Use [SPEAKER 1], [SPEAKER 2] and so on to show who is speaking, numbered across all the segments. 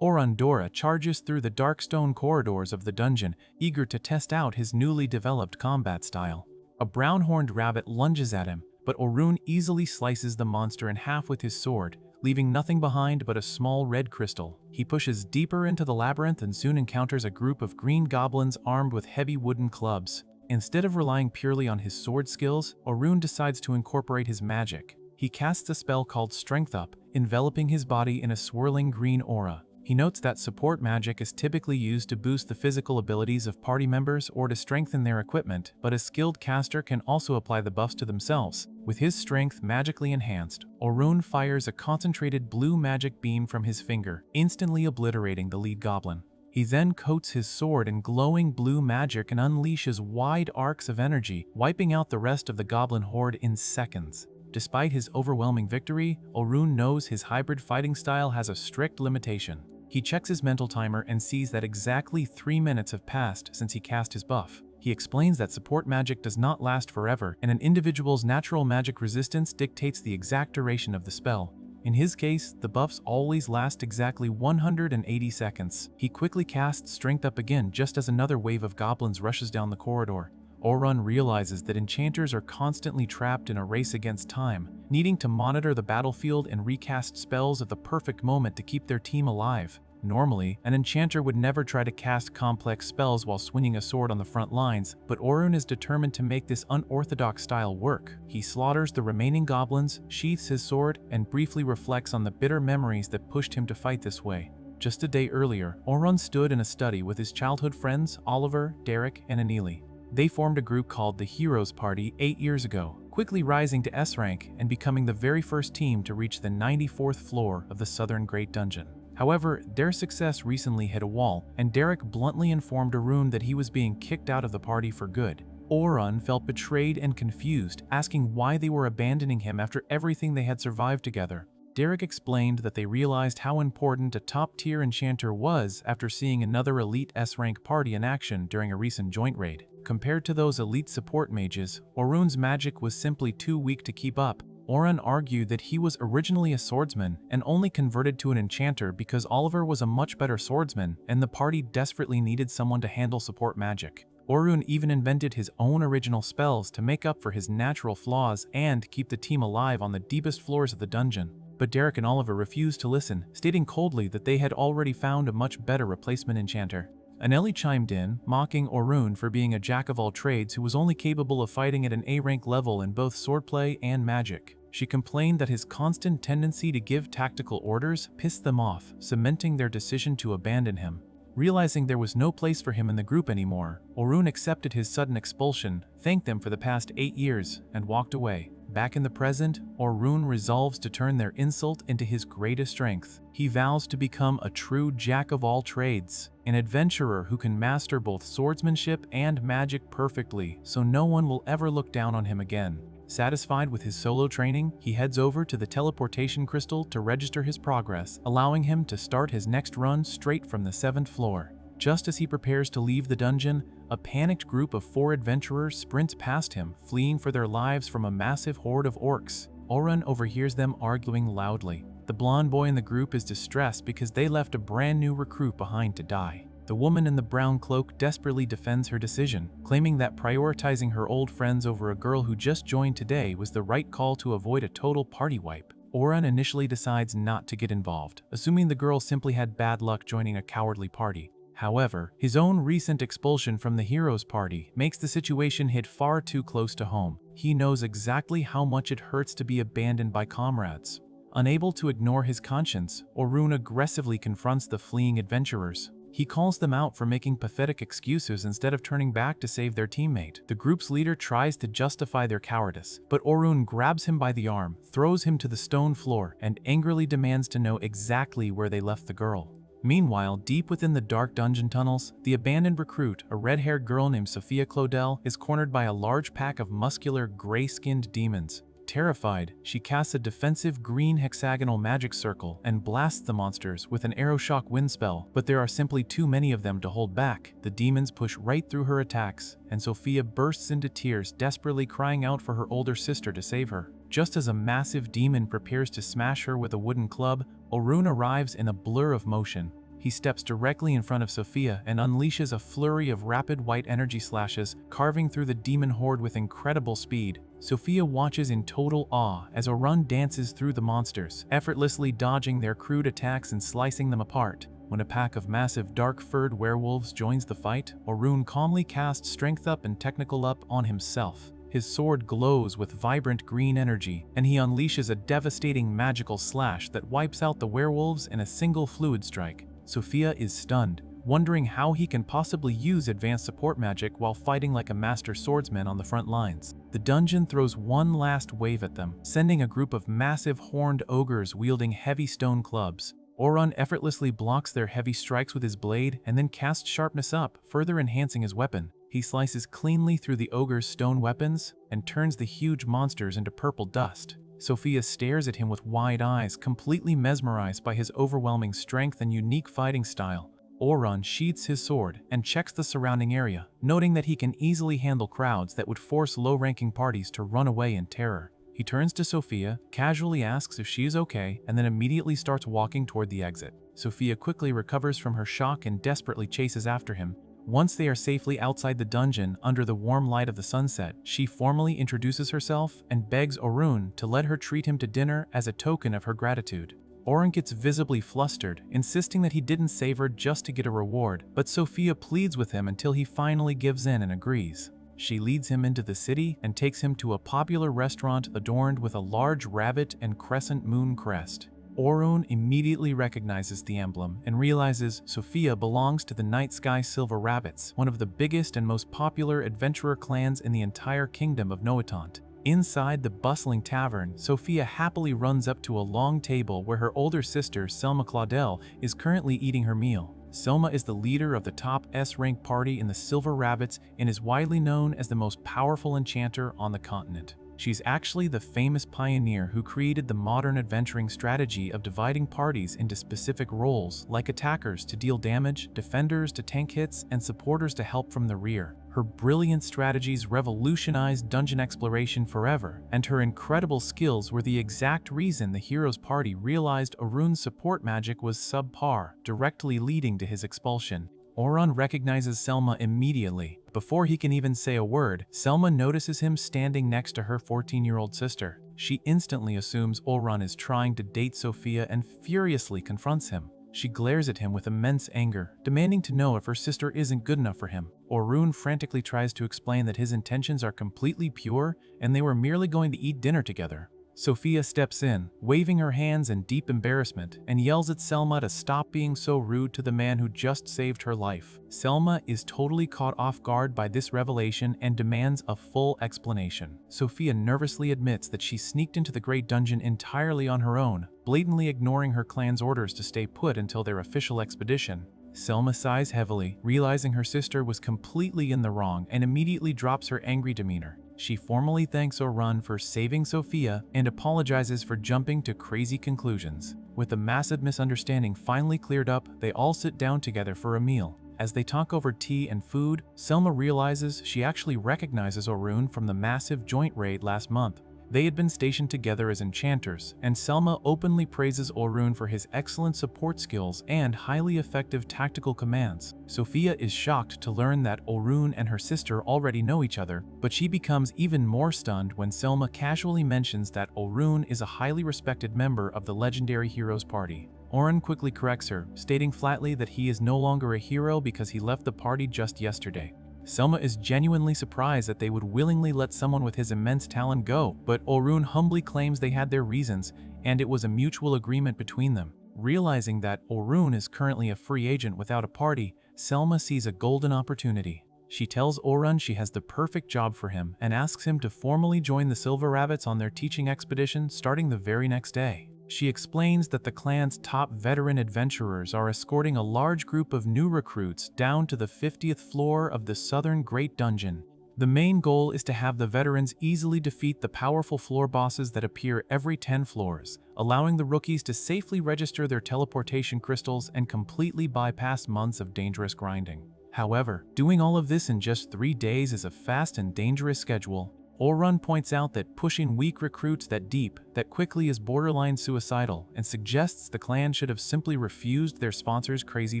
[SPEAKER 1] Orundora charges through the dark stone corridors of the dungeon, eager to test out his newly developed combat style. A brown-horned rabbit lunges at him, but Orun easily slices the monster in half with his sword, leaving nothing behind but a small red crystal. He pushes deeper into the labyrinth and soon encounters a group of green goblins armed with heavy wooden clubs. Instead of relying purely on his sword skills, Orun decides to incorporate his magic. He casts a spell called Strength Up, enveloping his body in a swirling green aura. He notes that support magic is typically used to boost the physical abilities of party members or to strengthen their equipment, but a skilled caster can also apply the buffs to themselves. With his strength magically enhanced, Orun fires a concentrated blue magic beam from his finger, instantly obliterating the lead goblin. He then coats his sword in glowing blue magic and unleashes wide arcs of energy, wiping out the rest of the goblin horde in seconds. Despite his overwhelming victory, Orun knows his hybrid fighting style has a strict limitation. He checks his mental timer and sees that exactly 3 minutes have passed since he cast his buff. He explains that support magic does not last forever, and an individual's natural magic resistance dictates the exact duration of the spell. In his case, the buffs always last exactly 180 seconds. He quickly casts Strength Up again just as another wave of goblins rushes down the corridor. Orun realizes that enchanters are constantly trapped in a race against time, needing to monitor the battlefield and recast spells at the perfect moment to keep their team alive. Normally, an enchanter would never try to cast complex spells while swinging a sword on the front lines, but Orun is determined to make this unorthodox style work. He slaughters the remaining goblins, sheaths his sword, and briefly reflects on the bitter memories that pushed him to fight this way. Just a day earlier, Orun stood in a study with his childhood friends Oliver, Derek, and Anili. They formed a group called the Heroes Party 8 years ago, quickly rising to S rank and becoming the very first team to reach the 94th floor of the Southern Great Dungeon. However, their success recently hit a wall, and Derek bluntly informed Orun that he was being kicked out of the party for good. Orun felt betrayed and confused, asking why they were abandoning him after everything they had survived together. Derek explained that they realized how important a top-tier enchanter was after seeing another elite S-rank party in action during a recent joint raid. Compared to those elite support mages, Orun's magic was simply too weak to keep up. Orun argued that he was originally a swordsman and only converted to an enchanter because Oliver was a much better swordsman and the party desperately needed someone to handle support magic. Orun even invented his own original spells to make up for his natural flaws and keep the team alive on the deepest floors of the dungeon. But Derek and Oliver refused to listen, stating coldly that they had already found a much better replacement enchanter. Aneli chimed in, mocking Orun for being a jack-of-all-trades who was only capable of fighting at an A-rank level in both swordplay and magic. She complained that his constant tendency to give tactical orders pissed them off, cementing their decision to abandon him. Realizing there was no place for him in the group anymore, Orun accepted his sudden expulsion, thanked them for the past 8 years, and walked away. Back in the present, Orun resolves to turn their insult into his greatest strength. He vows to become a true jack-of-all-trades, an adventurer who can master both swordsmanship and magic perfectly, so no one will ever look down on him again. Satisfied with his solo training, he heads over to the teleportation crystal to register his progress, allowing him to start his next run straight from the 7th floor. Just as he prepares to leave the dungeon, a panicked group of 4 adventurers sprints past him, fleeing for their lives from a massive horde of orcs. Orun overhears them arguing loudly. The blonde boy in the group is distressed because they left a brand new recruit behind to die. The woman in the brown cloak desperately defends her decision, claiming that prioritizing her old friends over a girl who just joined today was the right call to avoid a total party wipe. Orun initially decides not to get involved, assuming the girl simply had bad luck joining a cowardly party. However, his own recent expulsion from the Heroes Party makes the situation hit far too close to home. He knows exactly how much it hurts to be abandoned by comrades. Unable to ignore his conscience, Orun aggressively confronts the fleeing adventurers. He calls them out for making pathetic excuses instead of turning back to save their teammate. The group's leader tries to justify their cowardice, but Orun grabs him by the arm, throws him to the stone floor, and angrily demands to know exactly where they left the girl. Meanwhile, deep within the dark dungeon tunnels, the abandoned recruit, a red-haired girl named Sophia Claudel, is cornered by a large pack of muscular, gray-skinned demons. Terrified, she casts a defensive green hexagonal magic circle and blasts the monsters with an Aeroshock wind spell, but there are simply too many of them to hold back. The demons push right through her attacks, and Sophia bursts into tears, desperately crying out for her older sister to save her. Just as a massive demon prepares to smash her with a wooden club, Orun arrives in a blur of motion. He steps directly in front of Sophia and unleashes a flurry of rapid white energy slashes, carving through the demon horde with incredible speed. Sophia watches in total awe as Orun dances through the monsters, effortlessly dodging their crude attacks and slicing them apart. When a pack of massive dark-furred werewolves joins the fight, Orun calmly casts Strength Up and Technical Up on himself. His sword glows with vibrant green energy, and he unleashes a devastating magical slash that wipes out the werewolves in a single fluid strike. Sophia is stunned, wondering how he can possibly use advanced support magic while fighting like a master swordsman on the front lines. The dungeon throws one last wave at them, sending a group of massive horned ogres wielding heavy stone clubs. Orun effortlessly blocks their heavy strikes with his blade and then casts Sharpness Up, further enhancing his weapon. He slices cleanly through the ogre's stone weapons and turns the huge monsters into purple dust. Sophia stares at him with wide eyes, completely mesmerized by his overwhelming strength and unique fighting style. Orun sheathes his sword and checks the surrounding area, noting that he can easily handle crowds that would force low-ranking parties to run away in terror. He turns to Sophia, casually asks if she is okay, and then immediately starts walking toward the exit. Sophia quickly recovers from her shock and desperately chases after him. Once they are safely outside the dungeon under the warm light of the sunset, she formally introduces herself and begs Orun to let her treat him to dinner as a token of her gratitude. Orun gets visibly flustered, insisting that he didn't save her just to get a reward, but Sophia pleads with him until he finally gives in and agrees. She leads him into the city and takes him to a popular restaurant adorned with a large rabbit and crescent moon crest. Orun immediately recognizes the emblem and realizes Sophia belongs to the Night Sky Silver Rabbits, one of the biggest and most popular adventurer clans in the entire kingdom of Noatant. Inside the bustling tavern, Sophia happily runs up to a long table where her older sister, Selma Claudel, is currently eating her meal. Selma is the leader of the top S-rank party in the Silver Rabbits and is widely known as the most powerful enchanter on the continent. She's actually the famous pioneer who created the modern adventuring strategy of dividing parties into specific roles, like attackers to deal damage, defenders to tank hits, and supporters to help from the rear. Her brilliant strategies revolutionized dungeon exploration forever, and her incredible skills were the exact reason the hero's party realized Orun's support magic was subpar, directly leading to his expulsion. Orun recognizes Selma immediately. Before he can even say a word, Selma notices him standing next to her 14-year-old sister. She instantly assumes Orun is trying to date Sophia and furiously confronts him. She glares at him with immense anger, demanding to know if her sister isn't good enough for him. Orun frantically tries to explain that his intentions are completely pure and they were merely going to eat dinner together. Sophia steps in, waving her hands in deep embarrassment, and yells at Selma to stop being so rude to the man who just saved her life. Selma is totally caught off guard by this revelation and demands a full explanation. Sophia nervously admits that she sneaked into the Great Dungeon entirely on her own, blatantly ignoring her clan's orders to stay put until their official expedition. Selma sighs heavily, realizing her sister was completely in the wrong, and immediately drops her angry demeanor. She formally thanks Orun for saving Sophia and apologizes for jumping to crazy conclusions. With the massive misunderstanding finally cleared up, they all sit down together for a meal. As they talk over tea and food, Selma realizes she actually recognizes Orun from the massive joint raid last month. They had been stationed together as enchanters, and Selma openly praises Orun for his excellent support skills and highly effective tactical commands. Sophia is shocked to learn that Orun and her sister already know each other, but she becomes even more stunned when Selma casually mentions that Orun is a highly respected member of the legendary Heroes Party. Orun quickly corrects her, stating flatly that he is no longer a hero because he left the party just yesterday. Selma is genuinely surprised that they would willingly let someone with his immense talent go, but Orun humbly claims they had their reasons, and it was a mutual agreement between them. Realizing that Orun is currently a free agent without a party, Selma sees a golden opportunity. She tells Orun she has the perfect job for him and asks him to formally join the Silver Rabbits on their teaching expedition starting the very next day. She explains that the clan's top veteran adventurers are escorting a large group of new recruits down to the 50th floor of the Southern Great Dungeon. The main goal is to have the veterans easily defeat the powerful floor bosses that appear every 10 floors, allowing the rookies to safely register their teleportation crystals and completely bypass months of dangerous grinding. However, doing all of this in just 3 days is a fast and dangerous schedule. Orun points out that pushing weak recruits that quickly is borderline suicidal and suggests the clan should have simply refused their sponsor's crazy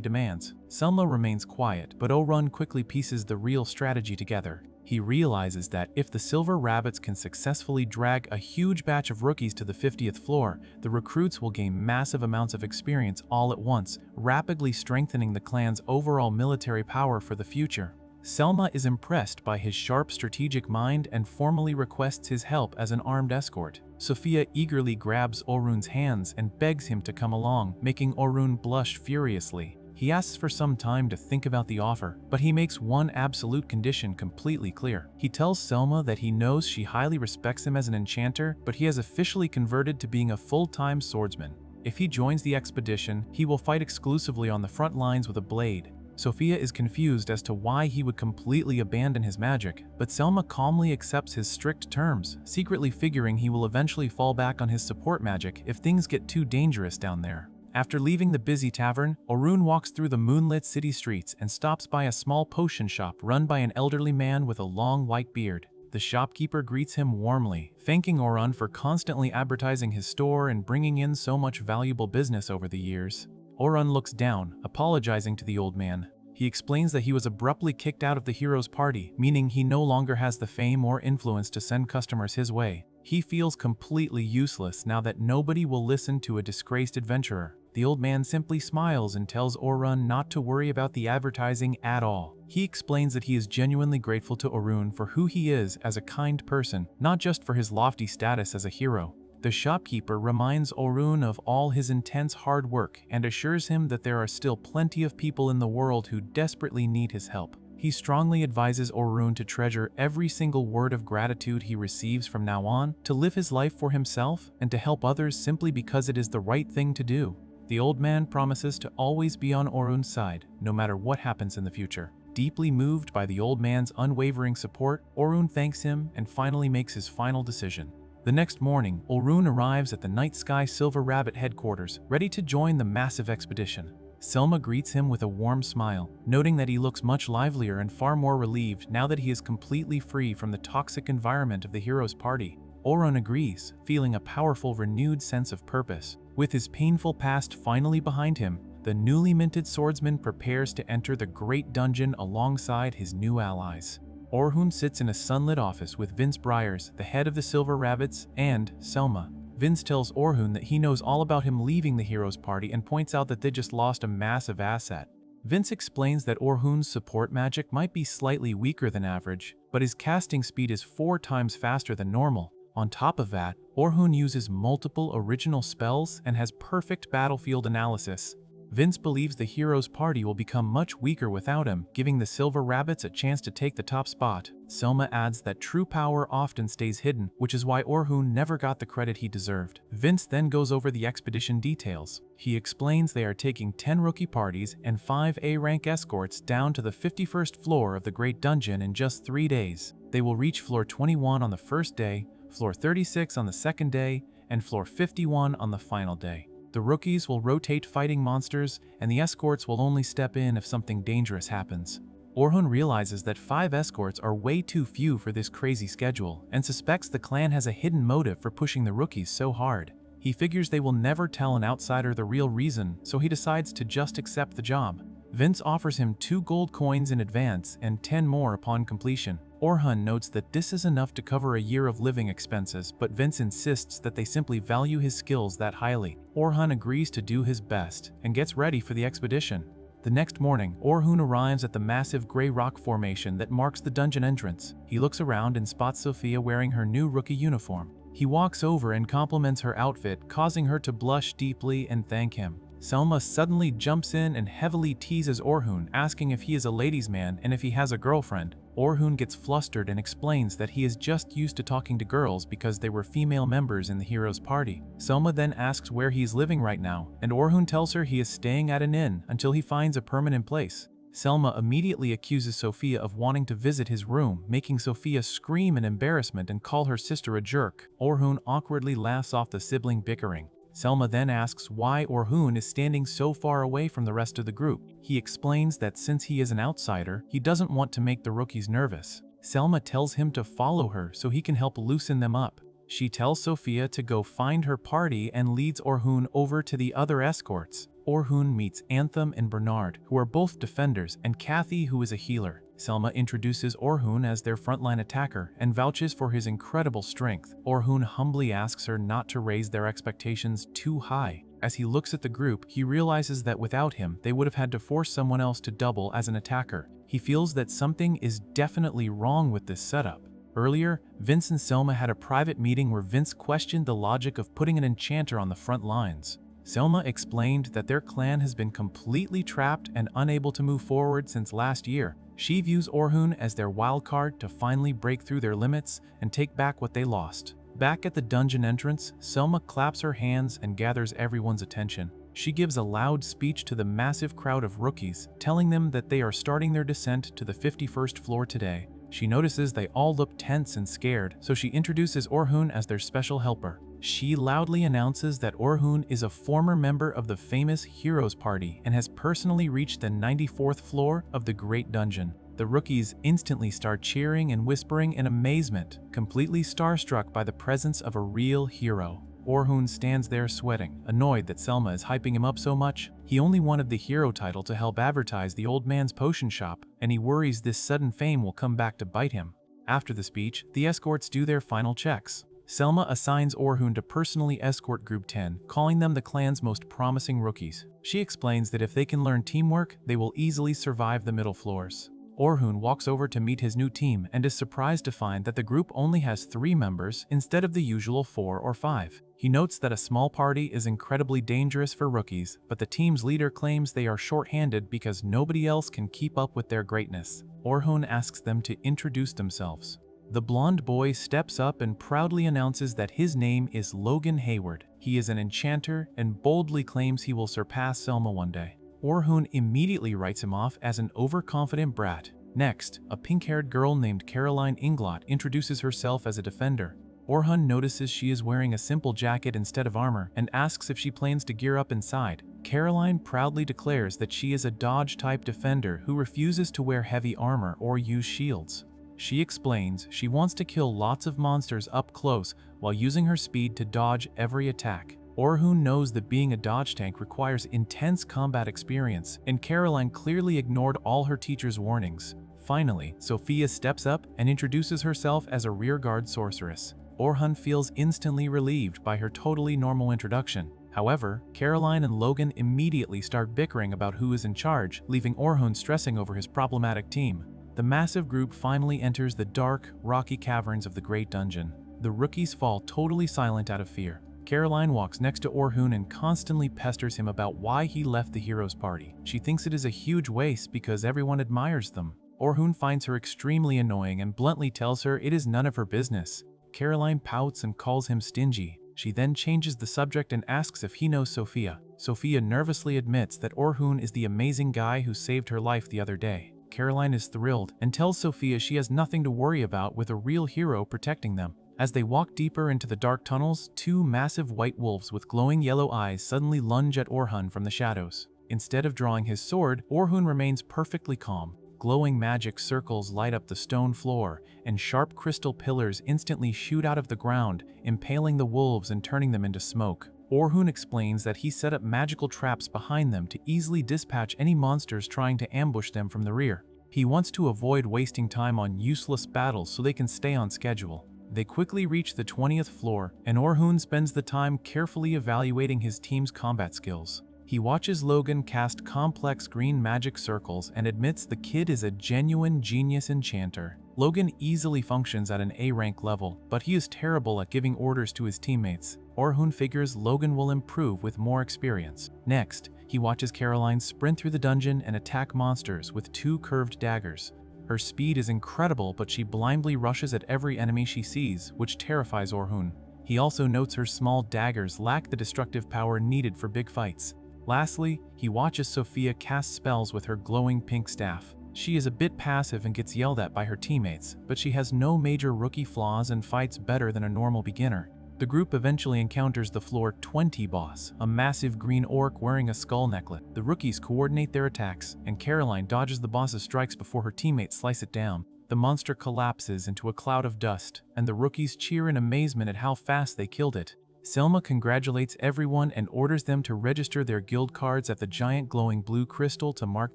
[SPEAKER 1] demands. Selma remains quiet, but Orun quickly pieces the real strategy together. He realizes that if the Silver Rabbits can successfully drag a huge batch of rookies to the 50th floor, the recruits will gain massive amounts of experience all at once, rapidly strengthening the clan's overall military power for the future. Selma is impressed by his sharp strategic mind and formally requests his help as an armed escort. Sophia eagerly grabs Orun's hands and begs him to come along, making Orun blush furiously. He asks for some time to think about the offer, but he makes one absolute condition completely clear. He tells Selma that he knows she highly respects him as an enchanter, but he has officially converted to being a full-time swordsman. If he joins the expedition, he will fight exclusively on the front lines with a blade. Sophia is confused as to why he would completely abandon his magic, but Selma calmly accepts his strict terms, secretly figuring he will eventually fall back on his support magic if things get too dangerous down there. After leaving the busy tavern, Orun walks through the moonlit city streets and stops by a small potion shop run by an elderly man with a long white beard. The shopkeeper greets him warmly, thanking Orun for constantly advertising his store and bringing in so much valuable business over the years. Orun looks down, apologizing to the old man. He explains that he was abruptly kicked out of the hero's party, meaning he no longer has the fame or influence to send customers his way. He feels completely useless now that nobody will listen to a disgraced adventurer. The old man simply smiles and tells Orun not to worry about the advertising at all. He explains that he is genuinely grateful to Orun for who he is as a kind person, not just for his lofty status as a hero. The shopkeeper reminds Orun of all his intense hard work and assures him that there are still plenty of people in the world who desperately need his help. He strongly advises Orun to treasure every single word of gratitude he receives from now on, to live his life for himself, and to help others simply because it is the right thing to do. The old man promises to always be on Orun's side, no matter what happens in the future. Deeply moved by the old man's unwavering support, Orun thanks him and finally makes his final decision. The next morning, Orun arrives at the Night Sky Silver Rabbit headquarters, ready to join the massive expedition. Selma greets him with a warm smile, noting that he looks much livelier and far more relieved now that he is completely free from the toxic environment of the hero's party. Orun agrees, feeling a powerful, renewed sense of purpose. With his painful past finally behind him, the newly minted swordsman prepares to enter the Great Dungeon alongside his new allies. Orun sits in a sunlit office with Vince Briars, the head of the Silver Rabbits, and Selma. Vince tells Orun that he knows all about him leaving the hero's party and points out that they just lost a massive asset. Vince explains that Orhun's support magic might be slightly weaker than average, but his casting speed is 4 times faster than normal. On top of that, Orun uses multiple original spells and has perfect battlefield analysis. Vince believes the hero's party will become much weaker without him, giving the Silver Rabbits a chance to take the top spot. Selma adds that true power often stays hidden, which is why Orun never got the credit he deserved. Vince then goes over the expedition details. He explains they are taking 10 rookie parties and 5 A-rank escorts down to the 51st floor of the Great Dungeon in just 3 days. They will reach floor 21 on the first day, floor 36 on the second day, and floor 51 on the final day. The rookies will rotate fighting monsters, and the escorts will only step in if something dangerous happens. Orun realizes that 5 escorts are way too few for this crazy schedule, and suspects the clan has a hidden motive for pushing the rookies so hard. He figures they will never tell an outsider the real reason, so he decides to just accept the job. Vince offers him 2 gold coins in advance and 10 more upon completion. Orun notes that this is enough to cover a year of living expenses, but Vince insists that they simply value his skills that highly. Orun agrees to do his best and gets ready for the expedition. The next morning, Orun arrives at the massive gray rock formation that marks the dungeon entrance. He looks around and spots Sophia wearing her new rookie uniform. He walks over and compliments her outfit, causing her to blush deeply and thank him. Selma suddenly jumps in and heavily teases Orun, asking if he is a ladies' man and if he has a girlfriend. Orun gets flustered and explains that he is just used to talking to girls because they were female members in the hero's party. Selma then asks where he is living right now, and Orun tells her he is staying at an inn until he finds a permanent place. Selma immediately accuses Sophia of wanting to visit his room, making Sophia scream in embarrassment and call her sister a jerk. Orun awkwardly laughs off the sibling bickering. Selma then asks why Orun is standing so far away from the rest of the group. He explains that since he is an outsider, he doesn't want to make the rookies nervous. Selma tells him to follow her so he can help loosen them up. She tells Sophia to go find her party and leads Orhun over to the other escorts. Orhun meets Anthem and Bernard, who are both defenders, and Kathy, who is a healer. Selma introduces Orhun as their frontline attacker and vouches for his incredible strength. Orhun humbly asks her not to raise their expectations too high. As he looks at the group, he realizes that without him, they would have had to force someone else to double as an attacker. He feels that something is definitely wrong with this setup. Earlier, Vince and Selma had a private meeting where Vince questioned the logic of putting an enchanter on the front lines. Selma explained that their clan has been completely trapped and unable to move forward since last year. She views Orhun as their wildcard to finally break through their limits and take back what they lost. Back at the dungeon entrance, Selma claps her hands and gathers everyone's attention. She gives a loud speech to the massive crowd of rookies, telling them that they are starting their descent to the 51st floor today. She notices they all look tense and scared, so she introduces Orhun as their special helper. She loudly announces that Orhun is a former member of the famous Heroes Party and has personally reached the 94th floor of the Great Dungeon. The rookies instantly start cheering and whispering in amazement, completely starstruck by the presence of a real hero. Orhun stands there sweating, annoyed that Selma is hyping him up so much. He only wanted the hero title to help advertise the old man's potion shop, and he worries this sudden fame will come back to bite him. After the speech, the escorts do their final checks. Selma assigns Orhun to personally escort Group 10, calling them the clan's most promising rookies. She explains that if they can learn teamwork, they will easily survive the middle floors. Orhun walks over to meet his new team and is surprised to find that the group only has 3 members instead of the usual 4 or 5. He notes that a small party is incredibly dangerous for rookies, but the team's leader claims they are short-handed because nobody else can keep up with their greatness. Orhun asks them to introduce themselves. The blonde boy steps up and proudly announces that his name is Logan Hayward. He is an enchanter and boldly claims he will surpass Selma one day. Orhun immediately writes him off as an overconfident brat. Next, a pink-haired girl named Caroline Inglot introduces herself as a defender. Orhun notices she is wearing a simple jacket instead of armor and asks if she plans to gear up inside. Caroline proudly declares that she is a dodge-type defender who refuses to wear heavy armor or use shields. She explains she wants to kill lots of monsters up close while using her speed to dodge every attack. Orhun knows that being a dodge tank requires intense combat experience, and Caroline clearly ignored all her teacher's warnings. Finally, Sophia steps up and introduces herself as a rearguard sorceress. Orhun feels instantly relieved by her totally normal introduction. However, Caroline and Logan immediately start bickering about who is in charge, leaving Orhun stressing over his problematic team. The massive group finally enters the dark, rocky caverns of the Great Dungeon. The rookies fall totally silent out of fear. Caroline walks next to Orhun and constantly pesters him about why he left the Heroes Party. She thinks it is a huge waste because everyone admires them. Orhun finds her extremely annoying and bluntly tells her it is none of her business. Caroline pouts and calls him stingy. She then changes the subject and asks if he knows Sophia. Sophia nervously admits that Orhun is the amazing guy who saved her life the other day. Caroline is thrilled and tells Sophia she has nothing to worry about with a real hero protecting them. As they walk deeper into the dark tunnels, 2 massive white wolves with glowing yellow eyes suddenly lunge at Orhun from the shadows. Instead of drawing his sword, Orhun remains perfectly calm. Glowing magic circles light up the stone floor, and sharp crystal pillars instantly shoot out of the ground, impaling the wolves and turning them into smoke. Orhun explains that he set up magical traps behind them to easily dispatch any monsters trying to ambush them from the rear. He wants to avoid wasting time on useless battles so they can stay on schedule. They quickly reach the 20th floor, and Orhun spends the time carefully evaluating his team's combat skills. He watches Logan cast complex green magic circles and admits the kid is a genuine genius enchanter. Logan easily functions at an A-rank level, but he is terrible at giving orders to his teammates. Orhun figures Logan will improve with more experience. Next, he watches Caroline sprint through the dungeon and attack monsters with 2 curved daggers. Her speed is incredible, but she blindly rushes at every enemy she sees, which terrifies Orhun. He also notes her small daggers lack the destructive power needed for big fights. Lastly, he watches Sophia cast spells with her glowing pink staff. She is a bit passive and gets yelled at by her teammates, but she has no major rookie flaws and fights better than a normal beginner. The group eventually encounters the floor 20 boss, a massive green orc wearing a skull necklace. The rookies coordinate their attacks, and Caroline dodges the boss's strikes before her teammates slice it down. the monster collapses into a cloud of dust, and the rookies cheer in amazement at how fast they killed it. Selma congratulates everyone and orders them to register their guild cards at the giant glowing blue crystal to mark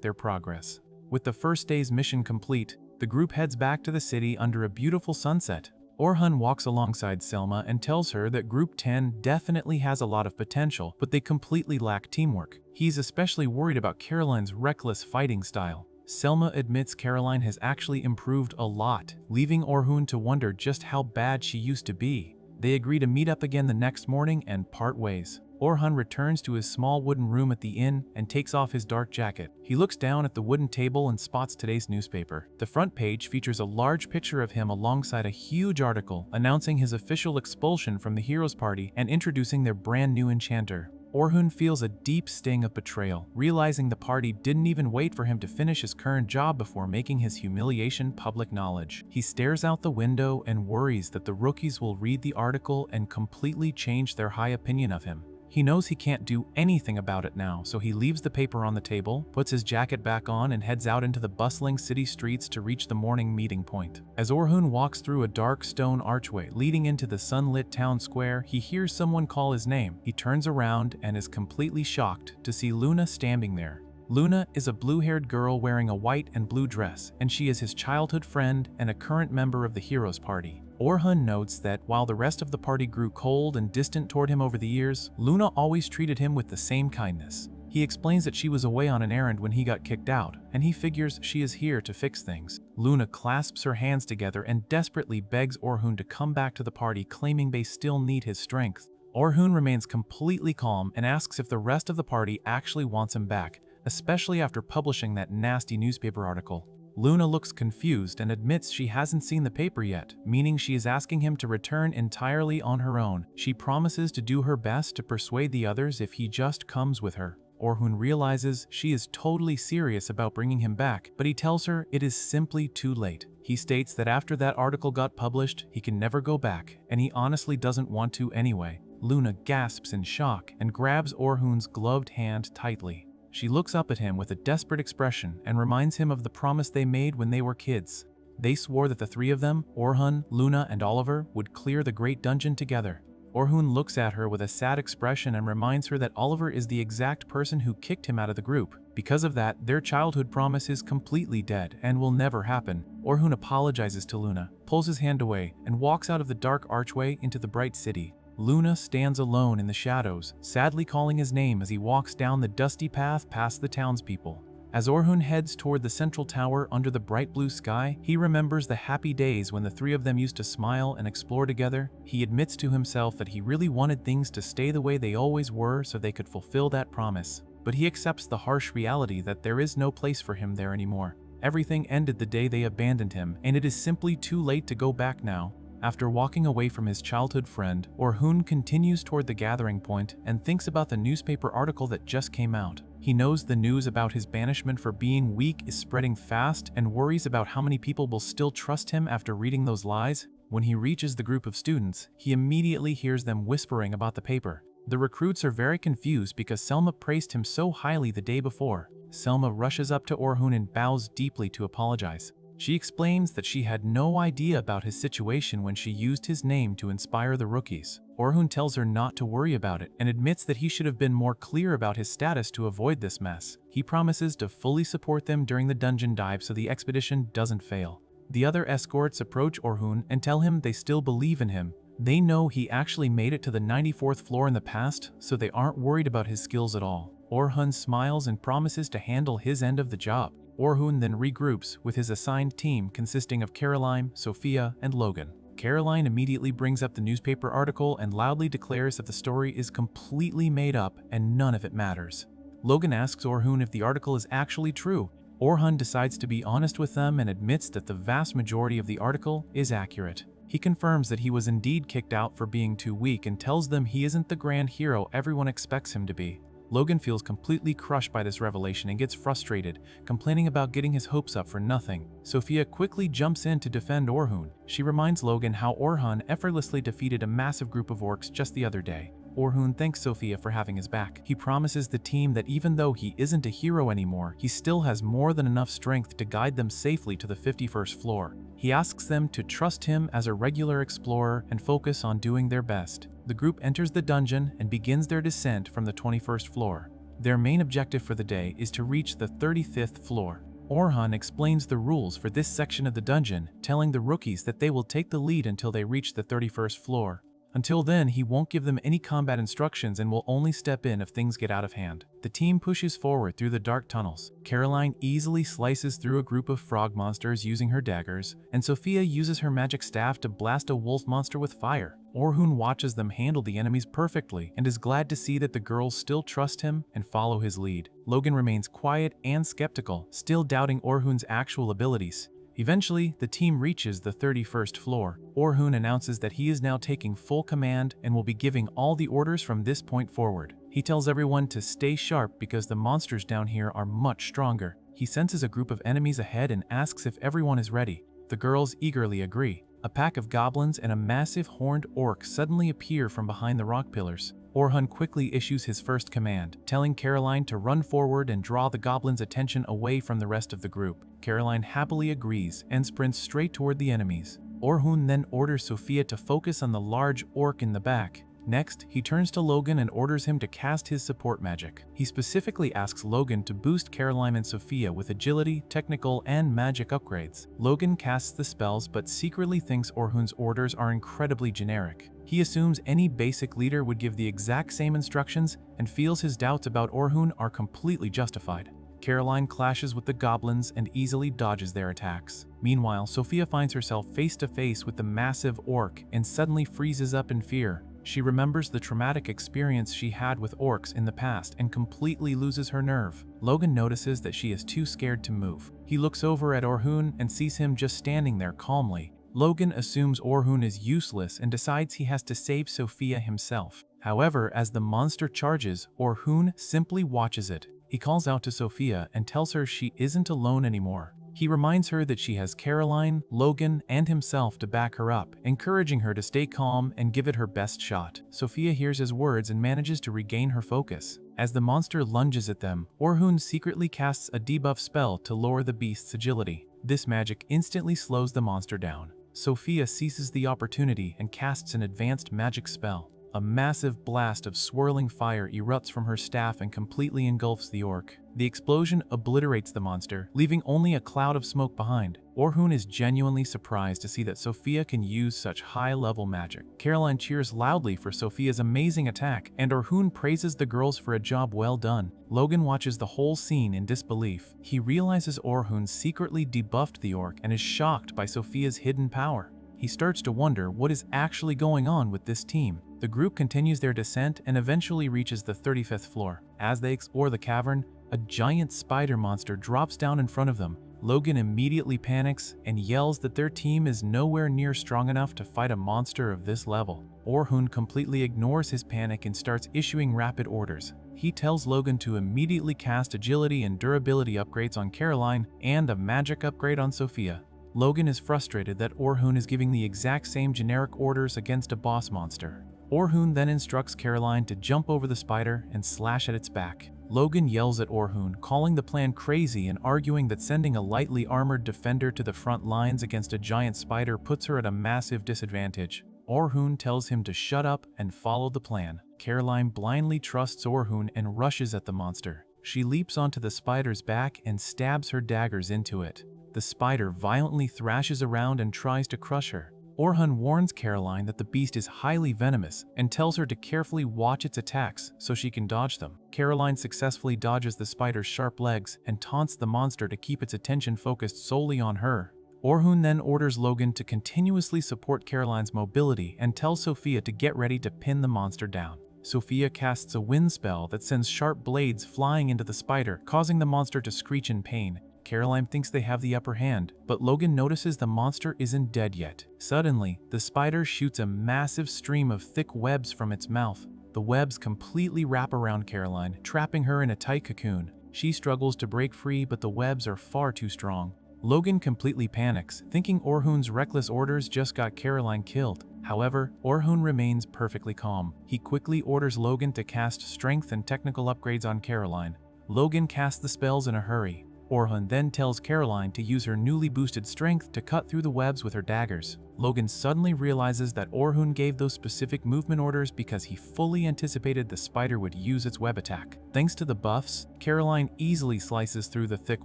[SPEAKER 1] their progress. With the first day's mission complete, the group heads back to the city under a beautiful sunset. Orhun walks alongside Selma and tells her that Group 10 definitely has a lot of potential, but they completely lack teamwork. He's especially worried about Caroline's reckless fighting style. Selma admits Caroline has actually improved a lot, leaving Orhun to wonder just how bad she used to be. They agree to meet up again the next morning and part ways. Orhun returns to his small wooden room at the inn and takes off his dark jacket. He looks down at the wooden table and spots today's newspaper. The front page features a large picture of him alongside a huge article announcing his official expulsion from the Heroes Party and introducing their brand new enchanter. Orhun feels a deep sting of betrayal, realizing the party didn't even wait for him to finish his current job before making his humiliation public knowledge. He stares out the window and worries that the rookies will read the article and completely change their high opinion of him. He knows he can't do anything about it now, so he leaves the paper on the table, puts his jacket back on, and heads out into the bustling city streets to reach the morning meeting point. As Orhun walks through a dark stone archway leading into the sunlit town square, he hears someone call his name. He turns around and is completely shocked to see Luna standing there. Luna is a blue-haired girl wearing a white and blue dress, and she is his childhood friend and a current member of the Heroes Party. Orhun notes that while the rest of the party grew cold and distant toward him over the years, Luna always treated him with the same kindness. He explains that she was away on an errand when he got kicked out, and he figures she is here to fix things. Luna clasps her hands together and desperately begs Orhun to come back to the party, claiming they still need his strength. Orhun remains completely calm and asks if the rest of the party actually wants him back, especially after publishing that nasty newspaper article. Luna looks confused and admits she hasn't seen the paper yet, meaning she is asking him to return entirely on her own. She promises to do her best to persuade the others if he just comes with her. Orhun realizes she is totally serious about bringing him back, but he tells her it is simply too late. He states that after that article got published, he can never go back, and he honestly doesn't want to anyway. Luna gasps in shock and grabs Orhun's gloved hand tightly. She looks up at him with a desperate expression and reminds him of the promise they made when they were kids. They swore that the three of them, Orhun, Luna, and Oliver, would clear the Great Dungeon together. Orhun looks at her with a sad expression and reminds her that Oliver is the exact person who kicked him out of the group. Because of that, their childhood promise is completely dead and will never happen. Orhun apologizes to Luna, pulls his hand away, and walks out of the dark archway into the bright city. Luna stands alone in the shadows, sadly calling his name as he walks down the dusty path past the townspeople. As Orhun heads toward the central tower under the bright blue sky, he remembers the happy days when the three of them used to smile and explore together. He admits to himself that he really wanted things to stay the way they always were so they could fulfill that promise. But he accepts the harsh reality that there is no place for him there anymore. Everything ended the day they abandoned him, and it is simply too late to go back now. After walking away from his childhood friend, Orhun continues toward the gathering point and thinks about the newspaper article that just came out. He knows the news about his banishment for being weak is spreading fast and worries about how many people will still trust him after reading those lies. When he reaches the group of students, he immediately hears them whispering about the paper. The recruits are very confused because Selma praised him so highly the day before. Selma rushes up to Orhun and bows deeply to apologize. She explains that she had no idea about his situation when she used his name to inspire the rookies. Orhun tells her not to worry about it and admits that he should have been more clear about his status to avoid this mess. He promises to fully support them during the dungeon dive so the expedition doesn't fail. The other escorts approach Orhun and tell him they still believe in him. They know he actually made it to the 94th floor in the past, so they aren't worried about his skills at all. Orhun smiles and promises to handle his end of the job. Orhun then regroups with his assigned team consisting of Caroline, Sophia, and Logan. Caroline immediately brings up the newspaper article and loudly declares that the story is completely made up and none of it matters. Logan asks Orhun if the article is actually true. Orhun decides to be honest with them and admits that the vast majority of the article is accurate. He confirms that he was indeed kicked out for being too weak and tells them he isn't the grand hero everyone expects him to be. Logan feels completely crushed by this revelation and gets frustrated, complaining about getting his hopes up for nothing. Sophia quickly jumps in to defend Orhun. She reminds Logan how Orhun effortlessly defeated a massive group of orcs just the other day. Orhun thanks Sophia for having his back. He promises the team that even though he isn't a hero anymore, he still has more than enough strength to guide them safely to the 51st floor. He asks them to trust him as a regular explorer and focus on doing their best. The group enters the dungeon and begins their descent from the 21st floor. Their main objective for the day is to reach the 35th floor. Orhun explains the rules for this section of the dungeon, telling the rookies that they will take the lead until they reach the 31st floor. Until then, he won't give them any combat instructions and will only step in if things get out of hand. The team pushes forward through the dark tunnels. Caroline easily slices through a group of frog monsters using her daggers, and Sophia uses her magic staff to blast a wolf monster with fire. Orhun watches them handle the enemies perfectly and is glad to see that the girls still trust him and follow his lead. Logan remains quiet and skeptical, still doubting Orhun's actual abilities. Eventually, the team reaches the 31st floor. Orhun announces that he is now taking full command and will be giving all the orders from this point forward. He tells everyone to stay sharp because the monsters down here are much stronger. He senses a group of enemies ahead and asks if everyone is ready. The girls eagerly agree. A pack of goblins and a massive horned orc suddenly appear from behind the rock pillars. Orhun quickly issues his first command, telling Caroline to run forward and draw the goblins' attention away from the rest of the group. Caroline happily agrees and sprints straight toward the enemies. Orhun then orders Sophia to focus on the large orc in the back. Next, he turns to Logan and orders him to cast his support magic. He specifically asks Logan to boost Caroline and Sophia with agility, technical, and magic upgrades. Logan casts the spells but secretly thinks Orhun's orders are incredibly generic. He assumes any basic leader would give the exact same instructions and feels his doubts about Orhun are completely justified. Caroline clashes with the goblins and easily dodges their attacks. Meanwhile, Sophia finds herself face to face with the massive orc and suddenly freezes up in fear. She remembers the traumatic experience she had with orcs in the past and completely loses her nerve. Logan notices that she is too scared to move. He looks over at Orhun and sees him just standing there calmly. Logan assumes Orhun is useless and decides he has to save Sophia himself. However, as the monster charges, Orhun simply watches it. He calls out to Sophia and tells her she isn't alone anymore. He reminds her that she has Caroline, Logan, and himself to back her up, encouraging her to stay calm and give it her best shot. Sophia hears his words and manages to regain her focus. As the monster lunges at them, Orhun secretly casts a debuff spell to lower the beast's agility. This magic instantly slows the monster down. Sophia seizes the opportunity and casts an advanced magic spell. A massive blast of swirling fire erupts from her staff and completely engulfs the orc. The explosion obliterates the monster, leaving only a cloud of smoke behind. Orhun is genuinely surprised to see that Sophia can use such high-level magic. Caroline cheers loudly for Sophia's amazing attack, and Orhun praises the girls for a job well done. Logan watches the whole scene in disbelief. He realizes Orhun secretly debuffed the orc and is shocked by Sophia's hidden power. He starts to wonder what is actually going on with this team. The group continues their descent and eventually reaches the 35th floor. As they explore the cavern, a giant spider monster drops down in front of them. Logan immediately panics and yells that their team is nowhere near strong enough to fight a monster of this level. Orhun completely ignores his panic and starts issuing rapid orders. He tells Logan to immediately cast agility and durability upgrades on Caroline and a magic upgrade on Sophia. Logan is frustrated that Orhun is giving the exact same generic orders against a boss monster. Orhun then instructs Caroline to jump over the spider and slash at its back. Logan yells at Orhun, calling the plan crazy and arguing that sending a lightly armored defender to the front lines against a giant spider puts her at a massive disadvantage. Orhun tells him to shut up and follow the plan. Caroline blindly trusts Orhun and rushes at the monster. She leaps onto the spider's back and stabs her daggers into it. The spider violently thrashes around and tries to crush her. Orhun warns Caroline that the beast is highly venomous and tells her to carefully watch its attacks so she can dodge them. Caroline successfully dodges the spider's sharp legs and taunts the monster to keep its attention focused solely on her. Orhun then orders Logan to continuously support Caroline's mobility and tells Sophia to get ready to pin the monster down. Sophia casts a wind spell that sends sharp blades flying into the spider, causing the monster to screech in pain. Caroline thinks they have the upper hand, but Logan notices the monster isn't dead yet. Suddenly, the spider shoots a massive stream of thick webs from its mouth. The webs completely wrap around Caroline, trapping her in a tight cocoon. She struggles to break free, but the webs are far too strong. Logan completely panics, thinking Orhun's reckless orders just got Caroline killed. However, Orhun remains perfectly calm. He quickly orders Logan to cast strength and technical upgrades on Caroline. Logan casts the spells in a hurry. Orhun then tells Caroline to use her newly boosted strength to cut through the webs with her daggers. Logan suddenly realizes that Orhun gave those specific movement orders because he fully anticipated the spider would use its web attack. Thanks to the buffs, Caroline easily slices through the thick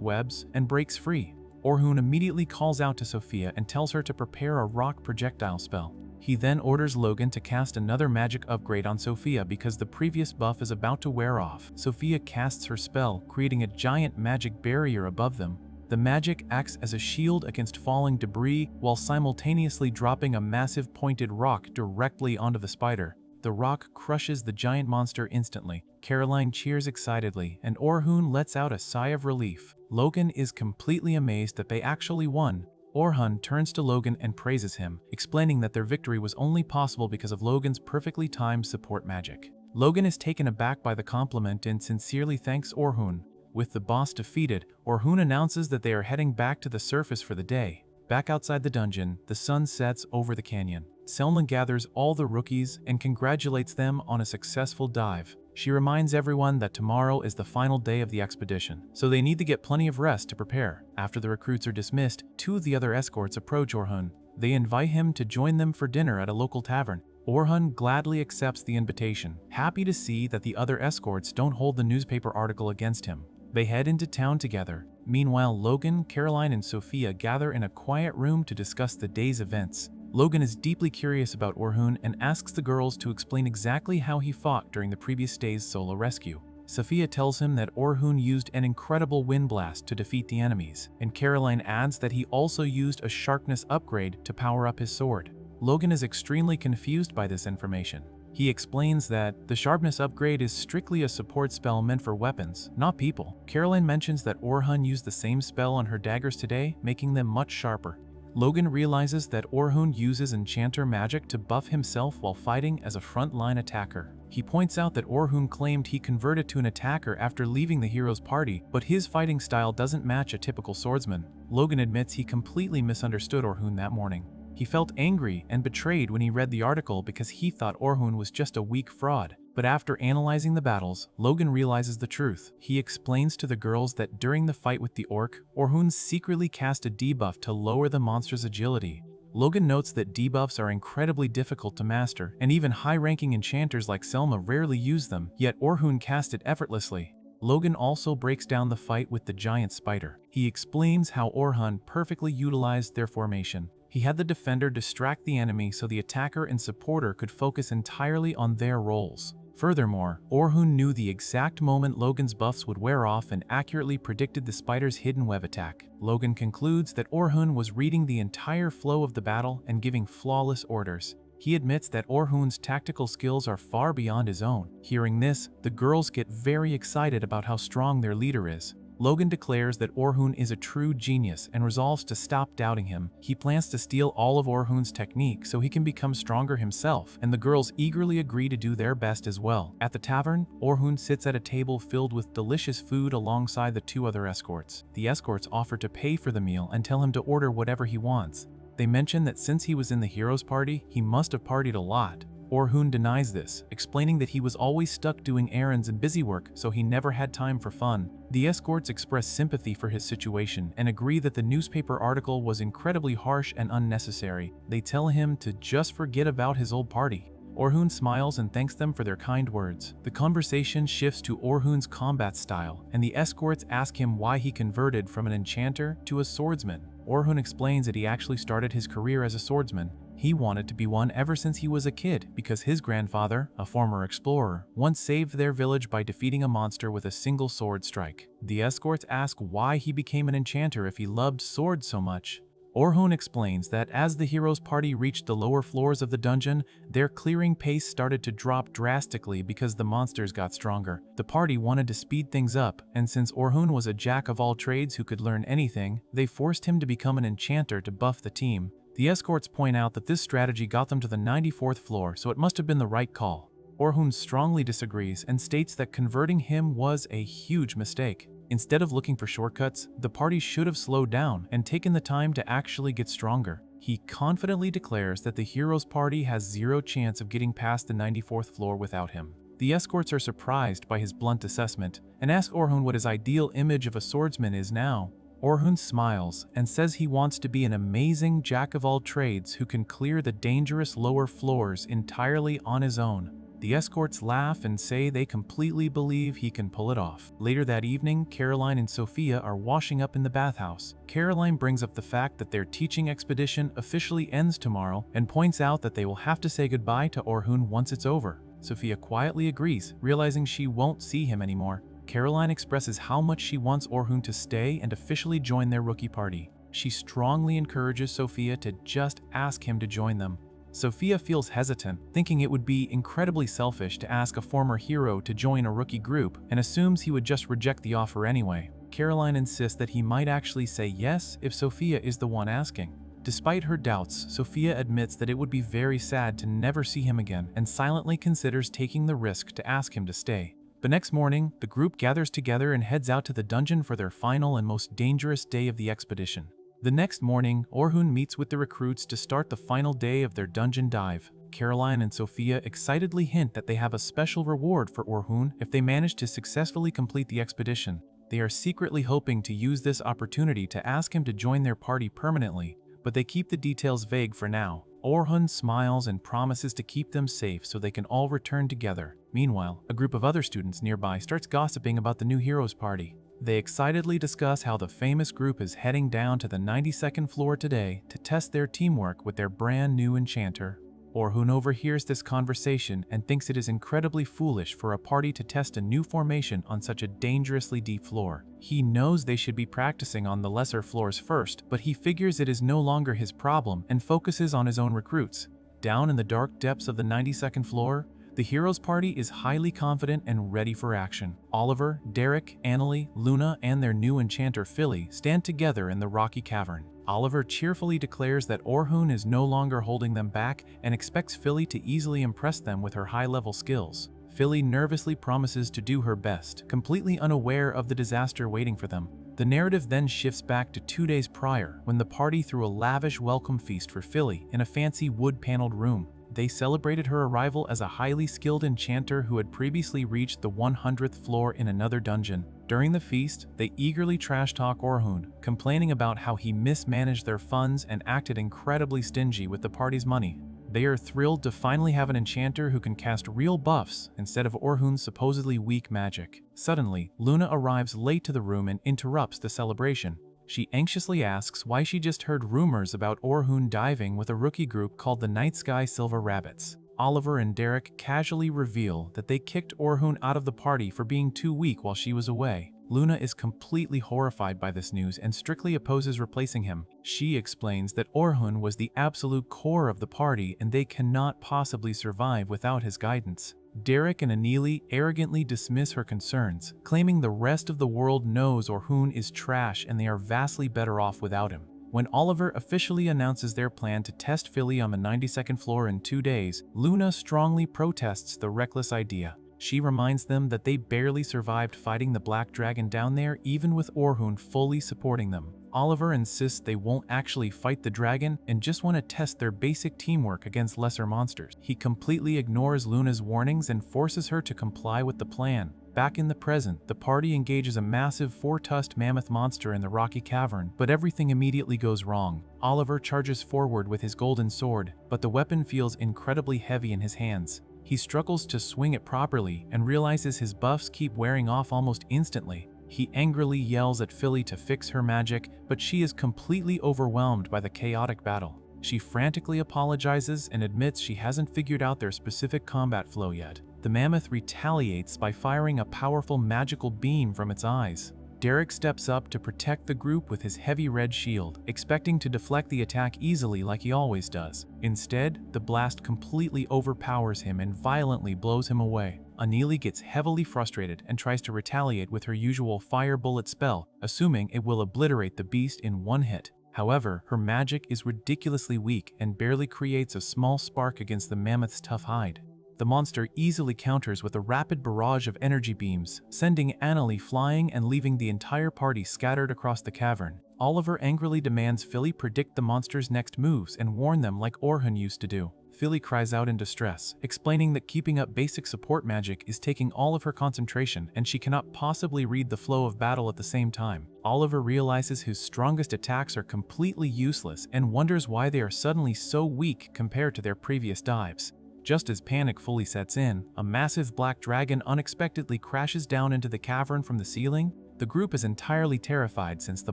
[SPEAKER 1] webs and breaks free. Orhun immediately calls out to Sophia and tells her to prepare a rock projectile spell. He then orders Logan to cast another magic upgrade on Sophia because the previous buff is about to wear off. Sophia casts her spell, creating a giant magic barrier above them. The magic acts as a shield against falling debris while simultaneously dropping a massive pointed rock directly onto the spider. The rock crushes the giant monster instantly. Caroline cheers excitedly, and Orhun lets out a sigh of relief. Logan is completely amazed that they actually won. Orhun turns to Logan and praises him, explaining that their victory was only possible because of Logan's perfectly timed support magic. Logan is taken aback by the compliment and sincerely thanks Orhun. With the boss defeated, Orhun announces that they are heading back to the surface for the day. Back outside the dungeon, the sun sets over the canyon. Selma gathers all the rookies and congratulates them on a successful dive. She reminds everyone that tomorrow is the final day of the expedition, so they need to get plenty of rest to prepare. After the recruits are dismissed, two of the other escorts approach Orhun. They invite him to join them for dinner at a local tavern. Orhun gladly accepts the invitation, happy to see that the other escorts don't hold the newspaper article against him. They head into town together. Meanwhile, Logan, Caroline, and Sophia gather in a quiet room to discuss the day's events. Logan is deeply curious about Orhun and asks the girls to explain exactly how he fought during the previous day's solo rescue. Sophia tells him that Orhun used an incredible wind blast to defeat the enemies, and Caroline adds that he also used a sharpness upgrade to power up his sword. Logan is extremely confused by this information. He explains that the sharpness upgrade is strictly a support spell meant for weapons, not people. Caroline mentions that Orhun used the same spell on her daggers today, making them much sharper. Logan realizes that Orhun uses enchanter magic to buff himself while fighting as a front-line attacker. He points out that Orhun claimed he converted to an attacker after leaving the hero's party, but his fighting style doesn't match a typical swordsman. Logan admits he completely misunderstood Orhun that morning. He felt angry and betrayed when he read the article because he thought Orhun was just a weak fraud. But after analyzing the battles, Logan realizes the truth. He explains to the girls that during the fight with the orc, Orhun secretly cast a debuff to lower the monster's agility. Logan notes that debuffs are incredibly difficult to master, and even high-ranking enchanters like Selma rarely use them, yet Orhun cast it effortlessly. Logan also breaks down the fight with the giant spider. He explains how Orhun perfectly utilized their formation. He had the defender distract the enemy so the attacker and supporter could focus entirely on their roles. Furthermore, Orhun knew the exact moment Logan's buffs would wear off and accurately predicted the spider's hidden web attack. Logan concludes that Orhun was reading the entire flow of the battle and giving flawless orders. He admits that Orhun's tactical skills are far beyond his own. Hearing this, the girls get very excited about how strong their leader is. Logan declares that Orhun is a true genius and resolves to stop doubting him. He plans to steal all of Orhun's technique so he can become stronger himself, and the girls eagerly agree to do their best as well. At the tavern, Orhun sits at a table filled with delicious food alongside the two other escorts. The escorts offer to pay for the meal and tell him to order whatever he wants. They mention that since he was in the hero's party, he must have partied a lot. Orhun denies this, explaining that he was always stuck doing errands and busy work, so he never had time for fun. The escorts express sympathy for his situation and agree that the newspaper article was incredibly harsh and unnecessary. They tell him to just forget about his old party. Orhun smiles and thanks them for their kind words. The conversation shifts to Orhun's combat style, and the escorts ask him why he converted from an enchanter to a swordsman. Orhun explains that he actually started his career as a swordsman. He wanted to be one ever since he was a kid because his grandfather, a former explorer, once saved their village by defeating a monster with a single sword strike. The escorts ask why he became an enchanter if he loved swords so much. Orhun explains that as the hero's party reached the lower floors of the dungeon, their clearing pace started to drop drastically because the monsters got stronger. The party wanted to speed things up, and since Orhun was a jack of all trades who could learn anything, they forced him to become an enchanter to buff the team. The escorts point out that this strategy got them to the 94th floor, so it must have been the right call. Orhun strongly disagrees and states that converting him was a huge mistake. Instead of looking for shortcuts, the party should have slowed down and taken the time to actually get stronger. He confidently declares that the hero's party has zero chance of getting past the 94th floor without him. The escorts are surprised by his blunt assessment and ask Orhun what his ideal image of a swordsman is now. Orhun smiles and says he wants to be an amazing jack-of-all-trades who can clear the dangerous lower floors entirely on his own. The escorts laugh and say they completely believe he can pull it off. Later that evening, Caroline and Sophia are washing up in the bathhouse. Caroline brings up the fact that their teaching expedition officially ends tomorrow and points out that they will have to say goodbye to Orhun once it's over. Sophia quietly agrees, realizing she won't see him anymore. Caroline expresses how much she wants Orhun to stay and officially join their rookie party. She strongly encourages Sophia to just ask him to join them. Sophia feels hesitant, thinking it would be incredibly selfish to ask a former hero to join a rookie group, and assumes he would just reject the offer anyway. Caroline insists that he might actually say yes if Sophia is the one asking. Despite her doubts, Sophia admits that it would be very sad to never see him again and silently considers taking the risk to ask him to stay. The next morning, the group gathers together and heads out to the dungeon for their final and most dangerous day of the expedition. The next morning, Orhun meets with the recruits to start the final day of their dungeon dive. Caroline and Sophia excitedly hint that they have a special reward for Orhun if they manage to successfully complete the expedition. They are secretly hoping to use this opportunity to ask him to join their party permanently, but they keep the details vague for now. Orhun smiles and promises to keep them safe so they can all return together. Meanwhile, a group of other students nearby starts gossiping about the new heroes party. They excitedly discuss how the famous group is heading down to the 92nd floor today to test their teamwork with their brand new enchanter. Orhun overhears this conversation and thinks it is incredibly foolish for a party to test a new formation on such a dangerously deep floor. He knows they should be practicing on the lesser floors first, but he figures it is no longer his problem and focuses on his own recruits. Down in the dark depths of the 92nd floor, the heroes party is highly confident and ready for action. Oliver, Derek, Annalie, Luna, and their new enchanter Philly stand together in the rocky cavern. Oliver cheerfully declares that Orhun is no longer holding them back and expects Philly to easily impress them with her high-level skills. Philly nervously promises to do her best, completely unaware of the disaster waiting for them. The narrative then shifts back to 2 days prior, when the party threw a lavish welcome feast for Philly in a fancy wood-paneled room. They celebrated her arrival as a highly skilled enchanter who had previously reached the 100th floor in another dungeon. During the feast, they eagerly trash-talk Orhun, complaining about how he mismanaged their funds and acted incredibly stingy with the party's money. They are thrilled to finally have an enchanter who can cast real buffs instead of Orhun's supposedly weak magic. Suddenly, Luna arrives late to the room and interrupts the celebration. She anxiously asks why she just heard rumors about Orhun diving with a rookie group called the Night Sky Silver Rabbits. Oliver and Derek casually reveal that they kicked Orhun out of the party for being too weak while she was away. Luna is completely horrified by this news and strictly opposes replacing him. She explains that Orhun was the absolute core of the party and they cannot possibly survive without his guidance. Derek and Annalie arrogantly dismiss her concerns, claiming the rest of the world knows Orhun is trash and they are vastly better off without him. When Oliver officially announces their plan to test Philly on the 92nd floor in 2 days, Luna strongly protests the reckless idea. She reminds them that they barely survived fighting the Black Dragon down there even with Orhun fully supporting them. Oliver insists they won't actually fight the dragon and just want to test their basic teamwork against lesser monsters. He completely ignores Luna's warnings and forces her to comply with the plan. Back in the present, the party engages a massive 4-tusked mammoth monster in the rocky cavern, but everything immediately goes wrong. Oliver charges forward with his golden sword, but the weapon feels incredibly heavy in his hands. He struggles to swing it properly and realizes his buffs keep wearing off almost instantly. He angrily yells at Philly to fix her magic, but she is completely overwhelmed by the chaotic battle. She frantically apologizes and admits she hasn't figured out their specific combat flow yet. The mammoth retaliates by firing a powerful magical beam from its eyes. Derek steps up to protect the group with his heavy red shield, expecting to deflect the attack easily like he always does. Instead, the blast completely overpowers him and violently blows him away. Annalie gets heavily frustrated and tries to retaliate with her usual fire bullet spell, assuming it will obliterate the beast in one hit. However, her magic is ridiculously weak and barely creates a small spark against the mammoth's tough hide. the monster easily counters with a rapid barrage of energy beams, sending Annalie flying and leaving the entire party scattered across the cavern. Oliver angrily demands Philly predict the monster's next moves and warn them like Orhun used to do. Philly cries out in distress, explaining that keeping up basic support magic is taking all of her concentration and she cannot possibly read the flow of battle at the same time. Oliver realizes his strongest attacks are completely useless and wonders why they are suddenly so weak compared to their previous dives. Just as panic fully sets in, a massive black dragon unexpectedly crashes down into the cavern from the ceiling. The group is entirely terrified since the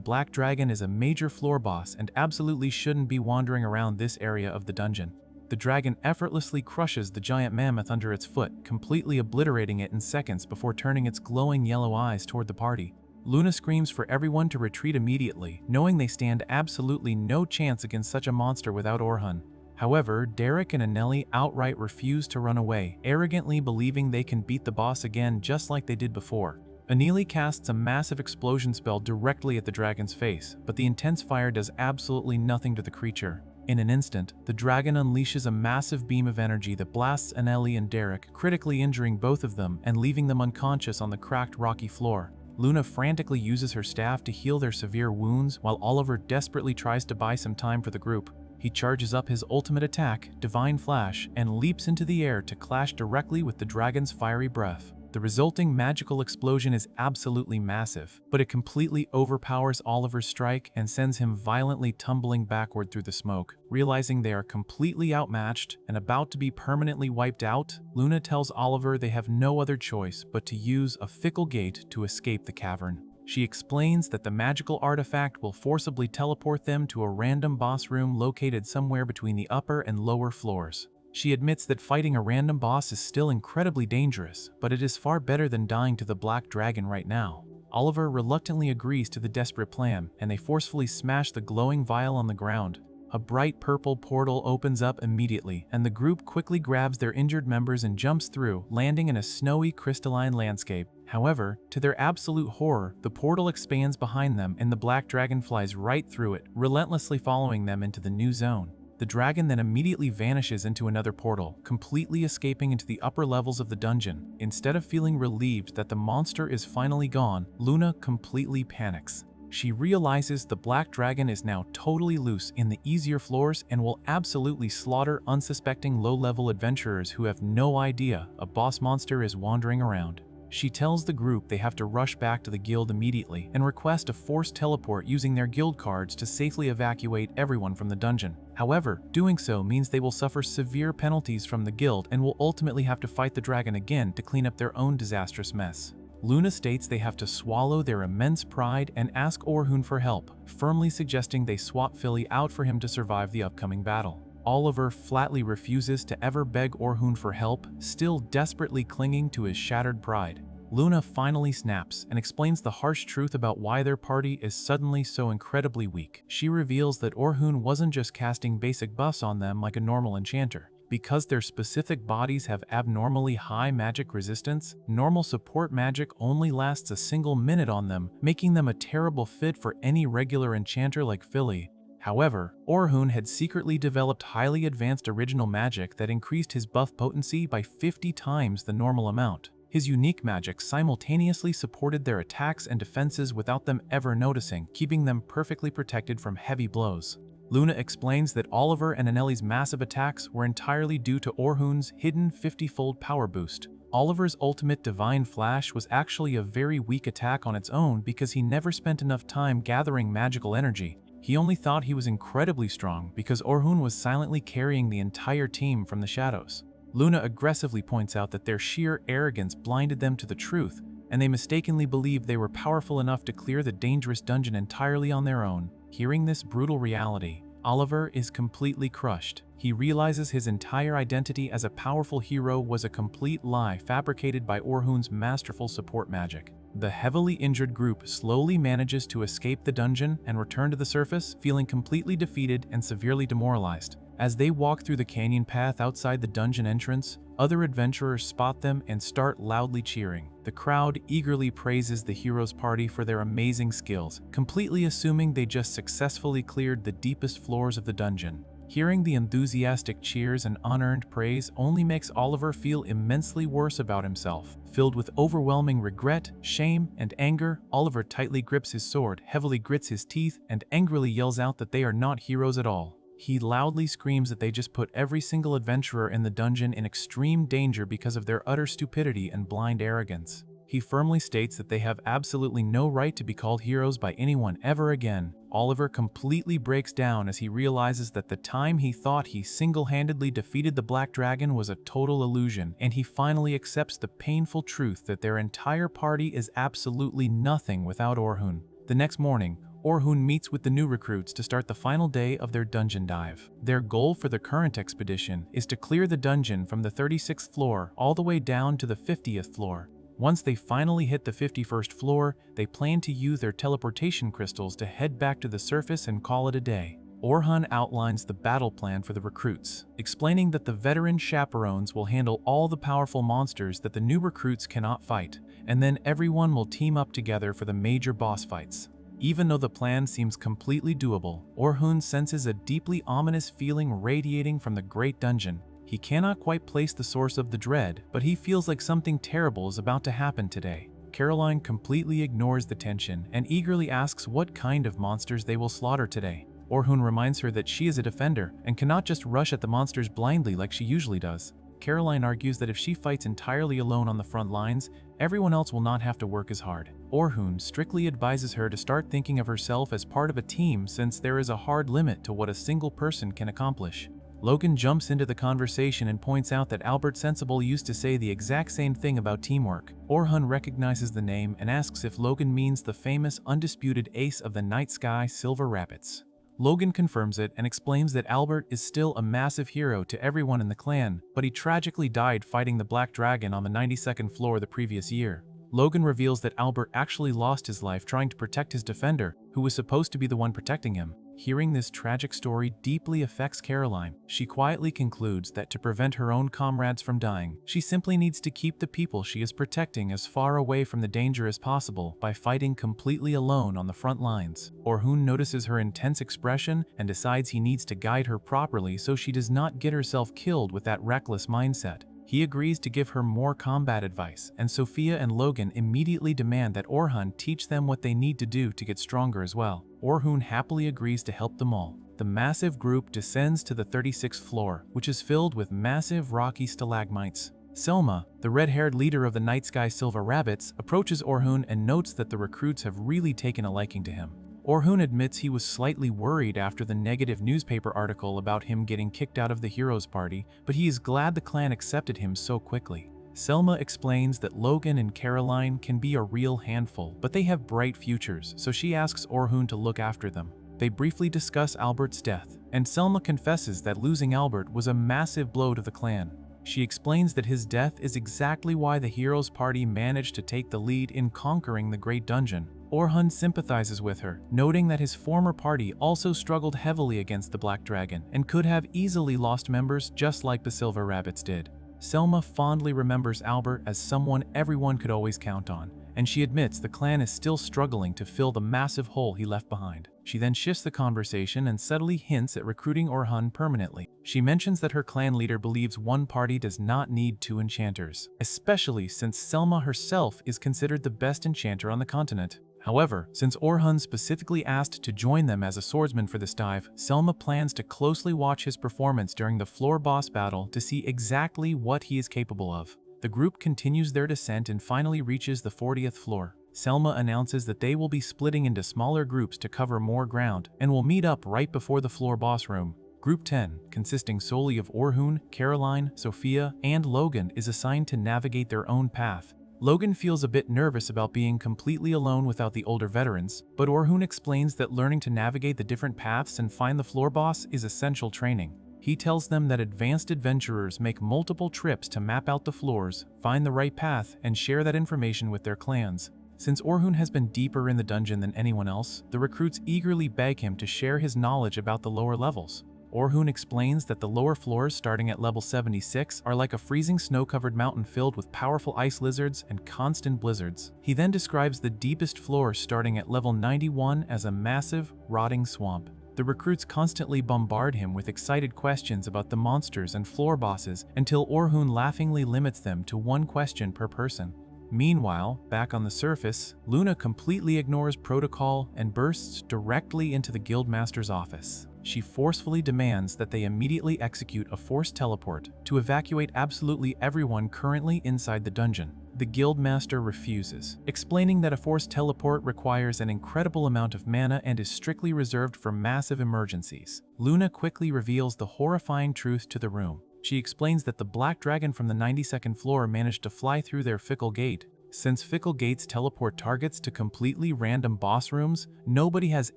[SPEAKER 1] black dragon is a major floor boss and absolutely shouldn't be wandering around this area of the dungeon. The dragon effortlessly crushes the giant mammoth under its foot, completely obliterating it in seconds before turning its glowing yellow eyes toward the party. Luna screams for everyone to retreat immediately, knowing they stand absolutely no chance against such a monster without Orhun. However, Derek and Anelli outright refuse to run away, arrogantly believing they can beat the boss again just like they did before. Anili casts a massive explosion spell directly at the dragon's face, but the intense fire does absolutely nothing to the creature. In an instant, the dragon unleashes a massive beam of energy that blasts Anelli and Derek, critically injuring both of them and leaving them unconscious on the cracked rocky floor. Luna frantically uses her staff to heal their severe wounds, while Oliver desperately tries to buy some time for the group. He charges up his ultimate attack, Divine Flash, and leaps into the air to clash directly with the dragon's fiery breath. The resulting magical explosion is absolutely massive, but it completely overpowers Oliver's strike and sends him violently tumbling backward through the smoke. Realizing they are completely outmatched and about to be permanently wiped out, Luna tells Oliver they have no other choice but to use a fickle gate to escape the cavern. She explains that the magical artifact will forcibly teleport them to a random boss room located somewhere between the upper and lower floors. She admits that fighting a random boss is still incredibly dangerous, but it is far better than dying to the black dragon right now. Oliver reluctantly agrees to the desperate plan, and they forcefully smash the glowing vial on the ground. A bright purple portal opens up immediately, and the group quickly grabs their injured members and jumps through, landing in a snowy, crystalline landscape. However, to their absolute horror, the portal expands behind them and the black dragon flies right through it, relentlessly following them into the new zone. The dragon then immediately vanishes into another portal, completely escaping into the upper levels of the dungeon. Instead of feeling relieved that the monster is finally gone, Luna completely panics. She realizes the black dragon is now totally loose in the easier floors and will absolutely slaughter unsuspecting low-level adventurers who have no idea a boss monster is wandering around. She tells the group they have to rush back to the guild immediately and request a forced teleport using their guild cards to safely evacuate everyone from the dungeon. However, doing so means they will suffer severe penalties from the guild and will ultimately have to fight the dragon again to clean up their own disastrous mess. Luna states they have to swallow their immense pride and ask Orhun for help, firmly suggesting they swap Philly out for him to survive the upcoming battle. Oliver flatly refuses to ever beg Orhun for help, still desperately clinging to his shattered pride. Luna finally snaps and explains the harsh truth about why their party is suddenly so incredibly weak. She reveals that Orhun wasn't just casting basic buffs on them like a normal enchanter. Because their specific bodies have abnormally high magic resistance, normal support magic only lasts a single minute on them, making them a terrible fit for any regular enchanter like Philly. However, Orhun had secretly developed highly advanced original magic that increased his buff potency by 50 times the normal amount. His unique magic simultaneously supported their attacks and defenses without them ever noticing, keeping them perfectly protected from heavy blows. Luna explains that Oliver and Anelli's massive attacks were entirely due to Orhun's hidden 50-fold power boost. Oliver's ultimate Divine Flash was actually a very weak attack on its own because he never spent enough time gathering magical energy. He only thought he was incredibly strong because Orhun was silently carrying the entire team from the shadows. Luna aggressively points out that their sheer arrogance blinded them to the truth, and they mistakenly believed they were powerful enough to clear the dangerous dungeon entirely on their own. Hearing this brutal reality, Oliver is completely crushed. He realizes his entire identity as a powerful hero was a complete lie fabricated by Orhun's masterful support magic. The heavily injured group slowly manages to escape the dungeon and return to the surface, feeling completely defeated and severely demoralized. As they walk through the canyon path outside the dungeon entrance, other adventurers spot them and start loudly cheering. The crowd eagerly praises the heroes' party for their amazing skills, completely assuming they just successfully cleared the deepest floors of the dungeon. Hearing the enthusiastic cheers and unearned praise only makes Oliver feel immensely worse about himself. Filled with overwhelming regret, shame, and anger, Oliver tightly grips his sword, heavily grits his teeth, and angrily yells out that they are not heroes at all. He loudly screams that they just put every single adventurer in the dungeon in extreme danger because of their utter stupidity and blind arrogance. He firmly states that they have absolutely no right to be called heroes by anyone ever again. Oliver completely breaks down as he realizes that the time he thought he single-handedly defeated the Black Dragon was a total illusion, and he finally accepts the painful truth that their entire party is absolutely nothing without Orhun. The next morning, Orhun meets with the new recruits to start the final day of their dungeon dive. Their goal for the current expedition is to clear the dungeon from the 36th floor all the way down to the 50th floor. Once they finally hit the 51st floor, they plan to use their teleportation crystals to head back to the surface and call it a day. Orhun outlines the battle plan for the recruits, explaining that the veteran chaperones will handle all the powerful monsters that the new recruits cannot fight, and then everyone will team up together for the major boss fights. Even though the plan seems completely doable, Orhun senses a deeply ominous feeling radiating from the great dungeon. He cannot quite place the source of the dread, but he feels like something terrible is about to happen today. Caroline completely ignores the tension and eagerly asks what kind of monsters they will slaughter today. Orhun reminds her that she is a defender and cannot just rush at the monsters blindly like she usually does. Caroline argues that if she fights entirely alone on the front lines, everyone else will not have to work as hard. Orhun strictly advises her to start thinking of herself as part of a team since there is a hard limit to what a single person can accomplish. Logan jumps into the conversation and points out that Albert Sensible used to say the exact same thing about teamwork. Orhun recognizes the name and asks if Logan means the famous undisputed ace of the night sky, Silver Rabbits. Logan confirms it and explains that Albert is still a massive hero to everyone in the clan, but he tragically died fighting the Black Dragon on the 92nd floor the previous year. Logan reveals that Albert actually lost his life trying to protect his defender, who was supposed to be the one protecting him. Hearing this tragic story deeply affects Caroline. She quietly concludes that to prevent her own comrades from dying, she simply needs to keep the people she is protecting as far away from the danger as possible by fighting completely alone on the front lines. Orhun notices her intense expression and decides he needs to guide her properly so she does not get herself killed with that reckless mindset. He agrees to give her more combat advice, and Sophia and Logan immediately demand that Orhun teach them what they need to do to get stronger as well. Orhun happily agrees to help them all. The massive group descends to the 36th floor, which is filled with massive rocky stalagmites. Selma, the red-haired leader of the Night Sky Silver Rabbits, approaches Orhun and notes that the recruits have really taken a liking to him. Orhun admits he was slightly worried after the negative newspaper article about him getting kicked out of the Heroes Party, but he is glad the clan accepted him so quickly. Selma explains that Logan and Caroline can be a real handful, but they have bright futures, so she asks Orhun to look after them. They briefly discuss Albert's death, and Selma confesses that losing Albert was a massive blow to the clan. She explains that his death is exactly why the Heroes Party managed to take the lead in conquering the Great Dungeon. Orhun sympathizes with her, noting that his former party also struggled heavily against the Black Dragon and could have easily lost members just like the Silver Rabbits did. Selma fondly remembers Albert as someone everyone could always count on, and she admits the clan is still struggling to fill the massive hole he left behind. She then shifts the conversation and subtly hints at recruiting Orhun permanently. She mentions that her clan leader believes one party does not need two enchanters, especially since Selma herself is considered the best enchanter on the continent. However, since Orhun specifically asked to join them as a swordsman for this dive, Selma plans to closely watch his performance during the floor boss battle to see exactly what he is capable of. The group continues their descent and finally reaches the 40th floor. Selma announces that they will be splitting into smaller groups to cover more ground and will meet up right before the floor boss room. Group 10, consisting solely of Orhun, Caroline, Sophia, and Logan, is assigned to navigate their own path. Logan feels a bit nervous about being completely alone without the older veterans, but Orhun explains that learning to navigate the different paths and find the floor boss is essential training. He tells them that advanced adventurers make multiple trips to map out the floors, find the right path, and share that information with their clans. Since Orhun has been deeper in the dungeon than anyone else, the recruits eagerly beg him to share his knowledge about the lower levels. Orhun explains that the lower floors starting at level 76 are like a freezing snow-covered mountain filled with powerful ice lizards and constant blizzards. He then describes the deepest floor starting at level 91 as a massive, rotting swamp. The recruits constantly bombard him with excited questions about the monsters and floor bosses until Orhun laughingly limits them to one question per person. Meanwhile, back on the surface, Luna completely ignores protocol and bursts directly into the Guildmaster's office. She forcefully demands that they immediately execute a forced teleport to evacuate absolutely everyone currently inside the dungeon. The Guildmaster refuses, explaining that a forced teleport requires an incredible amount of mana and is strictly reserved for massive emergencies. Luna quickly reveals the horrifying truth to the room. She explains that the black dragon from the 92nd floor managed to fly through their fickle gate. Since fickle gates teleport targets to completely random boss rooms, nobody has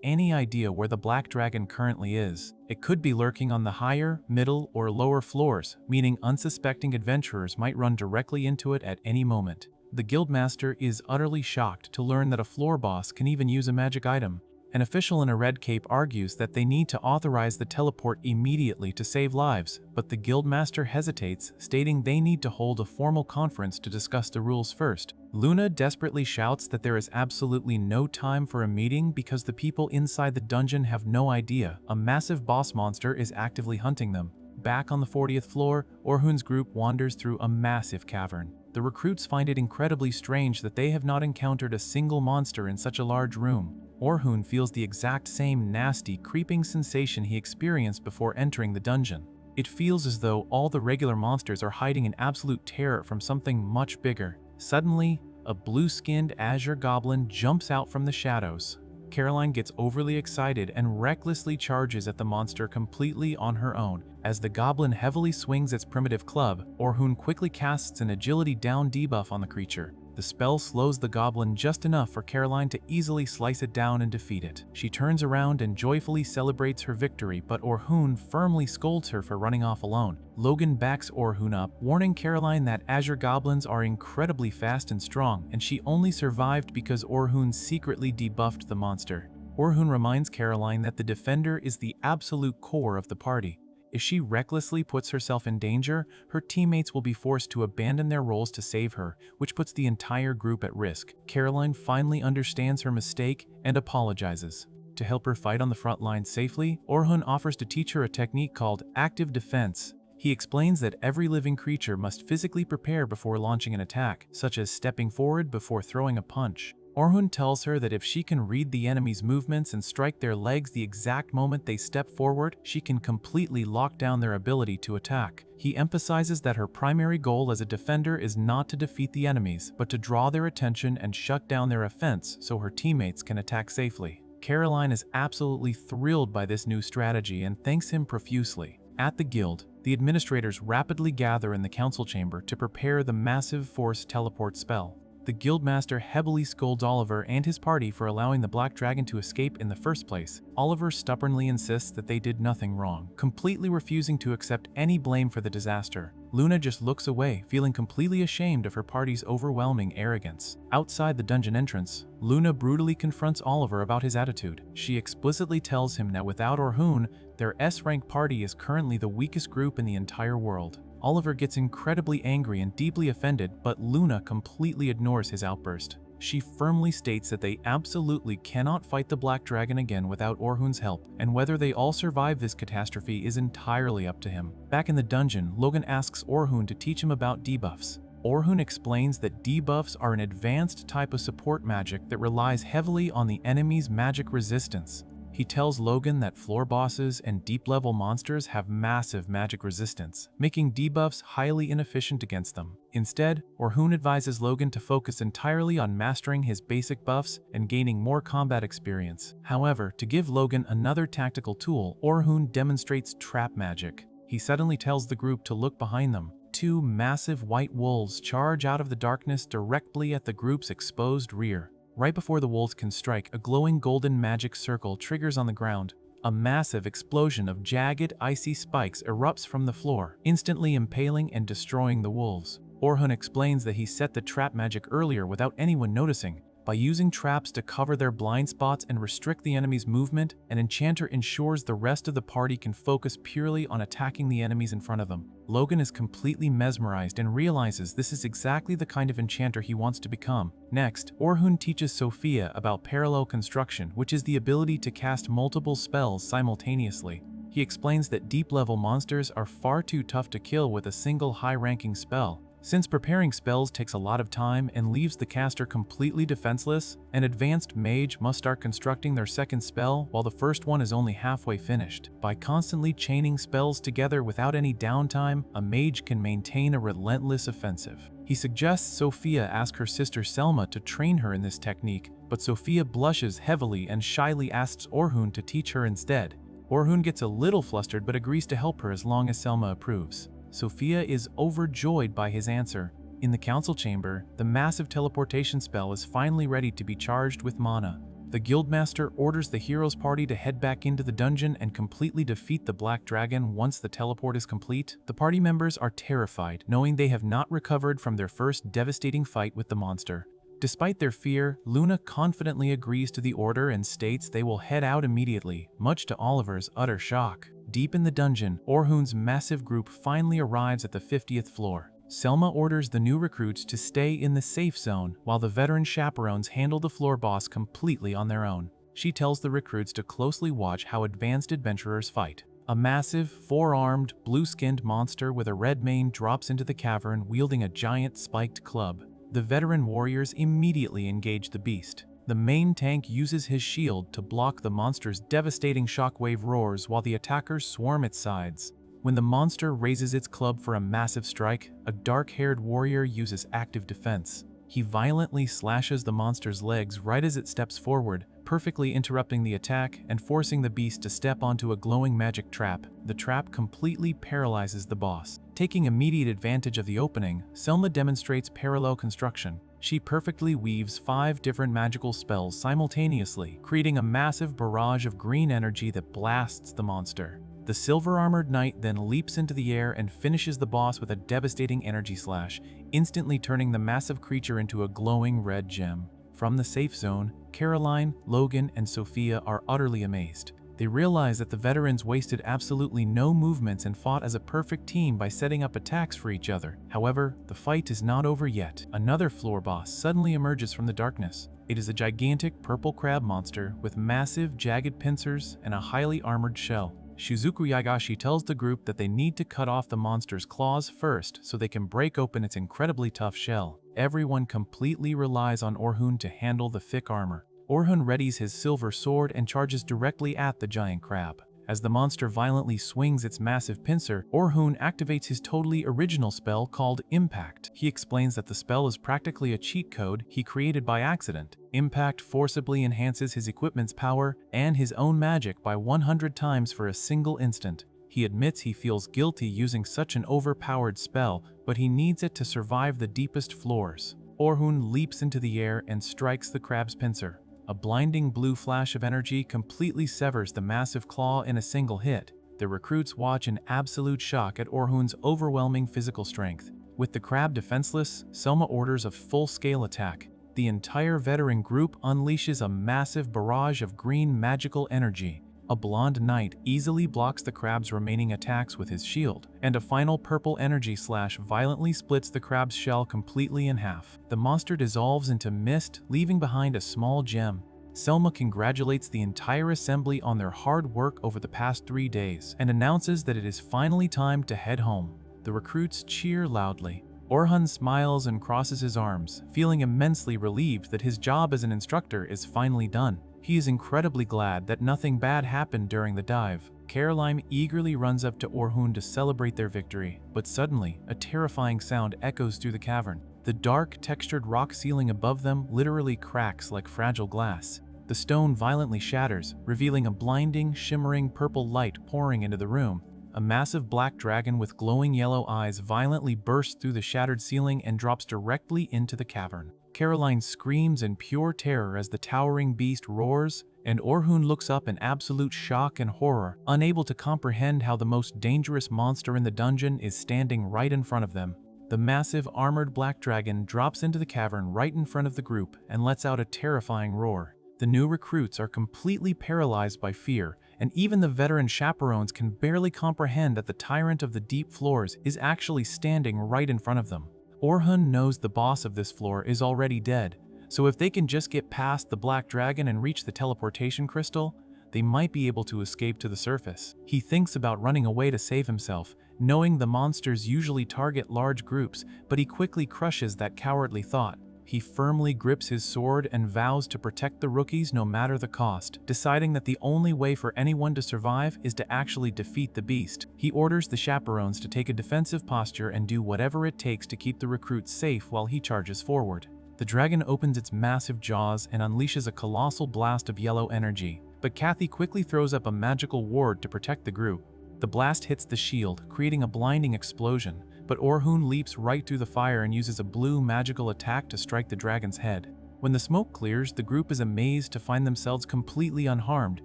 [SPEAKER 1] any idea where the black dragon currently is. It could be lurking on the higher, middle, or lower floors, meaning unsuspecting adventurers might run directly into it at any moment. The Guildmaster is utterly shocked to learn that a floor boss can even use a magic item. An official in a red cape argues that they need to authorize the teleport immediately to save lives, but the Guildmaster hesitates, stating they need to hold a formal conference to discuss the rules first. Luna desperately shouts that there is absolutely no time for a meeting because the people inside the dungeon have no idea a massive boss monster is actively hunting them. Back on the 40th floor, Orhun's group wanders through a massive cavern. The recruits find it incredibly strange that they have not encountered a single monster in such a large room. Orhun feels the exact same nasty, creeping sensation he experienced before entering the dungeon. It feels as though all the regular monsters are hiding in absolute terror from something much bigger. Suddenly, a blue-skinned azure goblin jumps out from the shadows. Caroline gets overly excited and recklessly charges at the monster completely on her own. As the goblin heavily swings its primitive club, Orhun quickly casts an agility down debuff on the creature. The spell slows the goblin just enough for Caroline to easily slice it down and defeat it. She turns around and joyfully celebrates her victory, but Orhun firmly scolds her for running off alone. Logan backs Orhun up, warning Caroline that azure goblins are incredibly fast and strong, and she only survived because Orhun secretly debuffed the monster. Orhun reminds Caroline that the defender is the absolute core of the party. If she recklessly puts herself in danger, her teammates will be forced to abandon their roles to save her, which puts the entire group at risk. Caroline finally understands her mistake and apologizes. To help her fight on the front line safely, Orhun offers to teach her a technique called active defense. He explains that every living creature must physically prepare before launching an attack, such as stepping forward before throwing a punch. Orhun tells her that if she can read the enemy's movements and strike their legs the exact moment they step forward, she can completely lock down their ability to attack. He emphasizes that her primary goal as a defender is not to defeat the enemies, but to draw their attention and shut down their offense so her teammates can attack safely. Caroline is absolutely thrilled by this new strategy and thanks him profusely. At the guild, the administrators rapidly gather in the council chamber to prepare the massive force teleport spell. The Guildmaster heavily scolds Oliver and his party for allowing the Black Dragon to escape in the first place. Oliver stubbornly insists that they did nothing wrong, completely refusing to accept any blame for the disaster. Luna just looks away, feeling completely ashamed of her party's overwhelming arrogance. Outside the dungeon entrance, Luna brutally confronts Oliver about his attitude. She explicitly tells him that without Orhun, their S-rank party is currently the weakest group in the entire world. Oliver gets incredibly angry and deeply offended, but Luna completely ignores his outburst. She firmly states that they absolutely cannot fight the Black Dragon again without Orhun's help, and whether they all survive this catastrophe is entirely up to him. Back in the dungeon, Logan asks Orhun to teach him about debuffs. Orhun explains that debuffs are an advanced type of support magic that relies heavily on the enemy's magic resistance. He tells Logan that floor bosses and deep-level monsters have massive magic resistance, making debuffs highly inefficient against them. Instead, Orhun advises Logan to focus entirely on mastering his basic buffs and gaining more combat experience. However, to give Logan another tactical tool, Orhun demonstrates trap magic. He suddenly tells the group to look behind them. Two massive white wolves charge out of the darkness directly at the group's exposed rear. Right before the wolves can strike, a glowing golden magic circle triggers on the ground. A massive explosion of jagged, icy spikes erupts from the floor, instantly impaling and destroying the wolves. Orhun explains that he set the trap magic earlier without anyone noticing. By using traps to cover their blind spots and restrict the enemy's movement, an enchanter ensures the rest of the party can focus purely on attacking the enemies in front of them. Logan is completely mesmerized and realizes this is exactly the kind of enchanter he wants to become. Next, Orhun teaches Sophia about parallel construction, which is the ability to cast multiple spells simultaneously. He explains that deep-level monsters are far too tough to kill with a single high-ranking spell. Since preparing spells takes a lot of time and leaves the caster completely defenseless, an advanced mage must start constructing their second spell while the first one is only halfway finished. By constantly chaining spells together without any downtime, a mage can maintain a relentless offensive. He suggests Sophia ask her sister Selma to train her in this technique, but Sophia blushes heavily and shyly asks Orhun to teach her instead. Orhun gets a little flustered but agrees to help her as long as Selma approves. Sophia is overjoyed by his answer. In the council chamber, the massive teleportation spell is finally ready to be charged with mana. The guildmaster orders the heroes party to head back into the dungeon and completely defeat the black dragon once the teleport is complete. The party members are terrified, knowing they have not recovered from their first devastating fight with the monster. Despite their fear, Luna confidently agrees to the order and states they will head out immediately, much to Oliver's utter shock. Deep in the dungeon, Orhun's massive group finally arrives at the 50th floor. Selma orders the new recruits to stay in the safe zone, while the veteran chaperones handle the floor boss completely on their own. She tells the recruits to closely watch how advanced adventurers fight. A massive, four-armed, blue-skinned monster with a red mane drops into the cavern wielding a giant spiked club. The veteran warriors immediately engage the beast. The main tank uses his shield to block the monster's devastating shockwave roars while the attackers swarm its sides. When the monster raises its club for a massive strike, a dark-haired warrior uses active defense. He violently slashes the monster's legs right as it steps forward, perfectly interrupting the attack and forcing the beast to step onto a glowing magic trap. The trap completely paralyzes the boss. Taking immediate advantage of the opening, Selma demonstrates parallel construction. She perfectly weaves 5 different magical spells simultaneously, creating a massive barrage of green energy that blasts the monster. The silver-armored knight then leaps into the air and finishes the boss with a devastating energy slash, instantly turning the massive creature into a glowing red gem. From the safe zone, Caroline, Logan, and Sophia are utterly amazed. They realize that the veterans wasted absolutely no movements and fought as a perfect team by setting up attacks for each other. However, the fight is not over yet. Another floor boss suddenly emerges from the darkness. It is a gigantic purple crab monster with massive, jagged pincers and a highly armored shell. Shizuku Yagashi tells the group that they need to cut off the monster's claws first so they can break open its incredibly tough shell. Everyone completely relies on Orhun to handle the thick armor. Orhun readies his silver sword and charges directly at the giant crab. As the monster violently swings its massive pincer, Orhun activates his totally original spell called Impact. He explains that the spell is practically a cheat code he created by accident. Impact forcibly enhances his equipment's power and his own magic by 100 times for a single instant. He admits he feels guilty using such an overpowered spell, but he needs it to survive the deepest floors. Orhun leaps into the air and strikes the crab's pincer. A blinding blue flash of energy completely severs the massive claw in a single hit. The recruits watch in absolute shock at Orhun's overwhelming physical strength. With the crab defenseless, Selma orders a full-scale attack. The entire veteran group unleashes a massive barrage of green magical energy. A blonde knight easily blocks the crab's remaining attacks with his shield, and a final purple energy slash violently splits the crab's shell completely in half. The monster dissolves into mist, leaving behind a small gem. Selma congratulates the entire assembly on their hard work over the past 3 days, and announces that it is finally time to head home. The recruits cheer loudly. Orhun smiles and crosses his arms, feeling immensely relieved that his job as an instructor is finally done. He is incredibly glad that nothing bad happened during the dive. Caroline eagerly runs up to Orhun to celebrate their victory, but suddenly, a terrifying sound echoes through the cavern. The dark, textured rock ceiling above them literally cracks like fragile glass. The stone violently shatters, revealing a blinding, shimmering purple light pouring into the room. A massive black dragon with glowing yellow eyes violently bursts through the shattered ceiling and drops directly into the cavern. Caroline screams in pure terror as the towering beast roars, and Orhun looks up in absolute shock and horror, unable to comprehend how the most dangerous monster in the dungeon is standing right in front of them. The massive armored black dragon drops into the cavern right in front of the group and lets out a terrifying roar. The new recruits are completely paralyzed by fear, and even the veteran chaperones can barely comprehend that the tyrant of the deep floors is actually standing right in front of them. Orhun knows the boss of this floor is already dead, so if they can just get past the black dragon and reach the teleportation crystal, they might be able to escape to the surface. He thinks about running away to save himself, knowing the monsters usually target large groups, but he quickly crushes that cowardly thought. He firmly grips his sword and vows to protect the rookies no matter the cost, deciding that the only way for anyone to survive is to actually defeat the beast. He orders the chaperones to take a defensive posture and do whatever it takes to keep the recruits safe while he charges forward. The dragon opens its massive jaws and unleashes a colossal blast of yellow energy, but Kathy quickly throws up a magical ward to protect the group. The blast hits the shield, creating a blinding explosion, but Orhun leaps right through the fire and uses a blue magical attack to strike the dragon's head. When the smoke clears, the group is amazed to find themselves completely unharmed,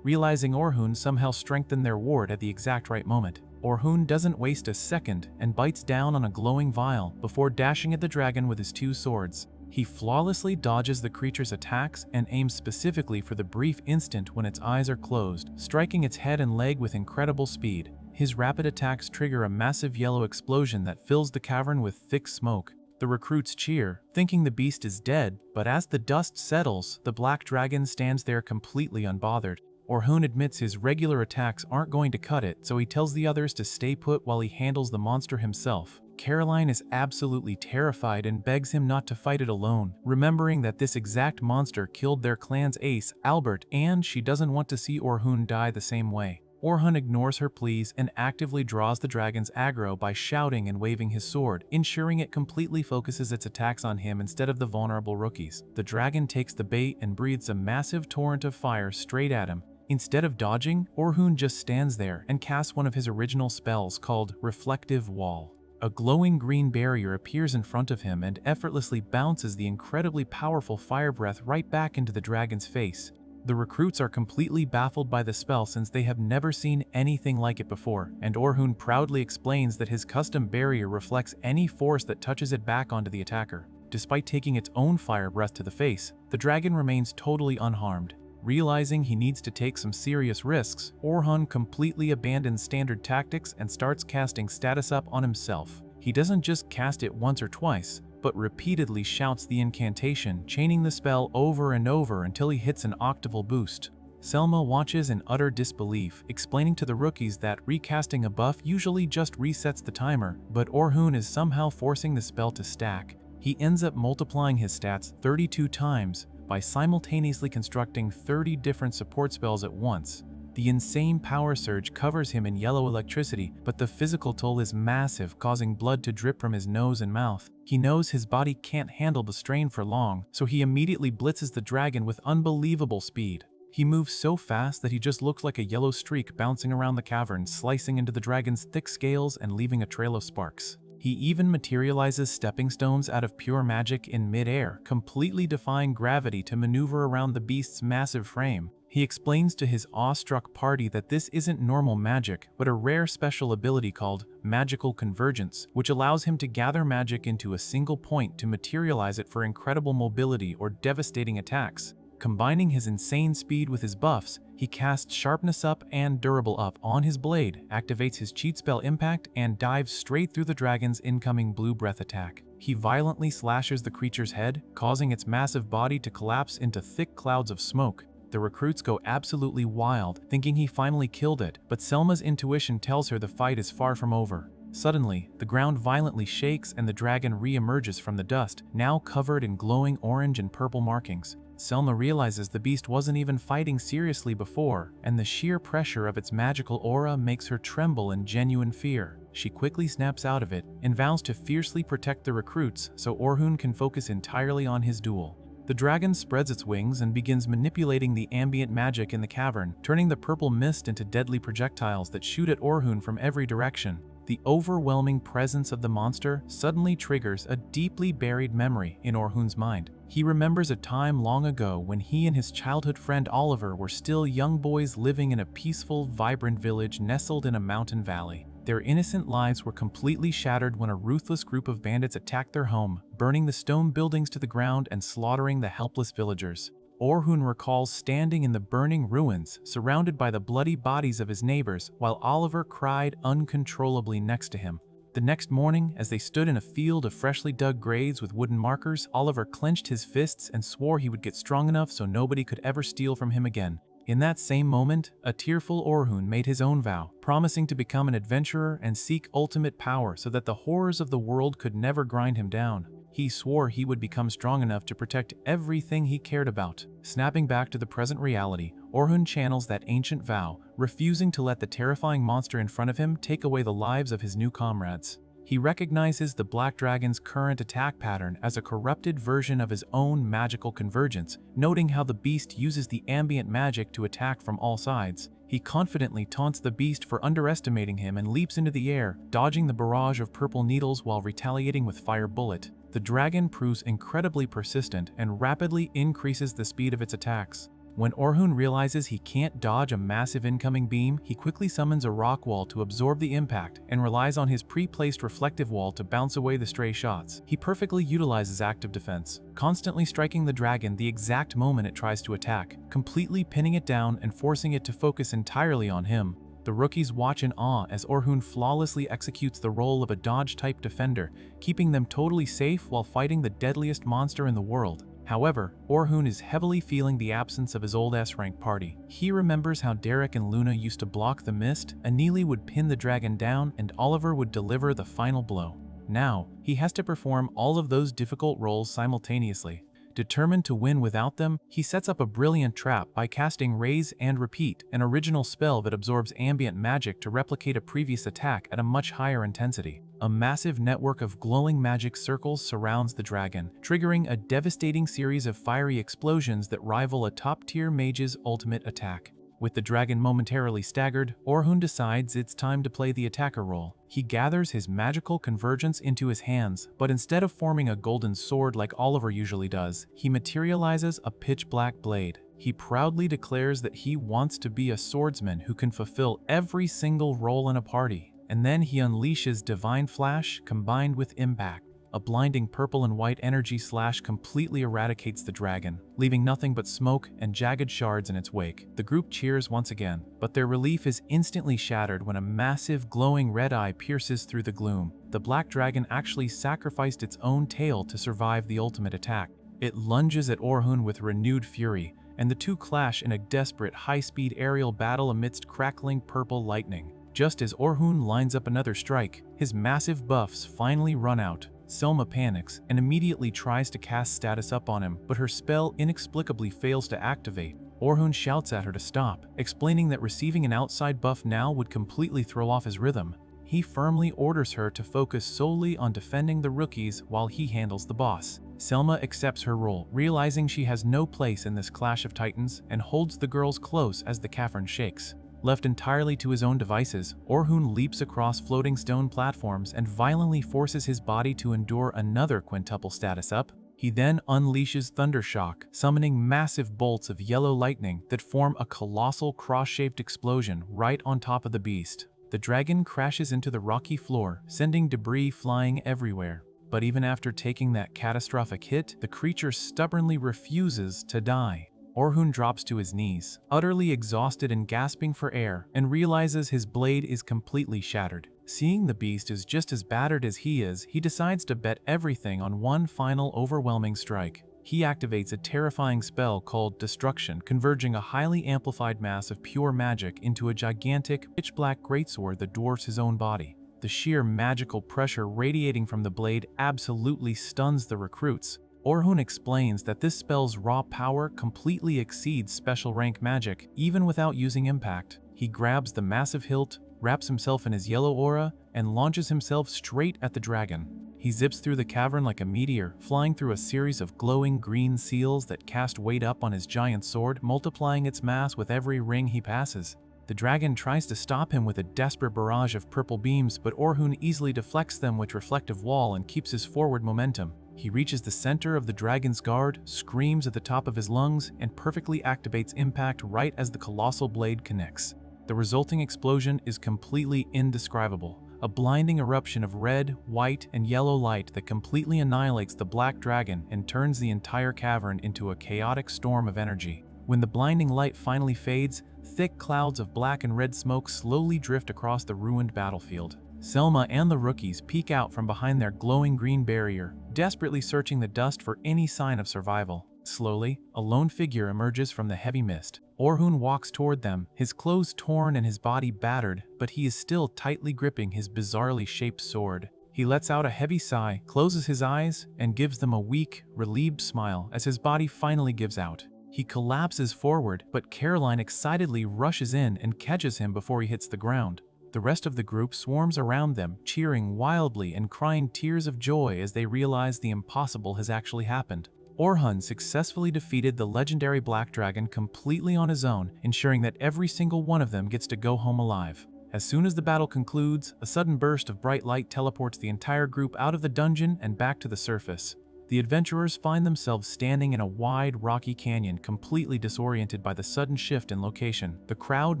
[SPEAKER 1] realizing Orhun somehow strengthened their ward at the exact right moment. Orhun doesn't waste a second and bites down on a glowing vial before dashing at the dragon with his two swords. He flawlessly dodges the creature's attacks and aims specifically for the brief instant when its eyes are closed, striking its head and leg with incredible speed. His rapid attacks trigger a massive yellow explosion that fills the cavern with thick smoke. The recruits cheer, thinking the beast is dead, but as the dust settles, the black dragon stands there completely unbothered. Orhun admits his regular attacks aren't going to cut it, so he tells the others to stay put while he handles the monster himself. Caroline is absolutely terrified and begs him not to fight it alone, remembering that this exact monster killed their clan's ace, Albert, and she doesn't want to see Orhun die the same way. Orhun ignores her pleas and actively draws the dragon's aggro by shouting and waving his sword, ensuring it completely focuses its attacks on him instead of the vulnerable rookies. The dragon takes the bait and breathes a massive torrent of fire straight at him. Instead of dodging, Orhun just stands there and casts one of his original spells called Reflective Wall. A glowing green barrier appears in front of him and effortlessly bounces the incredibly powerful fire breath right back into the dragon's face. The recruits are completely baffled by the spell since they have never seen anything like it before, and Orhun proudly explains that his custom barrier reflects any force that touches it back onto the attacker. Despite taking its own fire breath to the face, the dragon remains totally unharmed. Realizing he needs to take some serious risks, Orhun completely abandons standard tactics and starts casting status up on himself. He doesn't just cast it once or twice, but repeatedly shouts the incantation, chaining the spell over and over until he hits an octaval boost. Selma watches in utter disbelief, explaining to the rookies that recasting a buff usually just resets the timer, but Orhun is somehow forcing the spell to stack. He ends up multiplying his stats 32 times by simultaneously constructing 30 different support spells at once. The insane power surge covers him in yellow electricity, but the physical toll is massive, causing blood to drip from his nose and mouth. He knows his body can't handle the strain for long, so he immediately blitzes the dragon with unbelievable speed. He moves so fast that he just looks like a yellow streak bouncing around the cavern, slicing into the dragon's thick scales and leaving a trail of sparks. He even materializes stepping stones out of pure magic in mid-air, completely defying gravity to maneuver around the beast's massive frame. He explains to his awestruck party that this isn't normal magic, but a rare special ability called Magical Convergence, which allows him to gather magic into a single point to materialize it for incredible mobility or devastating attacks. Combining his insane speed with his buffs, he casts Sharpness Up and Durable Up on his blade, activates his cheat spell Impact, and dives straight through the dragon's incoming blue breath attack. He violently slashes the creature's head, causing its massive body to collapse into thick clouds of smoke. The recruits go absolutely wild, thinking he finally killed it, but Selma's intuition tells her the fight is far from over. Suddenly, the ground violently shakes and the dragon re-emerges from the dust, now covered in glowing orange and purple markings. Selma realizes the beast wasn't even fighting seriously before, and the sheer pressure of its magical aura makes her tremble in genuine fear. She quickly snaps out of it and vows to fiercely protect the recruits so Orhun can focus entirely on his duel. The dragon spreads its wings and begins manipulating the ambient magic in the cavern, turning the purple mist into deadly projectiles that shoot at Orhun from every direction. The overwhelming presence of the monster suddenly triggers a deeply buried memory in Orhun's mind. He remembers a time long ago when he and his childhood friend Oliver were still young boys living in a peaceful, vibrant village nestled in a mountain valley. Their innocent lives were completely shattered when a ruthless group of bandits attacked their home, burning the stone buildings to the ground and slaughtering the helpless villagers. Orhun recalls standing in the burning ruins, surrounded by the bloody bodies of his neighbors, while Oliver cried uncontrollably next to him. The next morning, as they stood in a field of freshly dug graves with wooden markers, Oliver clenched his fists and swore he would get strong enough so nobody could ever steal from him again. In that same moment, a tearful Orhun made his own vow, promising to become an adventurer and seek ultimate power so that the horrors of the world could never grind him down. He swore he would become strong enough to protect everything he cared about. Snapping back to the present reality, Orhun channels that ancient vow, refusing to let the terrifying monster in front of him take away the lives of his new comrades. He recognizes the Black Dragon's current attack pattern as a corrupted version of his own magical convergence, noting how the beast uses the ambient magic to attack from all sides. He confidently taunts the beast for underestimating him and leaps into the air, dodging the barrage of purple needles while retaliating with fire bullet. The dragon proves incredibly persistent and rapidly increases the speed of its attacks. When Orhun realizes he can't dodge a massive incoming beam, he quickly summons a rock wall to absorb the impact and relies on his pre-placed reflective wall to bounce away the stray shots. He perfectly utilizes active defense, constantly striking the dragon the exact moment it tries to attack, completely pinning it down and forcing it to focus entirely on him. The rookies watch in awe as Orhun flawlessly executes the role of a dodge-type defender, keeping them totally safe while fighting the deadliest monster in the world. However, Orhun is heavily feeling the absence of his old S-rank party. He remembers how Derek and Luna used to block the mist, Anili would pin the dragon down, and Oliver would deliver the final blow. Now, he has to perform all of those difficult roles simultaneously. Determined to win without them, he sets up a brilliant trap by casting Raise and Repeat, an original spell that absorbs ambient magic to replicate a previous attack at a much higher intensity. A massive network of glowing magic circles surrounds the dragon, triggering a devastating series of fiery explosions that rival a top-tier mage's ultimate attack. With the dragon momentarily staggered, Orhun decides it's time to play the attacker role. He gathers his magical convergence into his hands, but instead of forming a golden sword like Oliver usually does, he materializes a pitch-black blade. He proudly declares that he wants to be a swordsman who can fulfill every single role in a party. And then he unleashes Divine Flash combined with Impact. A blinding purple and white energy slash completely eradicates the dragon, leaving nothing but smoke and jagged shards in its wake. The group cheers once again, but their relief is instantly shattered when a massive glowing red eye pierces through the gloom. The black dragon actually sacrificed its own tail to survive the ultimate attack. It lunges at Orhun with renewed fury, and the two clash in a desperate high-speed aerial battle amidst crackling purple lightning. Just as Orhun lines up another strike, his massive buffs finally run out. Selma panics and immediately tries to cast status up on him, but her spell inexplicably fails to activate. Orhun shouts at her to stop, explaining that receiving an outside buff now would completely throw off his rhythm. He firmly orders her to focus solely on defending the rookies while he handles the boss. Selma accepts her role, realizing she has no place in this clash of titans, and holds the girls close as the cavern shakes. Left entirely to his own devices, Orhun leaps across floating stone platforms and violently forces his body to endure another quintuple status up. He then unleashes Thundershock, summoning massive bolts of yellow lightning that form a colossal cross-shaped explosion right on top of the beast. The dragon crashes into the rocky floor, sending debris flying everywhere. But even after taking that catastrophic hit, the creature stubbornly refuses to die. Orhun drops to his knees, utterly exhausted and gasping for air, and realizes his blade is completely shattered. Seeing the beast is just as battered as he is, he decides to bet everything on one final overwhelming strike. He activates a terrifying spell called Destruction, converging a highly amplified mass of pure magic into a gigantic, pitch-black greatsword that dwarfs his own body. The sheer magical pressure radiating from the blade absolutely stuns the recruits. Orhun explains that this spell's raw power completely exceeds special rank magic, even without using impact. He grabs the massive hilt, wraps himself in his yellow aura, and launches himself straight at the dragon. He zips through the cavern like a meteor, flying through a series of glowing green seals that cast weight up on his giant sword, multiplying its mass with every ring he passes. The dragon tries to stop him with a desperate barrage of purple beams, but Orhun easily deflects them with reflective wall and keeps his forward momentum. He reaches the center of the dragon's guard, screams at the top of his lungs, and perfectly activates impact right as the colossal blade connects. The resulting explosion is completely indescribable. A blinding eruption of red, white, and yellow light that completely annihilates the black dragon and turns the entire cavern into a chaotic storm of energy. When the blinding light finally fades, thick clouds of black and red smoke slowly drift across the ruined battlefield. Selma and the rookies peek out from behind their glowing green barrier, desperately searching the dust for any sign of survival. Slowly, a lone figure emerges from the heavy mist. Orhun walks toward them, his clothes torn and his body battered, but he is still tightly gripping his bizarrely shaped sword. He lets out a heavy sigh, closes his eyes, and gives them a weak, relieved smile as his body finally gives out. He collapses forward, but Caroline excitedly rushes in and catches him before he hits the ground. The rest of the group swarms around them, cheering wildly and crying tears of joy as they realize the impossible has actually happened. Orhun successfully defeated the legendary Black Dragon completely on his own, ensuring that every single one of them gets to go home alive. As soon as the battle concludes, a sudden burst of bright light teleports the entire group out of the dungeon and back to the surface. The adventurers find themselves standing in a wide, rocky canyon, completely disoriented by the sudden shift in location. The crowd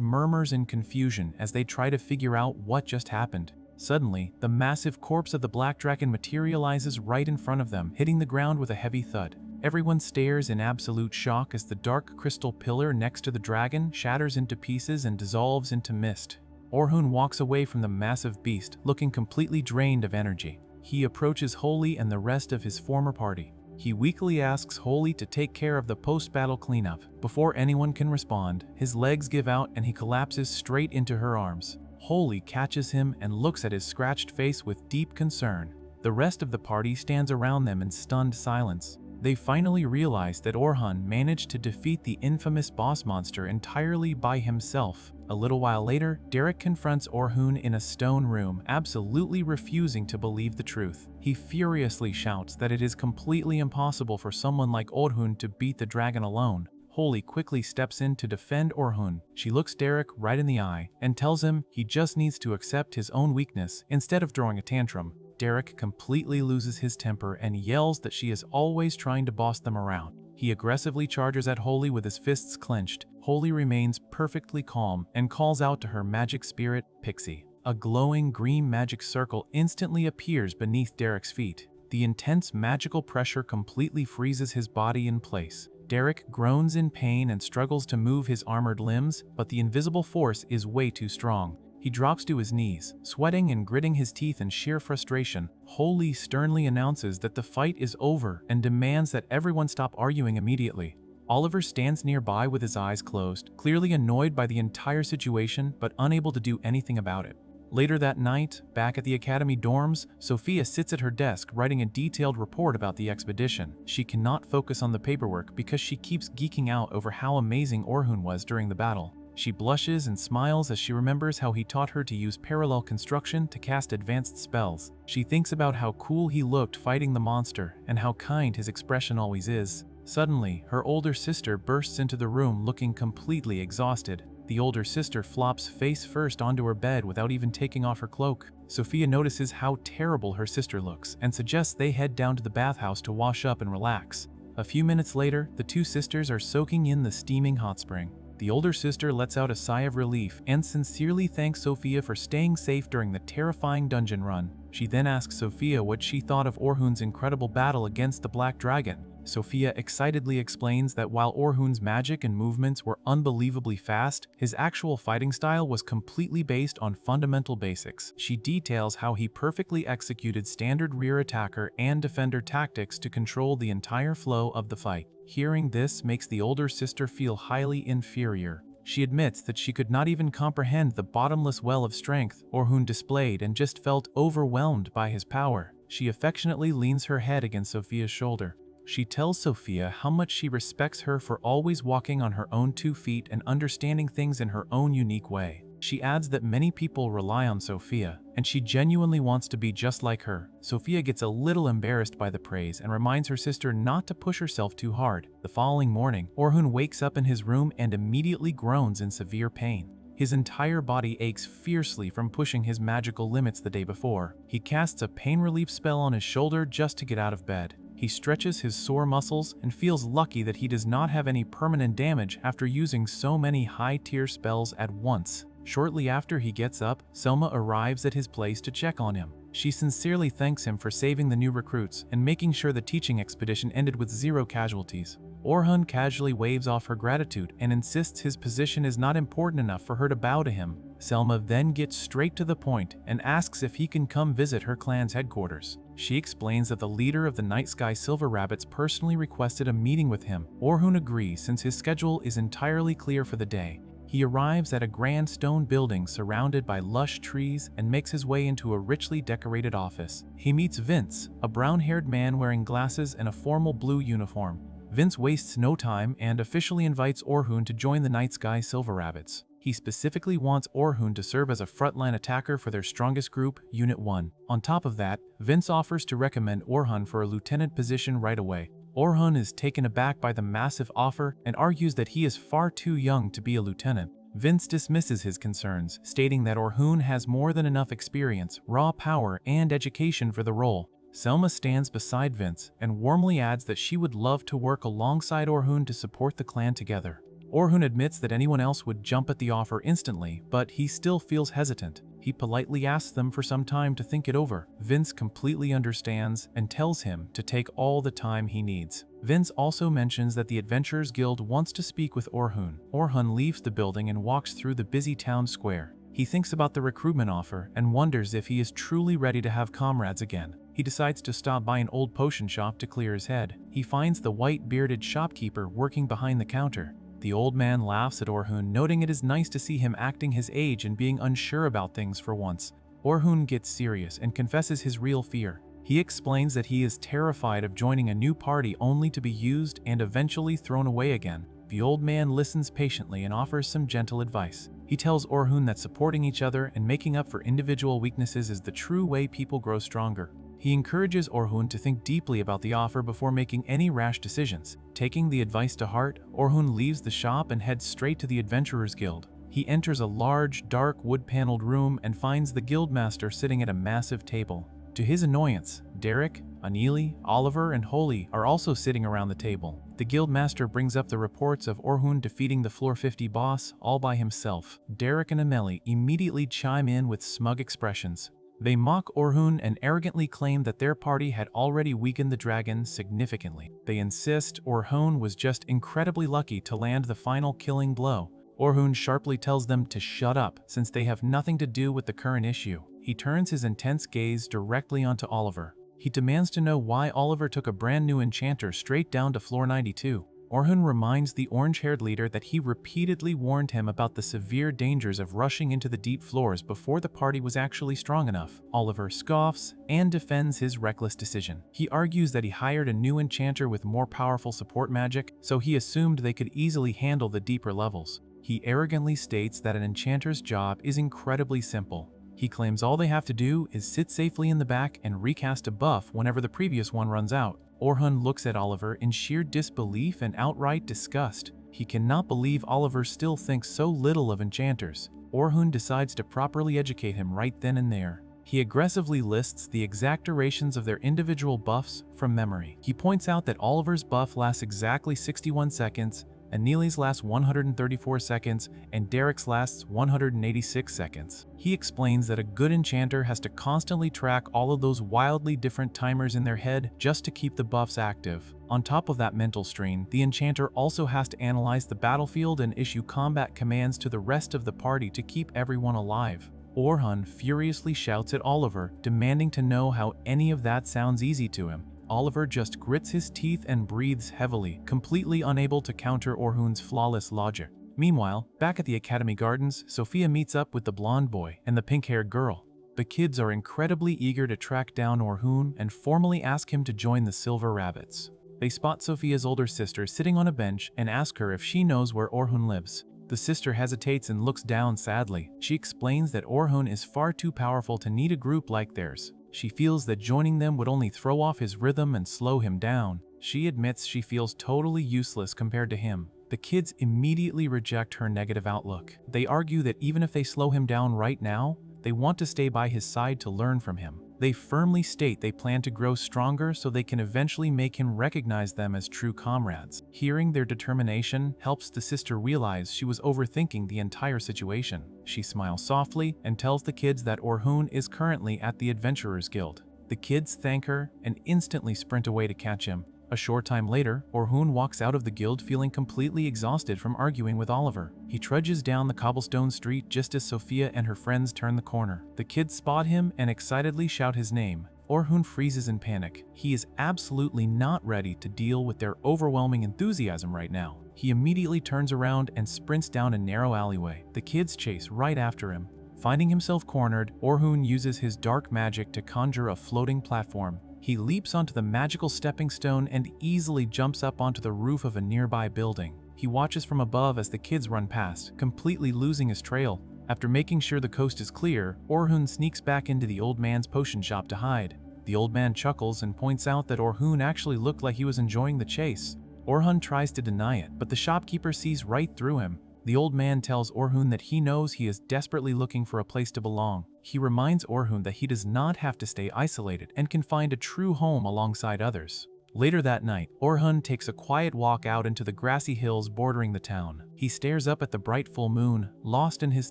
[SPEAKER 1] murmurs in confusion as they try to figure out what just happened. Suddenly, the massive corpse of the Black Dragon materializes right in front of them, hitting the ground with a heavy thud. Everyone stares in absolute shock as the dark crystal pillar next to the dragon shatters into pieces and dissolves into mist. Orhun walks away from the massive beast, looking completely drained of energy. He approaches Holy and the rest of his former party. He weakly asks Holy to take care of the post-battle cleanup. Before anyone can respond, his legs give out and he collapses straight into her arms. Holy catches him and looks at his scratched face with deep concern. The rest of the party stands around them in stunned silence. They finally realize that Orhun managed to defeat the infamous boss monster entirely by himself. A little while later, Derek confronts Orhun in a stone room, absolutely refusing to believe the truth. He furiously shouts that it is completely impossible for someone like Orhun to beat the dragon alone. Holy quickly steps in to defend Orhun. She looks Derek right in the eye and tells him he just needs to accept his own weakness instead of throwing a tantrum. Derek completely loses his temper and yells that she is always trying to boss them around. He aggressively charges at Holy with his fists clenched. Holy remains perfectly calm and calls out to her magic spirit, Pixie. A glowing green magic circle instantly appears beneath Derek's feet. The intense magical pressure completely freezes his body in place. Derek groans in pain and struggles to move his armored limbs, but the invisible force is way too strong. He drops to his knees, sweating and gritting his teeth in sheer frustration. Holy sternly announces that the fight is over and demands that everyone stop arguing immediately. Oliver stands nearby with his eyes closed, clearly annoyed by the entire situation but unable to do anything about it. Later that night, back at the academy dorms, Sophia sits at her desk writing a detailed report about the expedition. She cannot focus on the paperwork because she keeps geeking out over how amazing Orhun was during the battle. She blushes and smiles as she remembers how he taught her to use parallel construction to cast advanced spells. She thinks about how cool he looked fighting the monster and how kind his expression always is. Suddenly, her older sister bursts into the room looking completely exhausted. The older sister flops face first onto her bed without even taking off her cloak. Sophia notices how terrible her sister looks and suggests they head down to the bathhouse to wash up and relax. A few minutes later, the two sisters are soaking in the steaming hot spring. The older sister lets out a sigh of relief and sincerely thanks Sophia for staying safe during the terrifying dungeon run. She then asks Sophia what she thought of Orhun's incredible battle against the Black Dragon. Sophia excitedly explains that while Orhun's magic and movements were unbelievably fast, his actual fighting style was completely based on fundamental basics. She details how he perfectly executed standard rear attacker and defender tactics to control the entire flow of the fight. Hearing this makes the older sister feel highly inferior. She admits that she could not even comprehend the bottomless well of strength Orhun displayed and just felt overwhelmed by his power. She affectionately leans her head against Sophia's shoulder. She tells Sophia how much she respects her for always walking on her own 2 feet and understanding things in her own unique way. She adds that many people rely on Sophia, and she genuinely wants to be just like her. Sophia gets a little embarrassed by the praise and reminds her sister not to push herself too hard. The following morning, Orhun wakes up in his room and immediately groans in severe pain. His entire body aches fiercely from pushing his magical limits the day before. He casts a pain relief spell on his shoulder just to get out of bed. He stretches his sore muscles and feels lucky that he does not have any permanent damage after using so many high-tier spells at once. Shortly after he gets up, Selma arrives at his place to check on him. She sincerely thanks him for saving the new recruits and making sure the teaching expedition ended with 0 casualties. Orhun casually waves off her gratitude and insists his position is not important enough for her to bow to him. Selma then gets straight to the point and asks if he can come visit her clan's headquarters. She explains that the leader of the Night Sky Silver Rabbits personally requested a meeting with him. Orhun agrees since his schedule is entirely clear for the day. He arrives at a grand stone building surrounded by lush trees and makes his way into a richly decorated office. He meets Vince, a brown-haired man wearing glasses and a formal blue uniform. Vince wastes no time and officially invites Orhun to join the Night Sky Silver Rabbits. He specifically wants Orhun to serve as a frontline attacker for their strongest group, Unit 1. On top of that, Vince offers to recommend Orhun for a lieutenant position right away. Orhun is taken aback by the massive offer and argues that he is far too young to be a lieutenant. Vince dismisses his concerns, stating that Orhun has more than enough experience, raw power, and education for the role. Selma stands beside Vince and warmly adds that she would love to work alongside Orhun to support the clan together. Orhun admits that anyone else would jump at the offer instantly, but he still feels hesitant. He politely asks them for some time to think it over. Vince completely understands and tells him to take all the time he needs. Vince also mentions that the Adventurers Guild wants to speak with Orhun. Orhun leaves the building and walks through the busy town square. He thinks about the recruitment offer and wonders if he is truly ready to have comrades again. He decides to stop by an old potion shop to clear his head. He finds the white-bearded shopkeeper working behind the counter. The old man laughs at Orhun, noting it is nice to see him acting his age and being unsure about things for once. Orhun gets serious and confesses his real fear. He explains that he is terrified of joining a new party only to be used and eventually thrown away again. The old man listens patiently and offers some gentle advice. He tells Orhun that supporting each other and making up for individual weaknesses is the true way people grow stronger. He encourages Orhun to think deeply about the offer before making any rash decisions. Taking the advice to heart, Orhun leaves the shop and heads straight to the Adventurers Guild. He enters a large, dark, wood-paneled room and finds the guildmaster sitting at a massive table. To his annoyance, Derek, Anili, Oliver, and Holy are also sitting around the table. The guildmaster brings up the reports of Orhun defeating the Floor 50 boss all by himself. Derek and Amelie immediately chime in with smug expressions. They mock Orhun and arrogantly claim that their party had already weakened the dragon significantly. They insist Orhun was just incredibly lucky to land the final killing blow. Orhun sharply tells them to shut up since they have nothing to do with the current issue. He turns his intense gaze directly onto Oliver. He demands to know why Oliver took a brand new enchanter straight down to floor 92. Orhun reminds the orange-haired leader that he repeatedly warned him about the severe dangers of rushing into the deep floors before the party was actually strong enough. Oliver scoffs and defends his reckless decision. He argues that he hired a new enchanter with more powerful support magic, so he assumed they could easily handle the deeper levels. He arrogantly states that an enchanter's job is incredibly simple. He claims all they have to do is sit safely in the back and recast a buff whenever the previous one runs out. Orhun looks at Oliver in sheer disbelief and outright disgust. He cannot believe Oliver still thinks so little of enchanters. Orhun decides to properly educate him right then and there. He aggressively lists the exact durations of their individual buffs from memory. He points out that Oliver's buff lasts exactly 61 seconds, Anili's lasts 134 seconds, and Derek's lasts 186 seconds. He explains that a good enchanter has to constantly track all of those wildly different timers in their head just to keep the buffs active. On top of that mental strain, the enchanter also has to analyze the battlefield and issue combat commands to the rest of the party to keep everyone alive. Orhun furiously shouts at Oliver, demanding to know how any of that sounds easy to him. Oliver just grits his teeth and breathes heavily, completely unable to counter Orhun's flawless logic. Meanwhile, back at the Academy Gardens, Sophia meets up with the blonde boy and the pink-haired girl. The kids are incredibly eager to track down Orhun and formally ask him to join the Silver Rabbits. They spot Sophia's older sister sitting on a bench and ask her if she knows where Orhun lives. The sister hesitates and looks down sadly. She explains that Orhun is far too powerful to need a group like theirs. She feels that joining them would only throw off his rhythm and slow him down. She admits she feels totally useless compared to him. The kids immediately reject her negative outlook. They argue that even if they slow him down right now, they want to stay by his side to learn from him. They firmly state they plan to grow stronger so they can eventually make him recognize them as true comrades. Hearing their determination helps the sister realize she was overthinking the entire situation. She smiles softly and tells the kids that Orhun is currently at the Adventurers Guild. The kids thank her and instantly sprint away to catch him. A short time later, Orhun walks out of the guild feeling completely exhausted from arguing with Oliver. He trudges down the cobblestone street just as Sophia and her friends turn the corner. The kids spot him and excitedly shout his name. Orhun freezes in panic. He is absolutely not ready to deal with their overwhelming enthusiasm right now. He immediately turns around and sprints down a narrow alleyway. The kids chase right after him. Finding himself cornered, Orhun uses his dark magic to conjure a floating platform. He leaps onto the magical stepping stone and easily jumps up onto the roof of a nearby building. He watches from above as the kids run past, completely losing his trail. After making sure the coast is clear, Orhun sneaks back into the old man's potion shop to hide. The old man chuckles and points out that Orhun actually looked like he was enjoying the chase. Orhun tries to deny it, but the shopkeeper sees right through him. The old man tells Orhun that he knows he is desperately looking for a place to belong. He reminds Orhun that he does not have to stay isolated and can find a true home alongside others. Later that night, Orhun takes a quiet walk out into the grassy hills bordering the town. He stares up at the bright full moon, lost in his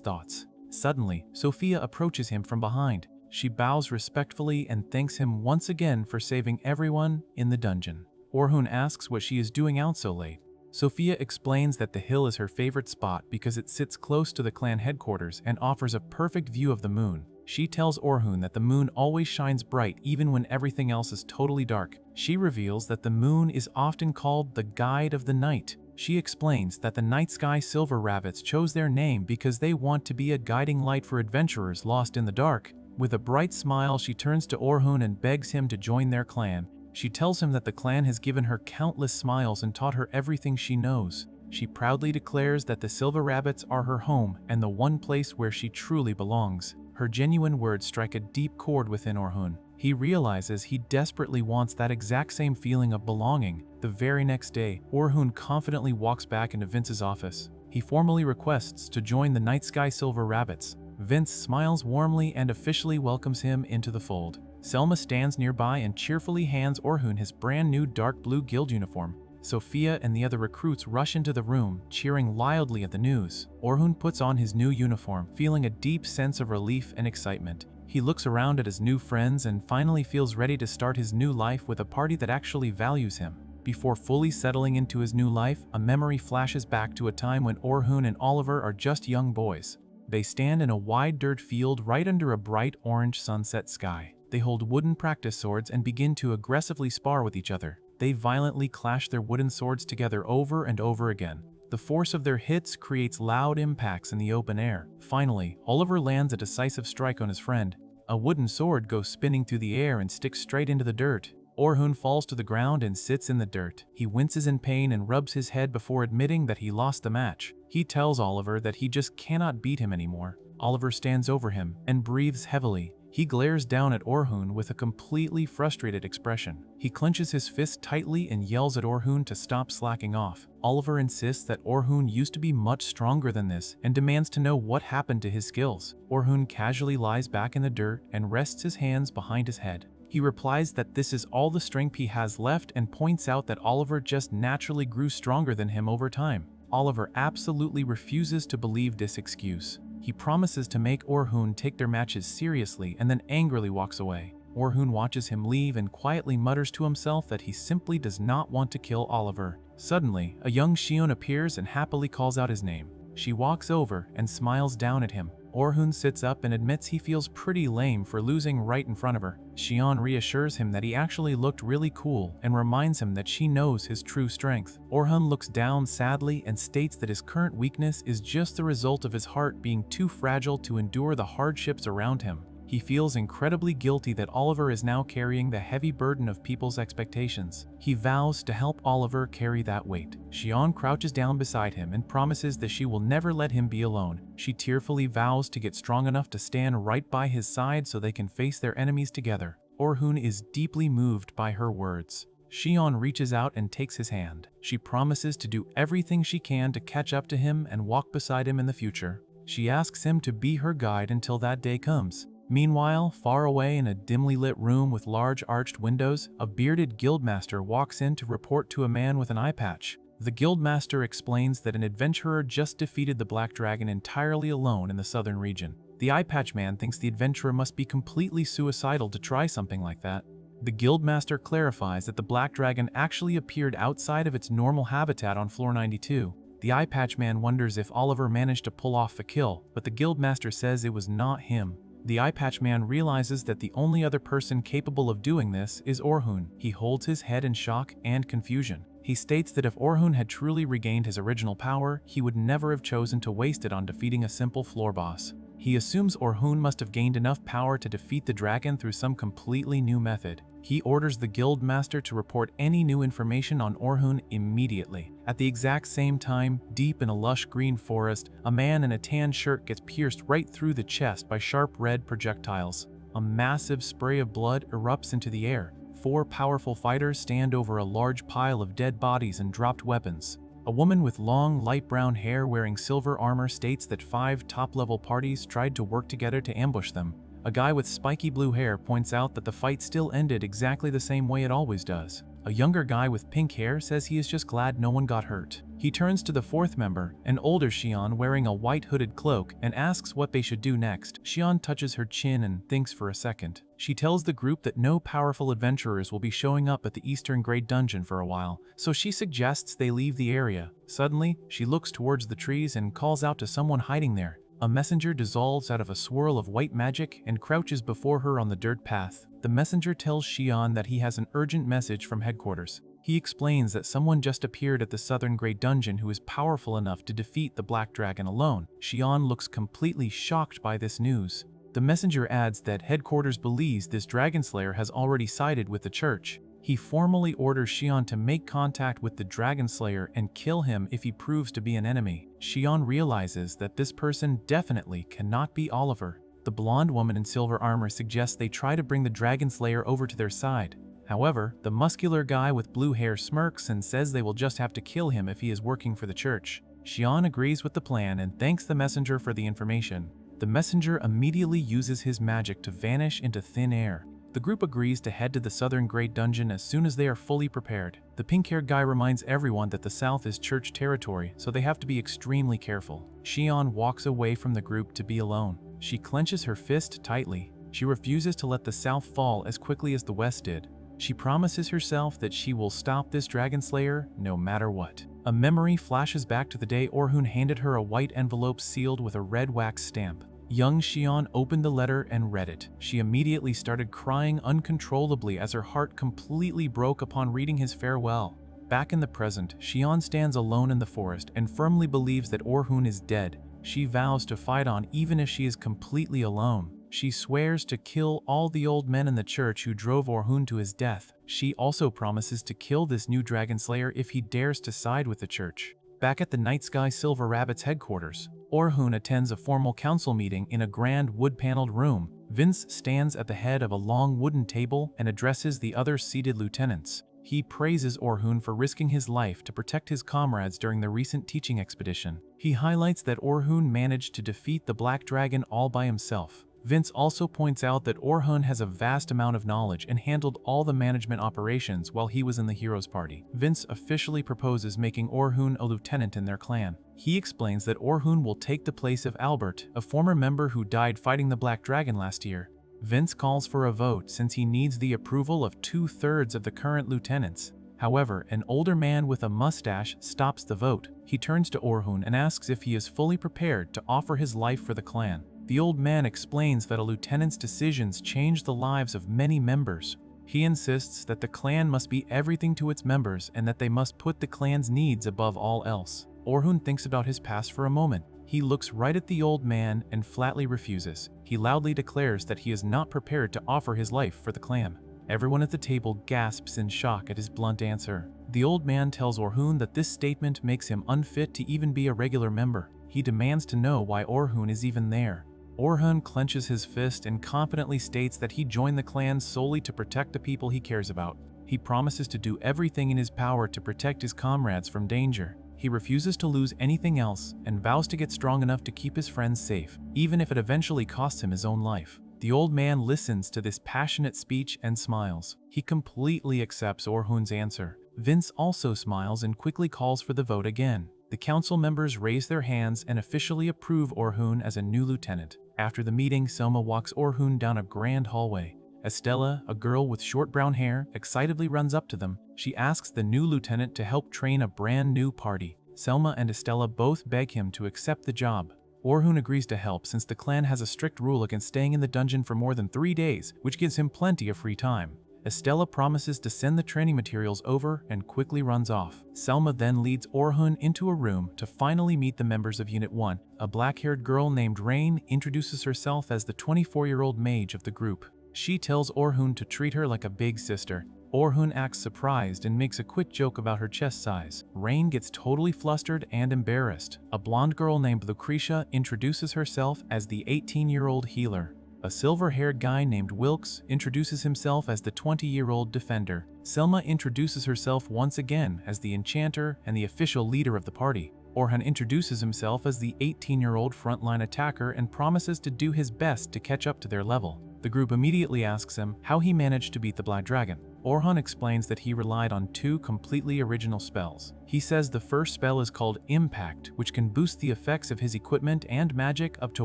[SPEAKER 1] thoughts. Suddenly, Sophia approaches him from behind. She bows respectfully and thanks him once again for saving everyone in the dungeon. Orhun asks what she is doing out so late. Sophia explains that the hill is her favorite spot because it sits close to the clan headquarters and offers a perfect view of the moon. She tells Orhun that the moon always shines bright even when everything else is totally dark. She reveals that the moon is often called the guide of the night. She explains that the night sky silver rabbits chose their name because they want to be a guiding light for adventurers lost in the dark. With a bright smile, she turns to Orhun and begs him to join their clan. She tells him that the clan has given her countless smiles and taught her everything she knows. She proudly declares that the Silver Rabbits are her home and the one place where she truly belongs. Her genuine words strike a deep chord within Orhun. He realizes he desperately wants that exact same feeling of belonging. The very next day, Orhun confidently walks back into Vince's office. He formally requests to join the Night Sky Silver Rabbits. Vince smiles warmly and officially welcomes him into the fold. Selma stands nearby and cheerfully hands Orhun his brand new dark blue guild uniform. Sophia and the other recruits rush into the room, cheering loudly at the news. Orhun puts on his new uniform, feeling a deep sense of relief and excitement. He looks around at his new friends and finally feels ready to start his new life with a party that actually values him. Before fully settling into his new life, a memory flashes back to a time when Orhun and Oliver are just young boys. They stand in a wide dirt field right under a bright orange sunset sky. They hold wooden practice swords and begin to aggressively spar with each other. They violently clash their wooden swords together over and over again. The force of their hits creates loud impacts in the open air. Finally, Oliver lands a decisive strike on his friend. A wooden sword goes spinning through the air and sticks straight into the dirt. Orhun falls to the ground and sits in the dirt. He winces in pain and rubs his head before admitting that he lost the match. He tells Oliver that he just cannot beat him anymore. Oliver stands over him and breathes heavily. He glares down at Orhun with a completely frustrated expression. He clenches his fist tightly and yells at Orhun to stop slacking off. Oliver insists that Orhun used to be much stronger than this and demands to know what happened to his skills. Orhun casually lies back in the dirt and rests his hands behind his head. He replies that this is all the strength he has left and points out that Oliver just naturally grew stronger than him over time. Oliver absolutely refuses to believe this excuse. He promises to make Orhun take their matches seriously and then angrily walks away. Orhun watches him leave and quietly mutters to himself that he simply does not want to kill Oliver. Suddenly, a young Shion appears and happily calls out his name. She walks over and smiles down at him. Orhun sits up and admits he feels pretty lame for losing right in front of her. Shion reassures him that he actually looked really cool and reminds him that she knows his true strength. Orhun looks down sadly and states that his current weakness is just the result of his heart being too fragile to endure the hardships around him. He feels incredibly guilty that Oliver is now carrying the heavy burden of people's expectations. He vows to help Oliver carry that weight. Shion crouches down beside him and promises that she will never let him be alone. She tearfully vows to get strong enough to stand right by his side so they can face their enemies together. Orhun is deeply moved by her words. Shion reaches out and takes his hand. She promises to do everything she can to catch up to him and walk beside him in the future. She asks him to be her guide until that day comes. Meanwhile, far away in a dimly lit room with large arched windows, a bearded guildmaster walks in to report to a man with an eye patch. The guildmaster explains that an adventurer just defeated the Black Dragon entirely alone in the southern region. The eye patch man thinks the adventurer must be completely suicidal to try something like that. The guildmaster clarifies that the Black Dragon actually appeared outside of its normal habitat on floor 92. The eye patch man wonders if Oliver managed to pull off the kill, but the guildmaster says it was not him. The eye patch man realizes that the only other person capable of doing this is Orhun. He holds his head in shock and confusion. He states that if Orhun had truly regained his original power, he would never have chosen to waste it on defeating a simple floor boss. He assumes Orhun must have gained enough power to defeat the dragon through some completely new method. He orders the guildmaster to report any new information on Orhun immediately. At the exact same time, deep in a lush green forest, a man in a tan shirt gets pierced right through the chest by sharp red projectiles. A massive spray of blood erupts into the air. 4 powerful fighters stand over a large pile of dead bodies and dropped weapons. A woman with long, light brown hair wearing silver armor states that 5 top-level parties tried to work together to ambush them. A guy with spiky blue hair points out that the fight still ended exactly the same way it always does. A younger guy with pink hair says he is just glad no one got hurt. He turns to the 4th member, an older Xion wearing a white hooded cloak, and asks what they should do next. Xion touches her chin and thinks for a second. She tells the group that no powerful adventurers will be showing up at the Eastern Great Dungeon for a while, so she suggests they leave the area. Suddenly, she looks towards the trees and calls out to someone hiding there. A messenger dissolves out of a swirl of white magic and crouches before her on the dirt path. The messenger tells Xion that he has an urgent message from headquarters. He explains that someone just appeared at the Southern Great Dungeon who is powerful enough to defeat the Black Dragon alone. Xion looks completely shocked by this news. The messenger adds that headquarters believes this Dragon Slayer has already sided with the church. He formally orders Xion to make contact with the Dragon Slayer and kill him if he proves to be an enemy. Xion realizes that this person definitely cannot be Oliver. The blonde woman in silver armor suggests they try to bring the Dragon Slayer over to their side. However, the muscular guy with blue hair smirks and says they will just have to kill him if he is working for the church. Xion agrees with the plan and thanks the messenger for the information. The messenger immediately uses his magic to vanish into thin air. The group agrees to head to the Southern Great Dungeon as soon as they are fully prepared. The pink-haired guy reminds everyone that the South is church territory, so they have to be extremely careful. Xion walks away from the group to be alone. She clenches her fist tightly. She refuses to let the South fall as quickly as the West did. She promises herself that she will stop this Dragon Slayer no matter what. A memory flashes back to the day Orhun handed her a white envelope sealed with a red wax stamp. Young Xion opened the letter and read it. She immediately started crying uncontrollably as her heart completely broke upon reading his farewell. Back in the present, Xion stands alone in the forest and firmly believes that Orhun is dead. She vows to fight on even if she is completely alone. She swears to kill all the old men in the church who drove Orhun to his death. She also promises to kill this new Dragon Slayer if he dares to side with the church. Back at the Night Sky Silver Rabbit's headquarters, Orhun attends a formal council meeting in a grand wood-paneled room. Vince stands at the head of a long wooden table and addresses the other seated lieutenants. He praises Orhun for risking his life to protect his comrades during the recent teaching expedition. He highlights that Orhun managed to defeat the Black Dragon all by himself. Vince also points out that Orhun has a vast amount of knowledge and handled all the management operations while he was in the Heroes Party. Vince officially proposes making Orhun a lieutenant in their clan. He explains that Orhun will take the place of Albert, a former member who died fighting the Black Dragon last year. Vince calls for a vote since he needs the approval of 2/3 of the current lieutenants. However, an older man with a mustache stops the vote. He turns to Orhun and asks if he is fully prepared to offer his life for the clan. The old man explains that a lieutenant's decisions change the lives of many members. He insists that the clan must be everything to its members and that they must put the clan's needs above all else. Orhun thinks about his past for a moment. He looks right at the old man and flatly refuses. He loudly declares that he is not prepared to offer his life for the clan. Everyone at the table gasps in shock at his blunt answer. The old man tells Orhun that this statement makes him unfit to even be a regular member. He demands to know why Orhun is even there. Orhun clenches his fist and confidently states that he joined the clan solely to protect the people he cares about. He promises to do everything in his power to protect his comrades from danger. He refuses to lose anything else and vows to get strong enough to keep his friends safe, even if it eventually costs him his own life. The old man listens to this passionate speech and smiles. He completely accepts Orhun's answer. Vince also smiles and quickly calls for the vote again. The council members raise their hands and officially approve Orhun as a new lieutenant. After the meeting, Selma walks Orhun down a grand hallway. Estella, a girl with short brown hair, excitedly runs up to them. She asks the new lieutenant to help train a brand new party. Selma and Estella both beg him to accept the job. Orhun agrees to help since the clan has a strict rule against staying in the dungeon for more than 3 days, which gives him plenty of free time. Estella promises to send the training materials over and quickly runs off. Selma then leads Orhun into a room to finally meet the members of Unit 1. A black-haired girl named Rain introduces herself as the 24-year-old mage of the group. She tells Orhun to treat her like a big sister. Orhun acts surprised and makes a quick joke about her chest size. Rain gets totally flustered and embarrassed. A blonde girl named Lucretia introduces herself as the 18-year-old healer. A silver-haired guy named Wilkes introduces himself as the 20-year-old defender. Selma introduces herself once again as the enchanter and the official leader of the party. Orhun introduces himself as the 18-year-old frontline attacker and promises to do his best to catch up to their level. The group immediately asks him how he managed to beat the Black Dragon. Orhun explains that he relied on 2 completely original spells. He says the first spell is called Impact, which can boost the effects of his equipment and magic up to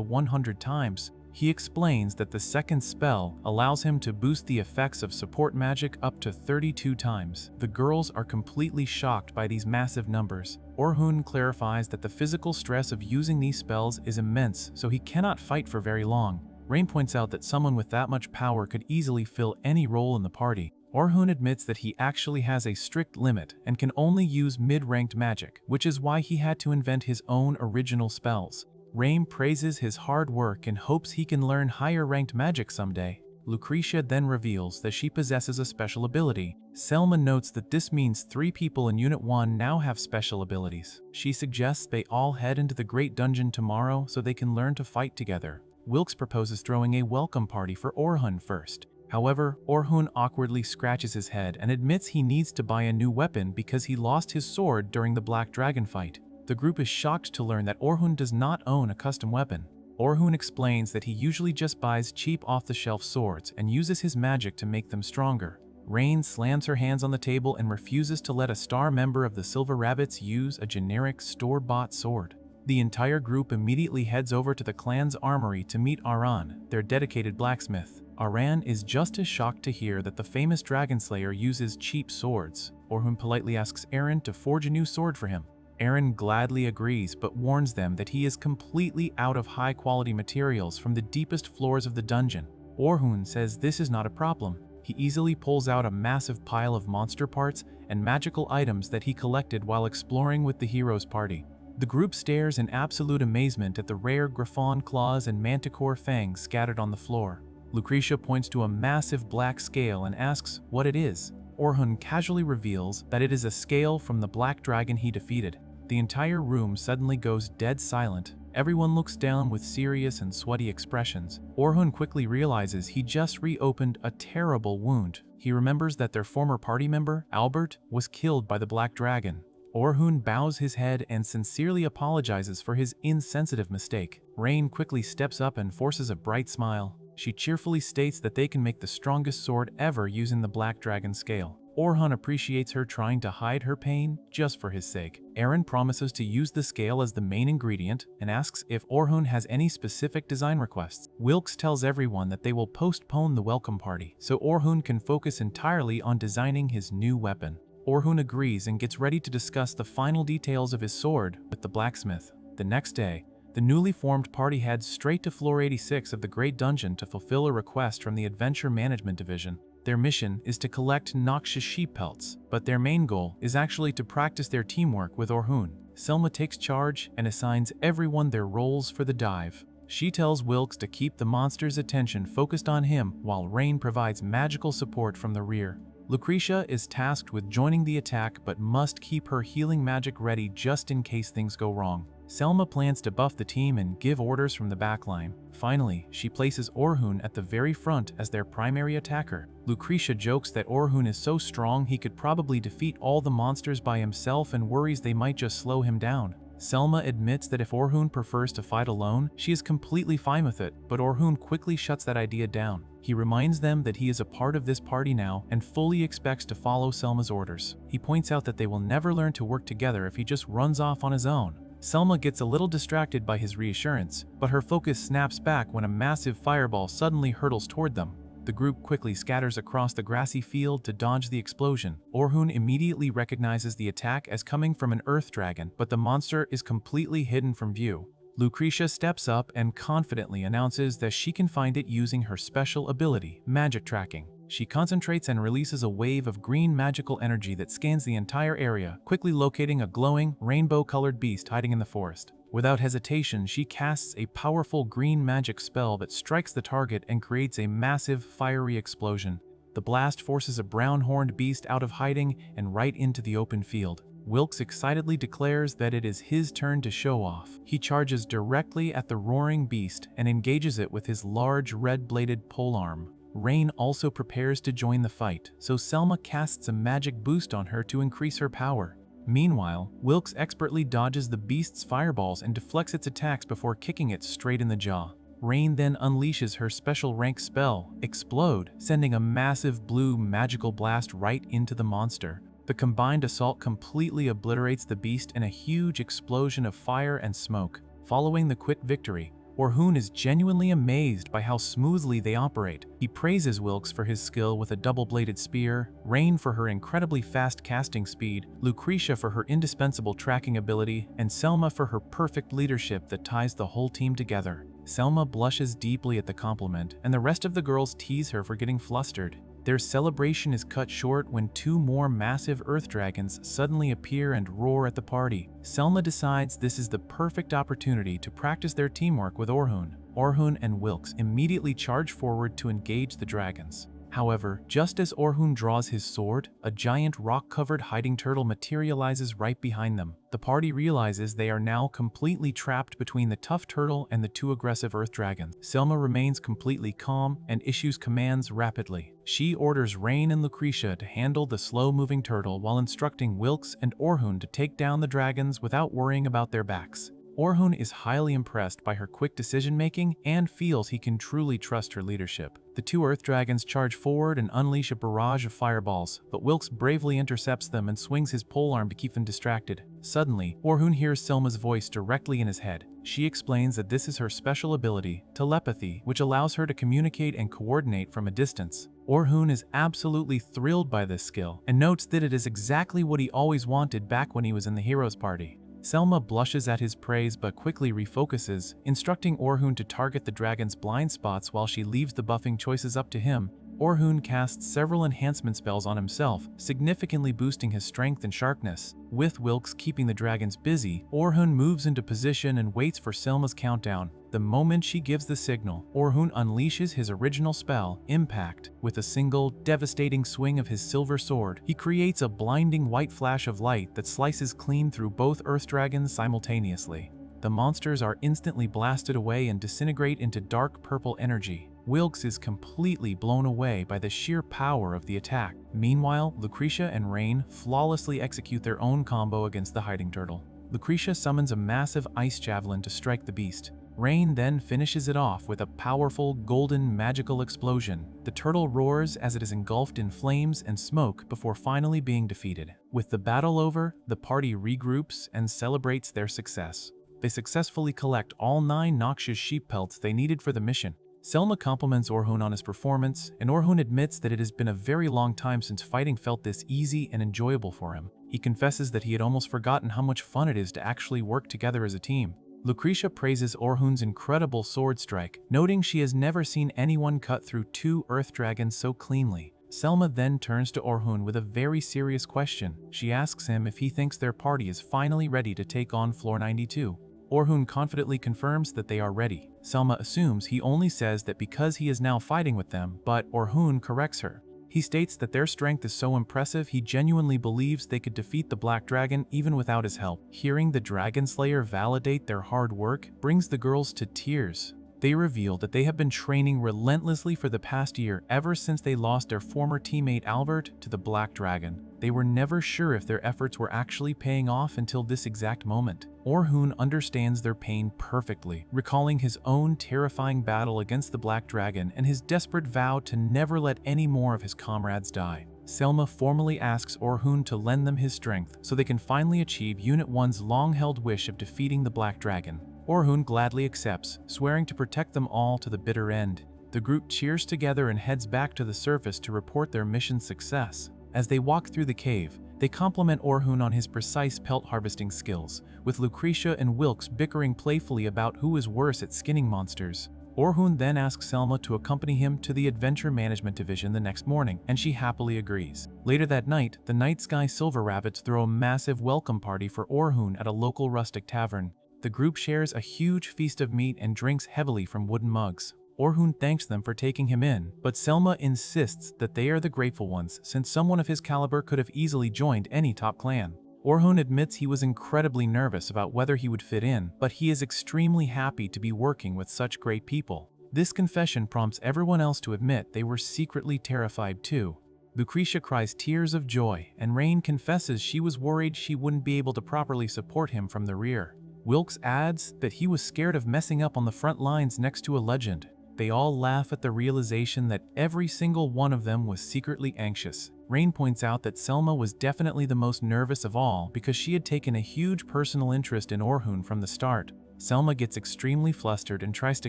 [SPEAKER 1] 100 times. He explains that the second spell allows him to boost the effects of support magic up to 32 times. The girls are completely shocked by these massive numbers. Orhun clarifies that the physical stress of using these spells is immense, so he cannot fight for very long. Rain points out that someone with that much power could easily fill any role in the party. Orhun admits that he actually has a strict limit and can only use mid-ranked magic, which is why he had to invent his own original spells. Rain praises his hard work and hopes he can learn higher-ranked magic someday. Lucretia then reveals that she possesses a special ability. Selma notes that this means 3 people in Unit 1 now have special abilities. She suggests they all head into the Great Dungeon tomorrow so they can learn to fight together. Wilkes proposes throwing a welcome party for Orhun first. However, Orhun awkwardly scratches his head and admits he needs to buy a new weapon because he lost his sword during the Black Dragon fight. The group is shocked to learn that Orhun does not own a custom weapon. Orhun explains that he usually just buys cheap off-the-shelf swords and uses his magic to make them stronger. Rain slams her hands on the table and refuses to let a star member of the Silver Rabbits use a generic store-bought sword. The entire group immediately heads over to the clan's armory to meet Aran, their dedicated blacksmith. Aran is just as shocked to hear that the famous Dragon Slayer uses cheap swords. Orhun politely asks Aaron to forge a new sword for him. Aaron gladly agrees but warns them that he is completely out of high-quality materials from the deepest floors of the dungeon. Orhun says this is not a problem. He easily pulls out a massive pile of monster parts and magical items that he collected while exploring with the hero's party. The group stares in absolute amazement at the rare Griffon claws and manticore fangs scattered on the floor. Lucretia points to a massive black scale and asks what it is. Orhun casually reveals that it is a scale from the Black Dragon he defeated. The entire room suddenly goes dead silent. Everyone looks down with serious and sweaty expressions. Orhun quickly realizes he just reopened a terrible wound. He remembers that their former party member, Albert, was killed by the Black Dragon. Orhun bows his head and sincerely apologizes for his insensitive mistake. Rain quickly steps up and forces a bright smile. She cheerfully states that they can make the strongest sword ever using the Black Dragon scale. Orhun appreciates her trying to hide her pain just for his sake. Aaron promises to use the scale as the main ingredient and asks if Orhun has any specific design requests. Wilkes tells everyone that they will postpone the welcome party so Orhun can focus entirely on designing his new weapon. Orhun agrees and gets ready to discuss the final details of his sword with the blacksmith. The next day, the newly formed party heads straight to floor 86 of the Great Dungeon to fulfill a request from the Adventure Management Division. Their mission is to collect noxious sheep pelts, but their main goal is actually to practice their teamwork with Orhun. Selma takes charge and assigns everyone their roles for the dive. She tells Wilkes to keep the monster's attention focused on him while Rain provides magical support from the rear. Lucretia is tasked with joining the attack but must keep her healing magic ready just in case things go wrong. Selma plans to buff the team and give orders from the backline. Finally, she places Orhun at the very front as their primary attacker. Lucretia jokes that Orhun is so strong he could probably defeat all the monsters by himself and worries they might just slow him down. Selma admits that if Orhun prefers to fight alone, she is completely fine with it, but Orhun quickly shuts that idea down. He reminds them that he is a part of this party now and fully expects to follow Selma's orders. He points out that they will never learn to work together if he just runs off on his own. Selma gets a little distracted by his reassurance, but her focus snaps back when a massive fireball suddenly hurtles toward them. The group quickly scatters across the grassy field to dodge the explosion. Orhun immediately recognizes the attack as coming from an earth dragon, but the monster is completely hidden from view. Lucretia steps up and confidently announces that she can find it using her special ability, magic tracking. She concentrates and releases a wave of green magical energy that scans the entire area, quickly locating a glowing, rainbow-colored beast hiding in the forest. Without hesitation, she casts a powerful green magic spell that strikes the target and creates a massive, fiery explosion. The blast forces a brown-horned beast out of hiding and right into the open field. Wilkes excitedly declares that it is his turn to show off. He charges directly at the roaring beast and engages it with his large, red-bladed polearm. Rain also prepares to join the fight, so Selma casts a magic boost on her to increase her power. Meanwhile, Wilkes expertly dodges the beast's fireballs and deflects its attacks before kicking it straight in the jaw. Rain then unleashes her special rank spell, Explode, sending a massive blue magical blast right into the monster. The combined assault completely obliterates the beast in a huge explosion of fire and smoke. Following the quick victory, Orhun is genuinely amazed by how smoothly they operate. He praises Wilkes for his skill with a double-bladed spear, Rain for her incredibly fast casting speed, Lucretia for her indispensable tracking ability, and Selma for her perfect leadership that ties the whole team together. Selma blushes deeply at the compliment, and the rest of the girls tease her for getting flustered. Their celebration is cut short when two more massive earth dragons suddenly appear and roar at the party. Selma decides this is the perfect opportunity to practice their teamwork with Orhun. Orhun and Wilkes immediately charge forward to engage the dragons. However, just as Orhun draws his sword, a giant rock-covered hiding turtle materializes right behind them. The party realizes they are now completely trapped between the tough turtle and the two aggressive earth dragons. Selma remains completely calm and issues commands rapidly. She orders Rain and Lucretia to handle the slow-moving turtle while instructing Wilkes and Orhun to take down the dragons without worrying about their backs. Orhun is highly impressed by her quick decision-making and feels he can truly trust her leadership. The two Earth Dragons charge forward and unleash a barrage of fireballs, but Wilkes bravely intercepts them and swings his polearm to keep them distracted. Suddenly, Orhun hears Selma's voice directly in his head. She explains that this is her special ability, telepathy, which allows her to communicate and coordinate from a distance. Orhun is absolutely thrilled by this skill and notes that it is exactly what he always wanted back when he was in the Heroes Party. Selma blushes at his praise but quickly refocuses, instructing Orhun to target the dragon's blind spots while she leaves the buffing choices up to him. Orhun casts several enhancement spells on himself, significantly boosting his strength and sharpness. With Wilkes keeping the dragons busy, Orhun moves into position and waits for Selma's countdown. The moment she gives the signal, Orhun unleashes his original spell, Impact. With a single, devastating swing of his silver sword, he creates a blinding white flash of light that slices clean through both earth dragons simultaneously. The monsters are instantly blasted away and disintegrate into dark purple energy. Wilkes is completely blown away by the sheer power of the attack. Meanwhile, Lucretia and Rain flawlessly execute their own combo against the hiding turtle. Lucretia summons a massive ice javelin to strike the beast. Rain then finishes it off with a powerful, golden, magical explosion. The turtle roars as it is engulfed in flames and smoke before finally being defeated. With the battle over, the party regroups and celebrates their success. They successfully collect all 9 noxious sheep pelts they needed for the mission. Selma compliments Orhun on his performance, and Orhun admits that it has been a very long time since fighting felt this easy and enjoyable for him. He confesses that he had almost forgotten how much fun it is to actually work together as a team. Lucretia praises Orhun's incredible sword strike, noting she has never seen anyone cut through 2 earth dragons so cleanly. Selma then turns to Orhun with a very serious question. She asks him if he thinks their party is finally ready to take on Floor 92. Orhun confidently confirms that they are ready. Selma assumes he only says that because he is now fighting with them, but Orhun corrects her. He states that their strength is so impressive he genuinely believes they could defeat the Black Dragon even without his help. Hearing the Dragon Slayer validate their hard work brings the girls to tears. They reveal that they have been training relentlessly for the past year ever since they lost their former teammate Albert to the Black Dragon. They were never sure if their efforts were actually paying off until this exact moment. Orhun understands their pain perfectly, recalling his own terrifying battle against the Black Dragon and his desperate vow to never let any more of his comrades die. Selma formally asks Orhun to lend them his strength so they can finally achieve Unit 1's long-held wish of defeating the Black Dragon. Orhun gladly accepts, swearing to protect them all to the bitter end. The group cheers together and heads back to the surface to report their mission's success. As they walk through the cave, they compliment Orhun on his precise pelt harvesting skills, with Lucretia and Wilkes bickering playfully about who is worse at skinning monsters. Orhun then asks Selma to accompany him to the Adventure Management Division the next morning, and she happily agrees. Later that night, the Night Sky Silver Rabbits throw a massive welcome party for Orhun at a local rustic tavern. The group shares a huge feast of meat and drinks heavily from wooden mugs. Orhun thanks them for taking him in, but Selma insists that they are the grateful ones since someone of his caliber could have easily joined any top clan. Orhun admits he was incredibly nervous about whether he would fit in, but he is extremely happy to be working with such great people. This confession prompts everyone else to admit they were secretly terrified too. Lucretia cries tears of joy, and Rain confesses she was worried she wouldn't be able to properly support him from the rear. Wilkes adds that he was scared of messing up on the front lines next to a legend. They all laugh at the realization that every single one of them was secretly anxious. Rain points out that Selma was definitely the most nervous of all because she had taken a huge personal interest in Orhun from the start. Selma gets extremely flustered and tries to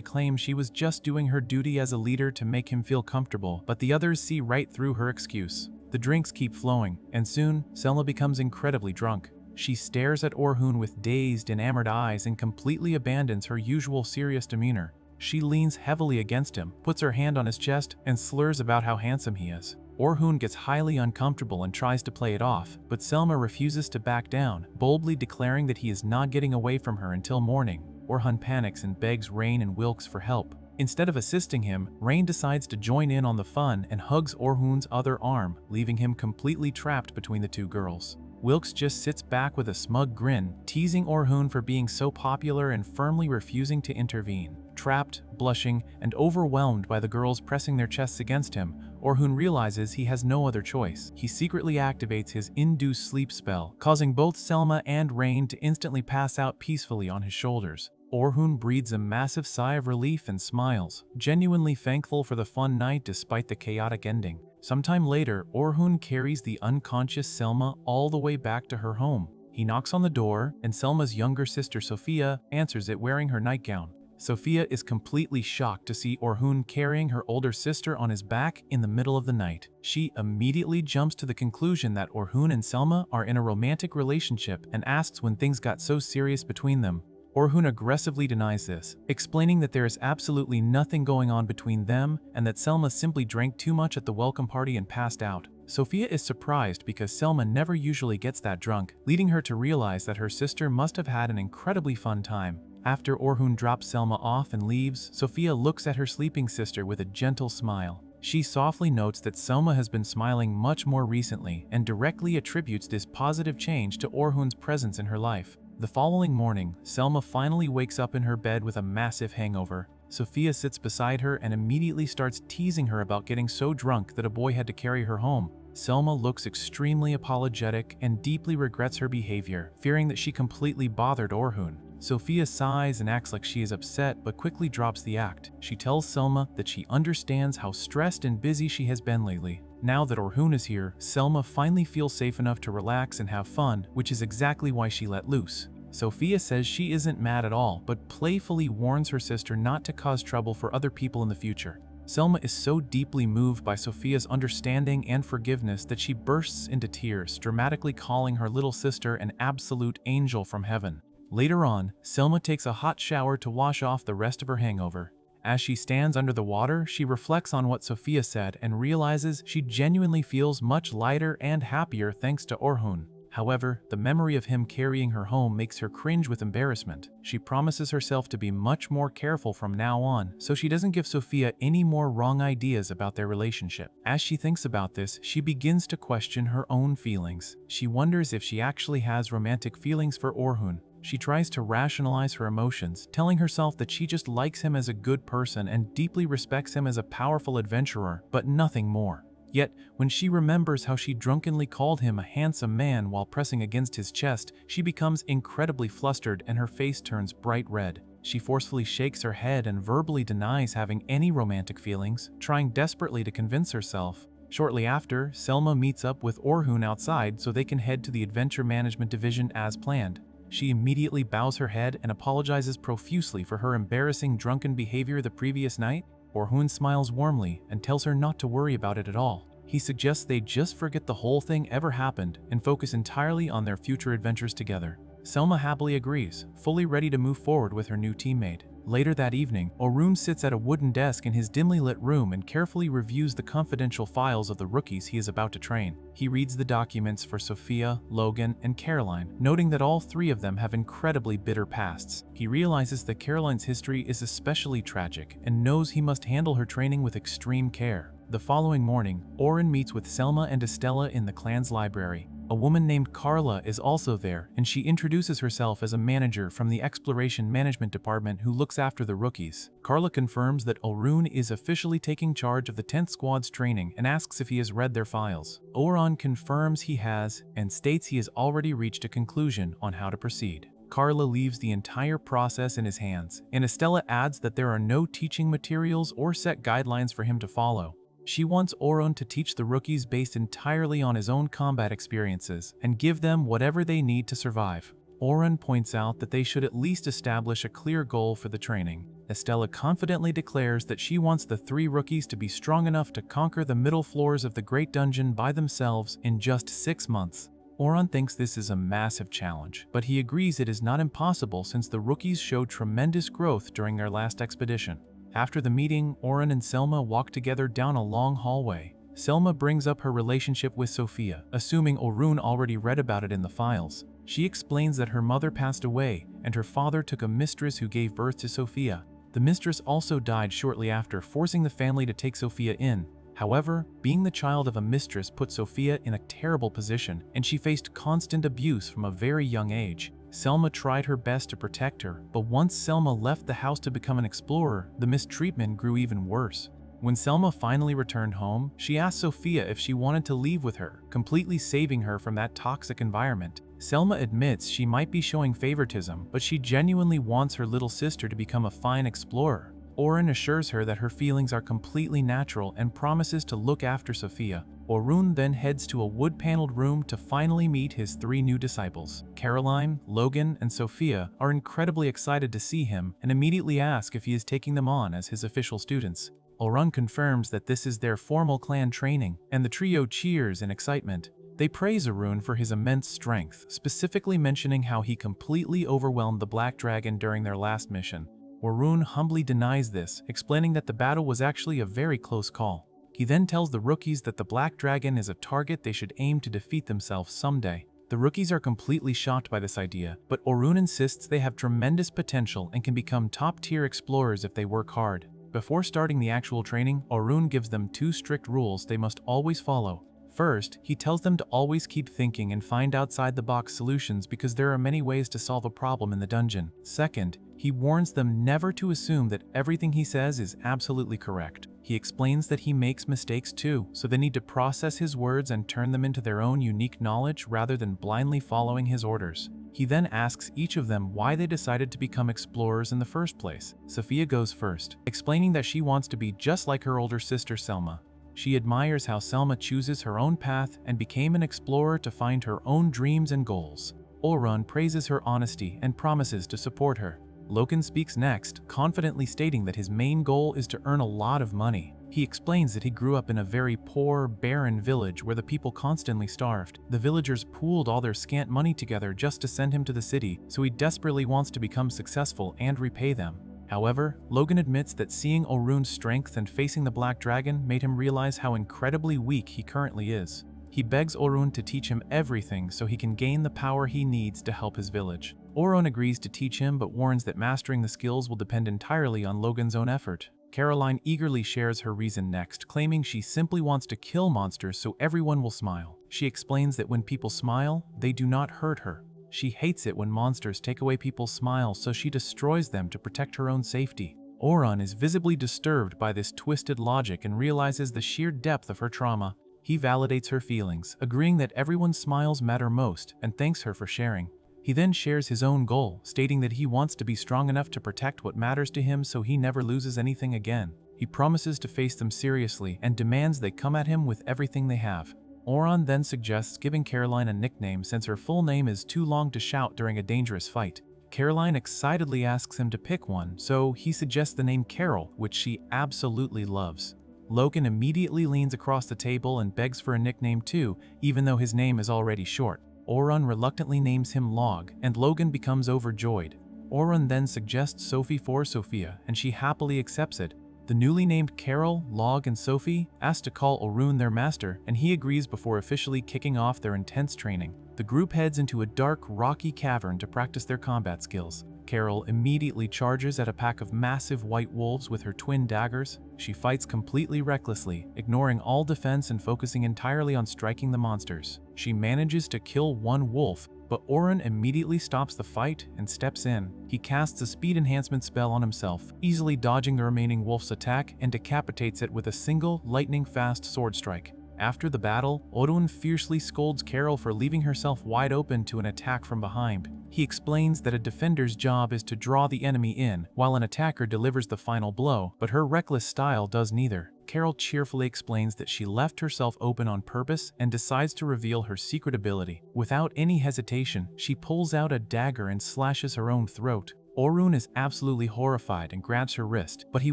[SPEAKER 1] claim she was just doing her duty as a leader to make him feel comfortable, but the others see right through her excuse. The drinks keep flowing, and soon, Selma becomes incredibly drunk. She stares at Orhun with dazed, enamored eyes and completely abandons her usual serious demeanor. She leans heavily against him, puts her hand on his chest, and slurs about how handsome he is. Orhun gets highly uncomfortable and tries to play it off, but Selma refuses to back down, boldly declaring that he is not getting away from her until morning. Orhun panics and begs Rain and Wilkes for help. Instead of assisting him, Rain decides to join in on the fun and hugs Orhun's other arm, leaving him completely trapped between the two girls. Wilkes just sits back with a smug grin, teasing Orhun for being so popular and firmly refusing to intervene. Trapped, blushing, and overwhelmed by the girls pressing their chests against him, Orhun realizes he has no other choice. He secretly activates his induced sleep spell, causing both Selma and Rain to instantly pass out peacefully on his shoulders. Orhun breathes a massive sigh of relief and smiles, genuinely thankful for the fun night despite the chaotic ending. Sometime later, Orhun carries the unconscious Selma all the way back to her home. He knocks on the door, and Selma's younger sister Sophia answers it wearing her nightgown. Sophia is completely shocked to see Orhun carrying her older sister on his back in the middle of the night. She immediately jumps to the conclusion that Orhun and Selma are in a romantic relationship and asks when things got so serious between them. Orhun aggressively denies this, explaining that there is absolutely nothing going on between them and that Selma simply drank too much at the welcome party and passed out. Sophia is surprised because Selma never usually gets that drunk, leading her to realize that her sister must have had an incredibly fun time. After Orhun drops Selma off and leaves, Sophia looks at her sleeping sister with a gentle smile. She softly notes that Selma has been smiling much more recently and directly attributes this positive change to Orhun's presence in her life. The following morning, Selma finally wakes up in her bed with a massive hangover. Sophia sits beside her and immediately starts teasing her about getting so drunk that a boy had to carry her home. Selma looks extremely apologetic and deeply regrets her behavior, fearing that she completely bothered Orhun. Sophia sighs and acts like she is upset but quickly drops the act. She tells Selma that she understands how stressed and busy she has been lately. Now that Orhun is here, Selma finally feels safe enough to relax and have fun, which is exactly why she let loose. Sophia says she isn't mad at all, but playfully warns her sister not to cause trouble for other people in the future. Selma is so deeply moved by Sophia's understanding and forgiveness that she bursts into tears, dramatically calling her little sister an absolute angel from heaven. Later on, Selma takes a hot shower to wash off the rest of her hangover. As she stands under the water, she reflects on what Sophia said and realizes she genuinely feels much lighter and happier thanks to Orhun. However, the memory of him carrying her home makes her cringe with embarrassment. She promises herself to be much more careful from now on, so she doesn't give Sophia any more wrong ideas about their relationship. As she thinks about this, she begins to question her own feelings. She wonders if she actually has romantic feelings for Orhun. She tries to rationalize her emotions, telling herself that she just likes him as a good person and deeply respects him as a powerful adventurer, but nothing more. Yet, when she remembers how she drunkenly called him a handsome man while pressing against his chest, she becomes incredibly flustered and her face turns bright red. She forcefully shakes her head and verbally denies having any romantic feelings, trying desperately to convince herself. Shortly after, Selma meets up with Orhun outside so they can head to the Adventure Management Division as planned. She immediately bows her head and apologizes profusely for her embarrassing drunken behavior the previous night. Orhun smiles warmly and tells her not to worry about it at all. He suggests they just forget the whole thing ever happened and focus entirely on their future adventures together. Selma happily agrees, fully ready to move forward with her new teammate. Later that evening, Orhun sits at a wooden desk in his dimly lit room and carefully reviews the confidential files of the rookies he is about to train. He reads the documents for Sophia, Logan, and Caroline, noting that all three of them have incredibly bitter pasts. He realizes that Caroline's history is especially tragic and knows he must handle her training with extreme care. The following morning, Oren meets with Selma and Estella in the clan's library. A woman named Carla is also there, and she introduces herself as a manager from the Exploration Management Department who looks after the rookies. Carla confirms that Orhun is officially taking charge of the 10th Squad's training and asks if he has read their files. Oren confirms he has and states he has already reached a conclusion on how to proceed. Carla leaves the entire process in his hands, and Estella adds that there are no teaching materials or set guidelines for him to follow. She wants Oren to teach the rookies based entirely on his own combat experiences and give them whatever they need to survive. Oren points out that they should at least establish a clear goal for the training. Estella confidently declares that she wants the three rookies to be strong enough to conquer the middle floors of the Great Dungeon by themselves in just 6 months. Oren thinks this is a massive challenge, but he agrees it is not impossible since the rookies showed tremendous growth during their last expedition. After the meeting, Oren and Selma walk together down a long hallway. Selma brings up her relationship with Sophia, assuming Orhun already read about it in the files. She explains that her mother passed away, and her father took a mistress who gave birth to Sophia. The mistress also died shortly after, forcing the family to take Sophia in. However, being the child of a mistress put Sophia in a terrible position, and she faced constant abuse from a very young age. Selma tried her best to protect her, but once Selma left the house to become an explorer, the mistreatment grew even worse. When Selma finally returned home, she asked Sophia if she wanted to leave with her, completely saving her from that toxic environment. Selma admits she might be showing favoritism, but she genuinely wants her little sister to become a fine explorer. Oren assures her that her feelings are completely natural and promises to look after Sophia. Orhun then heads to a wood-paneled room to finally meet his three new disciples. Caroline, Logan, and Sophia are incredibly excited to see him and immediately ask if he is taking them on as his official students. Orhun confirms that this is their formal clan training, and the trio cheers in excitement. They praise Orhun for his immense strength, specifically mentioning how he completely overwhelmed the Black Dragon during their last mission. Orhun humbly denies this, explaining that the battle was actually a very close call. He then tells the rookies that the Black Dragon is a target they should aim to defeat themselves someday. The rookies are completely shocked by this idea, but Orhun insists they have tremendous potential and can become top-tier explorers if they work hard. Before starting the actual training, Orhun gives them 2 strict rules they must always follow. First, he tells them to always keep thinking and find outside-the-box solutions because there are many ways to solve a problem in the dungeon. Second, he warns them never to assume that everything he says is absolutely correct. He explains that he makes mistakes too, so they need to process his words and turn them into their own unique knowledge rather than blindly following his orders. He then asks each of them why they decided to become explorers in the first place. Sophia goes first, explaining that she wants to be just like her older sister Selma. She admires how Selma chooses her own path and became an explorer to find her own dreams and goals. Orhun praises her honesty and promises to support her. Logan speaks next, confidently stating that his main goal is to earn a lot of money. He explains that he grew up in a very poor, barren village where the people constantly starved. The villagers pooled all their scant money together just to send him to the city, so he desperately wants to become successful and repay them. However, Logan admits that seeing Orhun's strength and facing the Black Dragon made him realize how incredibly weak he currently is. He begs Orhun to teach him everything so he can gain the power he needs to help his village. Orhun agrees to teach him but warns that mastering the skills will depend entirely on Logan's own effort. Caroline eagerly shares her reason next, claiming she simply wants to kill monsters so everyone will smile. She explains that when people smile, they do not hurt her. She hates it when monsters take away people's smiles, so she destroys them to protect her own safety. Orun is visibly disturbed by this twisted logic and realizes the sheer depth of her trauma. He validates her feelings, agreeing that everyone's smiles matter most, and thanks her for sharing. He then shares his own goal, stating that he wants to be strong enough to protect what matters to him so he never loses anything again. He promises to face them seriously and demands they come at him with everything they have. Orun then suggests giving Caroline a nickname since her full name is too long to shout during a dangerous fight. Caroline excitedly asks him to pick one, so he suggests the name Carol, which she absolutely loves. Logan immediately leans across the table and begs for a nickname too, even though his name is already short. Orun reluctantly names him Log, and Logan becomes overjoyed. Orun then suggests Sophie for Sophia, and she happily accepts it. The newly named Carol, Log, and Sophie ask to call Orun their master, and he agrees before officially kicking off their intense training. The group heads into a dark, rocky cavern to practice their combat skills. Carol immediately charges at a pack of massive white wolves with her twin daggers. She fights completely recklessly, ignoring all defense and focusing entirely on striking the monsters. She manages to kill one wolf, but Orun immediately stops the fight and steps in. He casts a speed enhancement spell on himself, easily dodging the remaining wolf's attack and decapitates it with a single lightning-fast sword strike. After the battle, Orun fiercely scolds Carol for leaving herself wide open to an attack from behind. He explains that a defender's job is to draw the enemy in, while an attacker delivers the final blow, but her reckless style does neither. Carol cheerfully explains that she left herself open on purpose and decides to reveal her secret ability. Without any hesitation, she pulls out a dagger and slashes her own throat. Orun is absolutely horrified and grabs her wrist, but he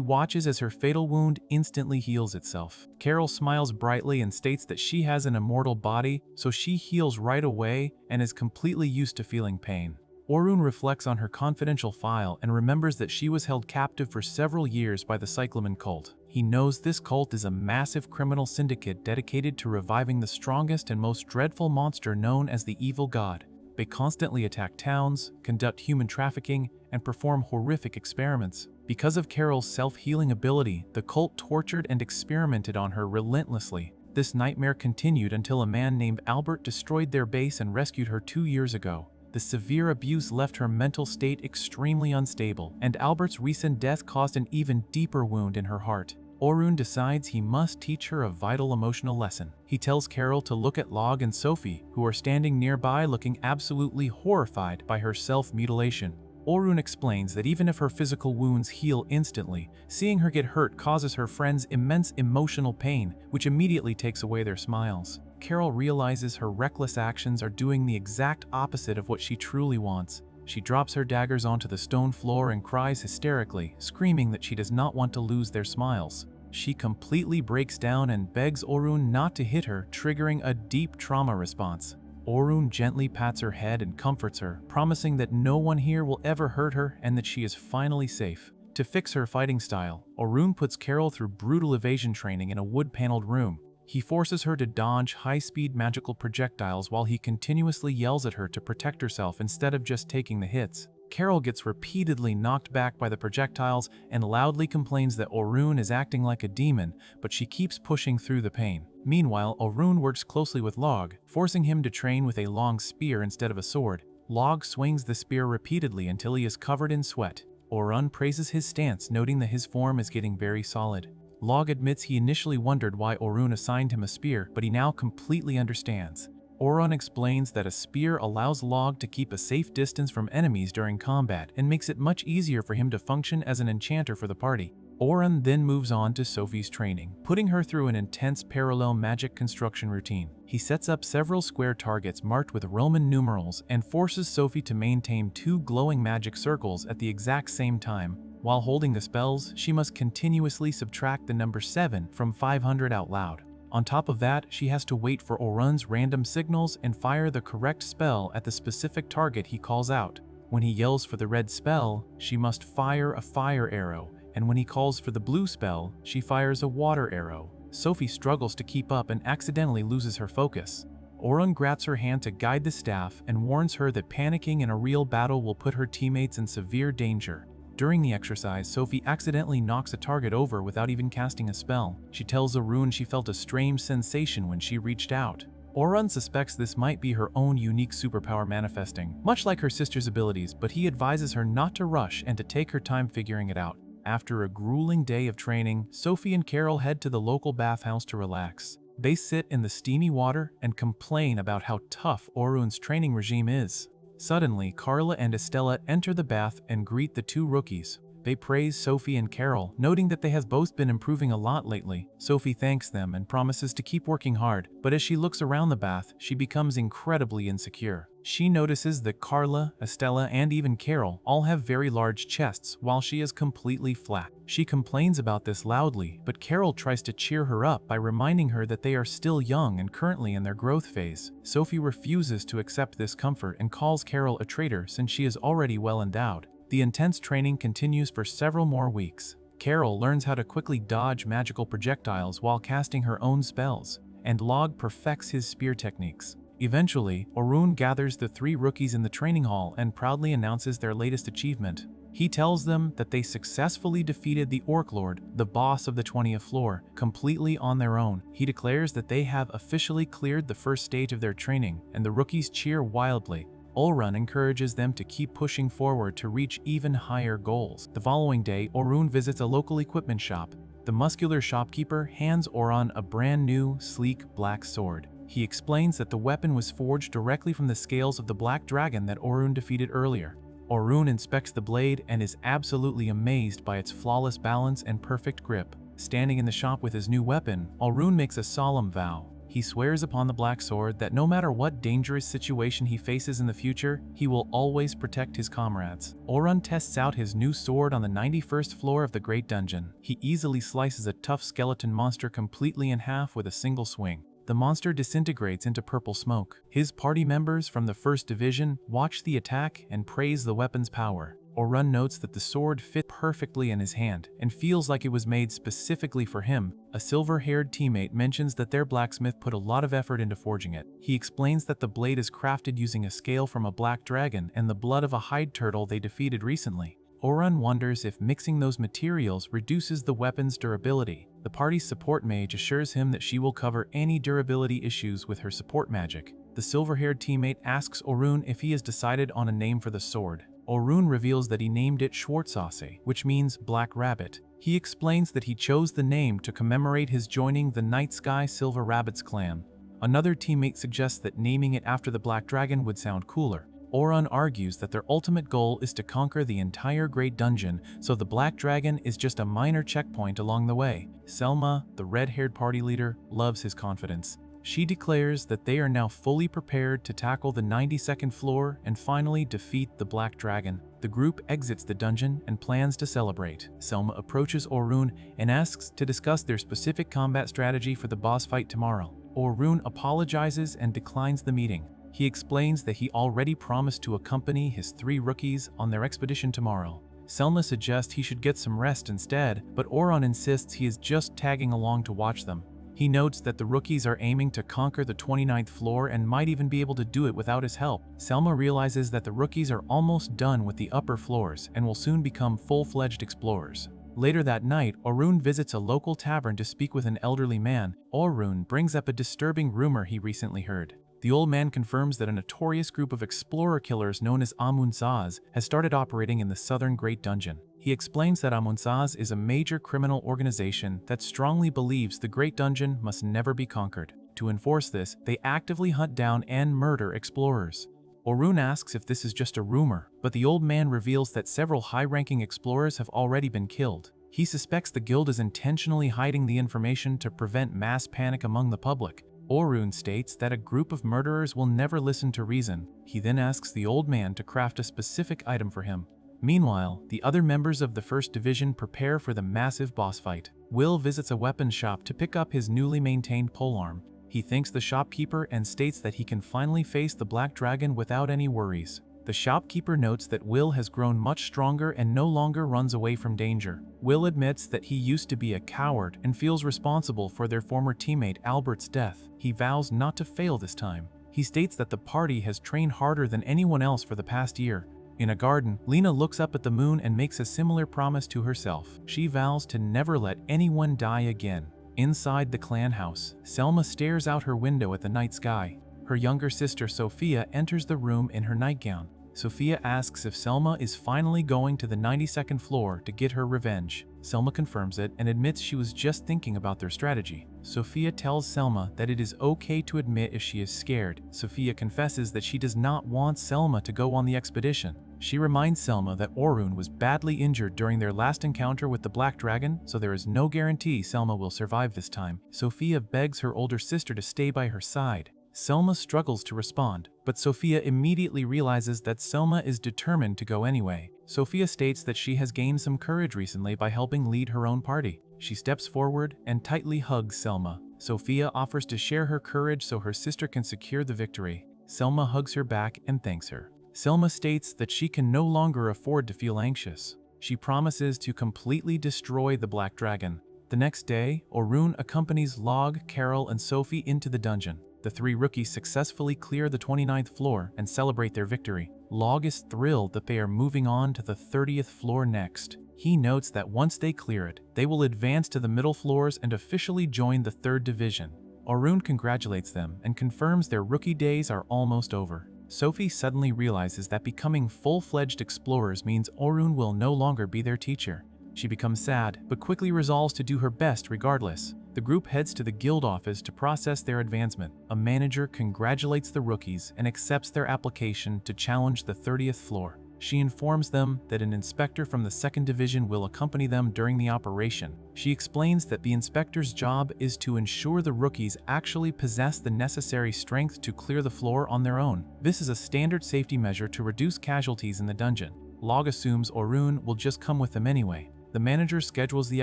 [SPEAKER 1] watches as her fatal wound instantly heals itself. Carol smiles brightly and states that she has an immortal body, so she heals right away and is completely used to feeling pain. Orun reflects on her confidential file and remembers that she was held captive for several years by the Cyclamen cult. He knows this cult is a massive criminal syndicate dedicated to reviving the strongest and most dreadful monster known as the Evil God. They constantly attack towns, conduct human trafficking, and perform horrific experiments. Because of Carol's self-healing ability, the cult tortured and experimented on her relentlessly. This nightmare continued until a man named Albert destroyed their base and rescued her 2 years ago. The severe abuse left her mental state extremely unstable, and Albert's recent death caused an even deeper wound in her heart. Orun decides he must teach her a vital emotional lesson. He tells Carol to look at Log and Sophie, who are standing nearby looking absolutely horrified by her self-mutilation. Orun explains that even if her physical wounds heal instantly, seeing her get hurt causes her friends immense emotional pain, which immediately takes away their smiles. Carol realizes her reckless actions are doing the exact opposite of what she truly wants. She drops her daggers onto the stone floor and cries hysterically, screaming that she does not want to lose their smiles. She completely breaks down and begs Orun not to hit her, triggering a deep trauma response. Orun gently pats her head and comforts her, promising that no one here will ever hurt her and that she is finally safe. To fix her fighting style, Orun puts Carol through brutal evasion training in a wood-paneled room. He forces her to dodge high-speed magical projectiles while he continuously yells at her to protect herself instead of just taking the hits. Carol gets repeatedly knocked back by the projectiles and loudly complains that Orun is acting like a demon, but she keeps pushing through the pain. Meanwhile, Orun works closely with Log, forcing him to train with a long spear instead of a sword. Log swings the spear repeatedly until he is covered in sweat. Orun praises his stance, noting that his form is getting very solid. Log admits he initially wondered why Orun assigned him a spear, but he now completely understands. Orun explains that a spear allows Log to keep a safe distance from enemies during combat and makes it much easier for him to function as an enchanter for the party. Orun then moves on to Sophie's training, putting her through an intense parallel magic construction routine. He sets up several square targets marked with Roman numerals and forces Sophie to maintain 2 glowing magic circles at the exact same time. While holding the spells, she must continuously subtract the number 7 from 500 out loud. On top of that, she has to wait for Orun's random signals and fire the correct spell at the specific target he calls out. When he yells for the red spell, she must fire a fire arrow, and when he calls for the blue spell, she fires a water arrow. Sophie struggles to keep up and accidentally loses her focus. Orun grabs her hand to guide the staff and warns her that panicking in a real battle will put her teammates in severe danger. During the exercise, Sophie accidentally knocks a target over without even casting a spell. She tells Orun she felt a strange sensation when she reached out. Orun suspects this might be her own unique superpower manifesting, much like her sister's abilities, but he advises her not to rush and to take her time figuring it out. After a grueling day of training, Sophie and Carol head to the local bathhouse to relax. They sit in the steamy water and complain about how tough Orun's training regime is. Suddenly, Carla and Estella enter the bath and greet the two rookies. They praise Sophie and Carol, noting that they have both been improving a lot lately. Sophie thanks them and promises to keep working hard, but as she looks around the bath, she becomes incredibly insecure. She notices that Carla, Estella, and even Carol all have very large chests, while she is completely flat. She complains about this loudly, but Carol tries to cheer her up by reminding her that they are still young and currently in their growth phase. Sophie refuses to accept this comfort and calls Carol a traitor since she is already well endowed. The intense training continues for several more weeks. Carol learns how to quickly dodge magical projectiles while casting her own spells, and Log perfects his spear techniques. Eventually, Orun gathers the three rookies in the training hall and proudly announces their latest achievement. He tells them that they successfully defeated the Orc Lord, the boss of the 20th floor, completely on their own. He declares that they have officially cleared the first stage of their training, and the rookies cheer wildly. Orun encourages them to keep pushing forward to reach even higher goals. The following day, Orun visits a local equipment shop. The muscular shopkeeper hands Orun a brand new, sleek black sword. He explains that the weapon was forged directly from the scales of the black dragon that Orun defeated earlier. Orun inspects the blade and is absolutely amazed by its flawless balance and perfect grip. Standing in the shop with his new weapon, Orun makes a solemn vow. He swears upon the black sword that no matter what dangerous situation he faces in the future, he will always protect his comrades. Orun tests out his new sword on the 91st floor of the Great Dungeon. He easily slices a tough skeleton monster completely in half with a single swing. The monster disintegrates into purple smoke. His party members from the 1st Division watch the attack and praise the weapon's power. Orun notes that the sword fit perfectly in his hand and feels like it was made specifically for him. A silver-haired teammate mentions that their blacksmith put a lot of effort into forging it. He explains that the blade is crafted using a scale from a black dragon and the blood of a hide turtle they defeated recently. Orun wonders if mixing those materials reduces the weapon's durability. The party's support mage assures him that she will cover any durability issues with her support magic. The silver-haired teammate asks Orun if he has decided on a name for the sword. Orun reveals that he named it Schwarzase, which means Black Rabbit. He explains that he chose the name to commemorate his joining the Night Sky Silver Rabbits clan. Another teammate suggests that naming it after the Black Dragon would sound cooler. Orun argues that their ultimate goal is to conquer the entire Great Dungeon, so the Black Dragon is just a minor checkpoint along the way. Selma, the red-haired party leader, loves his confidence. She declares that they are now fully prepared to tackle the 92nd floor and finally defeat the Black Dragon. The group exits the dungeon and plans to celebrate. Selma approaches Orun and asks to discuss their specific combat strategy for the boss fight tomorrow. Orun apologizes and declines the meeting. He explains that he already promised to accompany his three rookies on their expedition tomorrow. Selma suggests he should get some rest instead, but Orun insists he is just tagging along to watch them. He notes that the rookies are aiming to conquer the 29th floor and might even be able to do it without his help. Selma realizes that the rookies are almost done with the upper floors and will soon become full-fledged explorers. Later that night, Orun visits a local tavern to speak with an elderly man. Orun brings up a disturbing rumor he recently heard. The old man confirms that a notorious group of explorer killers known as Amunsaz has started operating in the southern Great Dungeon. He explains that Amunsaz is a major criminal organization that strongly believes the Great Dungeon must never be conquered. To enforce this, they actively hunt down and murder explorers. Orun asks if this is just a rumor, but the old man reveals that several high-ranking explorers have already been killed. He suspects the guild is intentionally hiding the information to prevent mass panic among the public. Orun states that a group of murderers will never listen to reason. He then asks the old man to craft a specific item for him. Meanwhile, the other members of the 1st Division prepare for the massive boss fight. Will visits a weapons shop to pick up his newly maintained polearm. He thanks the shopkeeper and states that he can finally face the Black Dragon without any worries. The shopkeeper notes that Will has grown much stronger and no longer runs away from danger. Will admits that he used to be a coward and feels responsible for their former teammate Albert's death. He vows not to fail this time. He states that the party has trained harder than anyone else for the past year. In a garden, Lena looks up at the moon and makes a similar promise to herself. She vows to never let anyone die again. Inside the clan house, Selma stares out her window at the night sky. Her younger sister Sophia enters the room in her nightgown. Sophia asks if Selma is finally going to the 92nd floor to get her revenge. Selma confirms it and admits she was just thinking about their strategy. Sophia tells Selma that it is okay to admit if she is scared. Sophia confesses that she does not want Selma to go on the expedition. She reminds Selma that Orun was badly injured during their last encounter with the Black Dragon, so there is no guarantee Selma will survive this time. Sophia begs her older sister to stay by her side. Selma struggles to respond, but Sophia immediately realizes that Selma is determined to go anyway. Sophia states that she has gained some courage recently by helping lead her own party. She steps forward and tightly hugs Selma. Sophia offers to share her courage so her sister can secure the victory. Selma hugs her back and thanks her. Selma states that she can no longer afford to feel anxious. She promises to completely destroy the Black Dragon. The next day, Orun accompanies Log, Carol, and Sophie into the dungeon. The three rookies successfully clear the 29th floor and celebrate their victory. Log is thrilled that they are moving on to the 30th floor next. He notes that once they clear it, they will advance to the middle floors and officially join the 3rd Division. Orun congratulates them and confirms their rookie days are almost over. Sophie suddenly realizes that becoming full-fledged explorers means Orun will no longer be their teacher. She becomes sad, but quickly resolves to do her best regardless. The group heads to the guild office to process their advancement. A manager congratulates the rookies and accepts their application to challenge the 30th floor. She informs them that an inspector from the 2nd Division will accompany them during the operation. She explains that the inspector's job is to ensure the rookies actually possess the necessary strength to clear the floor on their own. This is a standard safety measure to reduce casualties in the dungeon. Log assumes Orun will just come with them anyway. The manager schedules the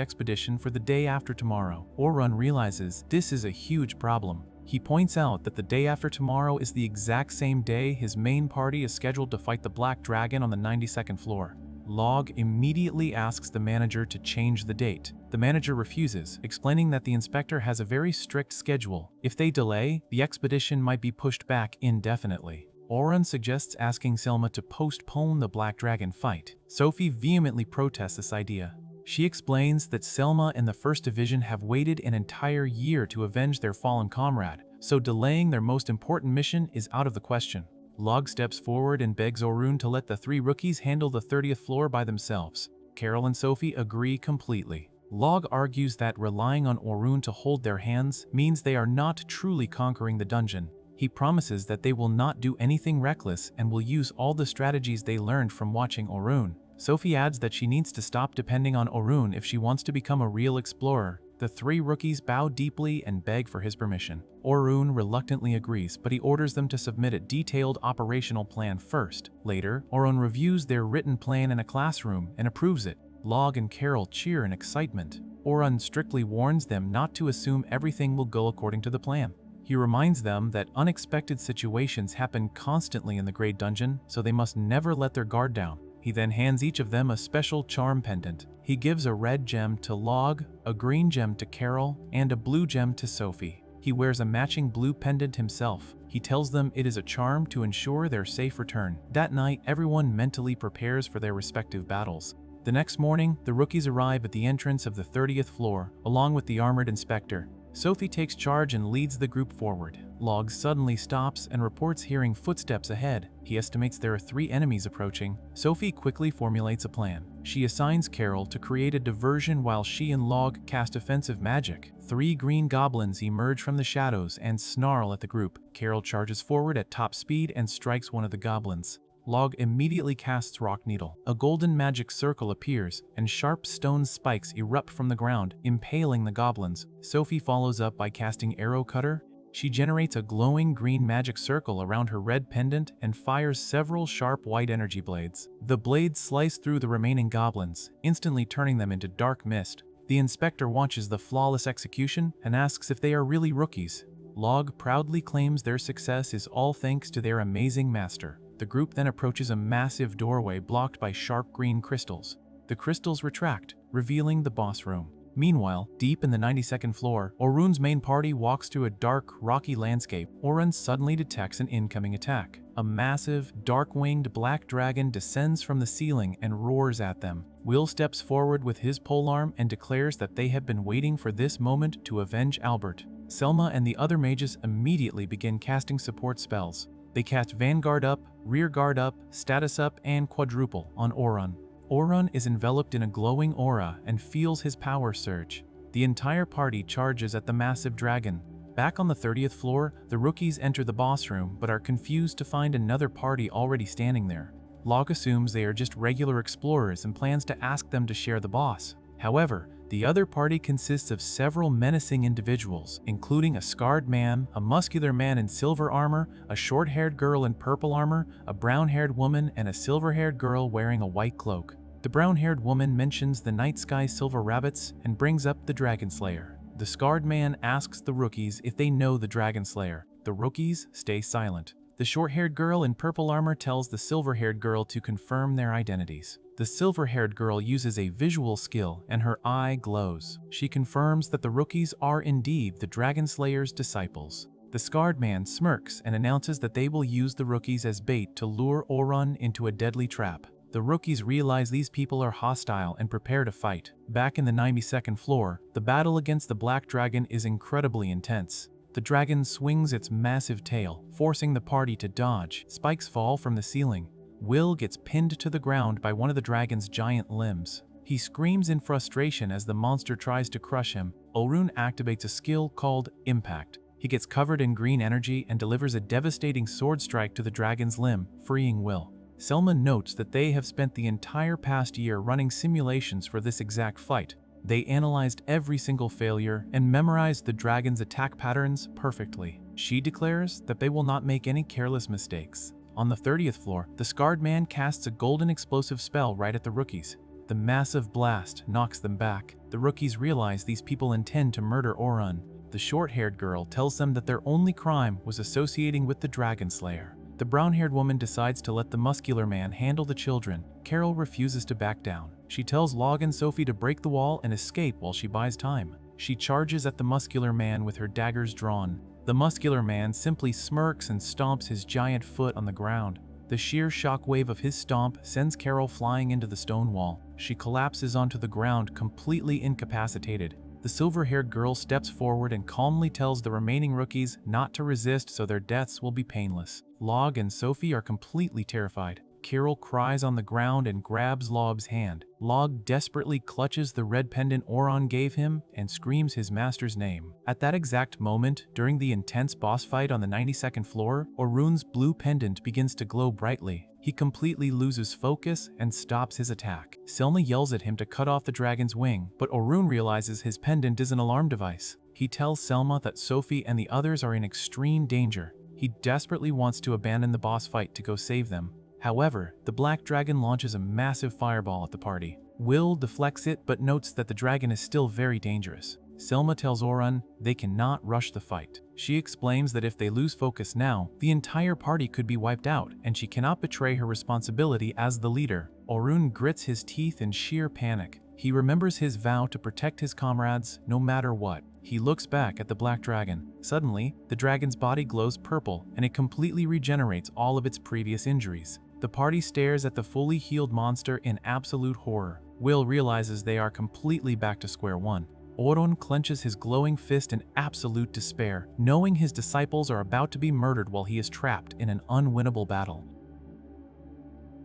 [SPEAKER 1] expedition for the day after tomorrow. Orun realizes this is a huge problem. He points out that the day after tomorrow is the exact same day his main party is scheduled to fight the Black Dragon on the 92nd floor. Log immediately asks the manager to change the date. The manager refuses, explaining that the inspector has a very strict schedule. If they delay, the expedition might be pushed back indefinitely. Orun suggests asking Selma to postpone the Black Dragon fight. Sophie vehemently protests this idea. She explains that Selma and the 1st Division have waited an entire year to avenge their fallen comrade, so delaying their most important mission is out of the question. Log steps forward and begs Orun to let the three rookies handle the 30th floor by themselves. Carol and Sophie agree completely. Log argues that relying on Orun to hold their hands means they are not truly conquering the dungeon. He promises that they will not do anything reckless and will use all the strategies they learned from watching Orun. Sophie adds that she needs to stop depending on Orun if she wants to become a real explorer. The three rookies bow deeply and beg for his permission. Orun reluctantly agrees, but he orders them to submit a detailed operational plan first. Later, Orun reviews their written plan in a classroom and approves it. Log and Carol cheer in excitement. Orun strictly warns them not to assume everything will go according to the plan. He reminds them that unexpected situations happen constantly in the Great Dungeon, so they must never let their guard down. He then hands each of them a special charm pendant. He gives a red gem to Log, a green gem to Carol, and a blue gem to Sophie. He wears a matching blue pendant himself. He tells them it is a charm to ensure their safe return. That night, everyone mentally prepares for their respective battles. The next morning, the rookies arrive at the entrance of the 30th floor, along with the armored inspector. Sophie takes charge and leads the group forward. Log suddenly stops and reports hearing footsteps ahead. He estimates there are 3 enemies approaching. Sophie quickly formulates a plan. She assigns Carol to create a diversion while she and Log cast offensive magic. 3 green goblins emerge from the shadows and snarl at the group. Carol charges forward at top speed and strikes one of the goblins. Log immediately casts Rock Needle. A golden magic circle appears, and sharp stone spikes erupt from the ground, impaling the goblins. Sophie follows up by casting Arrow Cutter. She generates a glowing green magic circle around her red pendant and fires several sharp white energy blades. The blades slice through the remaining goblins, instantly turning them into dark mist. The inspector watches the flawless execution and asks if they are really rookies. Log proudly claims their success is all thanks to their amazing master. The group then approaches a massive doorway blocked by sharp green crystals. The crystals retract, revealing the boss room. Meanwhile, deep in the 92nd floor, Orun's main party walks through a dark, rocky landscape. Orun suddenly detects an incoming attack. A massive, dark-winged black dragon descends from the ceiling and roars at them. Will steps forward with his polearm and declares that they have been waiting for this moment to avenge Albert. Selma and the other mages immediately begin casting support spells. They cast Vanguard up, Rearguard up, Status up, and Quadruple on Orun. Orun is enveloped in a glowing aura and feels his power surge. The entire party charges at the massive dragon. Back on the 30th floor, the rookies enter the boss room but are confused to find another party already standing there. Log assumes they are just regular explorers and plans to ask them to share the boss. However, the other party consists of several menacing individuals, including a scarred man, a muscular man in silver armor, a short-haired girl in purple armor, a brown-haired woman, and a silver-haired girl wearing a white cloak. The brown-haired woman mentions the night sky silver rabbits and brings up the Dragon Slayer. The scarred man asks the rookies if they know the Dragon Slayer. The rookies stay silent. The short-haired girl in purple armor tells the silver-haired girl to confirm their identities. The silver-haired girl uses a visual skill and her eye glows. She confirms that the rookies are indeed the Dragon Slayer's disciples. The scarred man smirks and announces that they will use the rookies as bait to lure Orun into a deadly trap. The rookies realize these people are hostile and prepare to fight. Back in the 92nd floor, the battle against the Black Dragon is incredibly intense. The dragon swings its massive tail, forcing the party to dodge. Spikes fall from the ceiling. Will gets pinned to the ground by one of the dragon's giant limbs. He screams in frustration as the monster tries to crush him. Orun activates a skill called Impact. He gets covered in green energy and delivers a devastating sword strike to the dragon's limb, freeing Will. Selma notes that they have spent the entire past year running simulations for this exact fight. They analyzed every single failure and memorized the dragon's attack patterns perfectly. She declares that they will not make any careless mistakes. On the 30th floor, the scarred man casts a golden explosive spell right at the rookies. The massive blast knocks them back. The rookies realize these people intend to murder Orun. The short-haired girl tells them that their only crime was associating with the Dragon Slayer. The brown-haired woman decides to let the muscular man handle the children. Carol refuses to back down. She tells Log and Sophie to break the wall and escape while she buys time. She charges at the muscular man with her daggers drawn. The muscular man simply smirks and stomps his giant foot on the ground. The sheer shockwave of his stomp sends Carol flying into the stone wall. She collapses onto the ground, completely incapacitated. The silver-haired girl steps forward and calmly tells the remaining rookies not to resist so their deaths will be painless. Log and Sophie are completely terrified. Carol cries on the ground and grabs Log's hand. Log desperately clutches the red pendant Orun gave him and screams his master's name. At that exact moment, during the intense boss fight on the 92nd floor, Orun's blue pendant begins to glow brightly. He completely loses focus and stops his attack. Selma yells at him to cut off the dragon's wing, but Orun realizes his pendant is an alarm device. He tells Selma that Sophie and the others are in extreme danger. He desperately wants to abandon the boss fight to go save them. However, the Black Dragon launches a massive fireball at the party. Will deflects it but notes that the dragon is still very dangerous. Selma tells Orun they cannot rush the fight. She explains that if they lose focus now, the entire party could be wiped out and she cannot betray her responsibility as the leader. Orun grits his teeth in sheer panic. He remembers his vow to protect his comrades no matter what. He looks back at the Black Dragon. Suddenly, the dragon's body glows purple and it completely regenerates all of its previous injuries. The party stares at the fully healed monster in absolute horror. Will realizes they are completely back to square one. Orun clenches his glowing fist in absolute despair, knowing his disciples are about to be murdered while he is trapped in an unwinnable battle.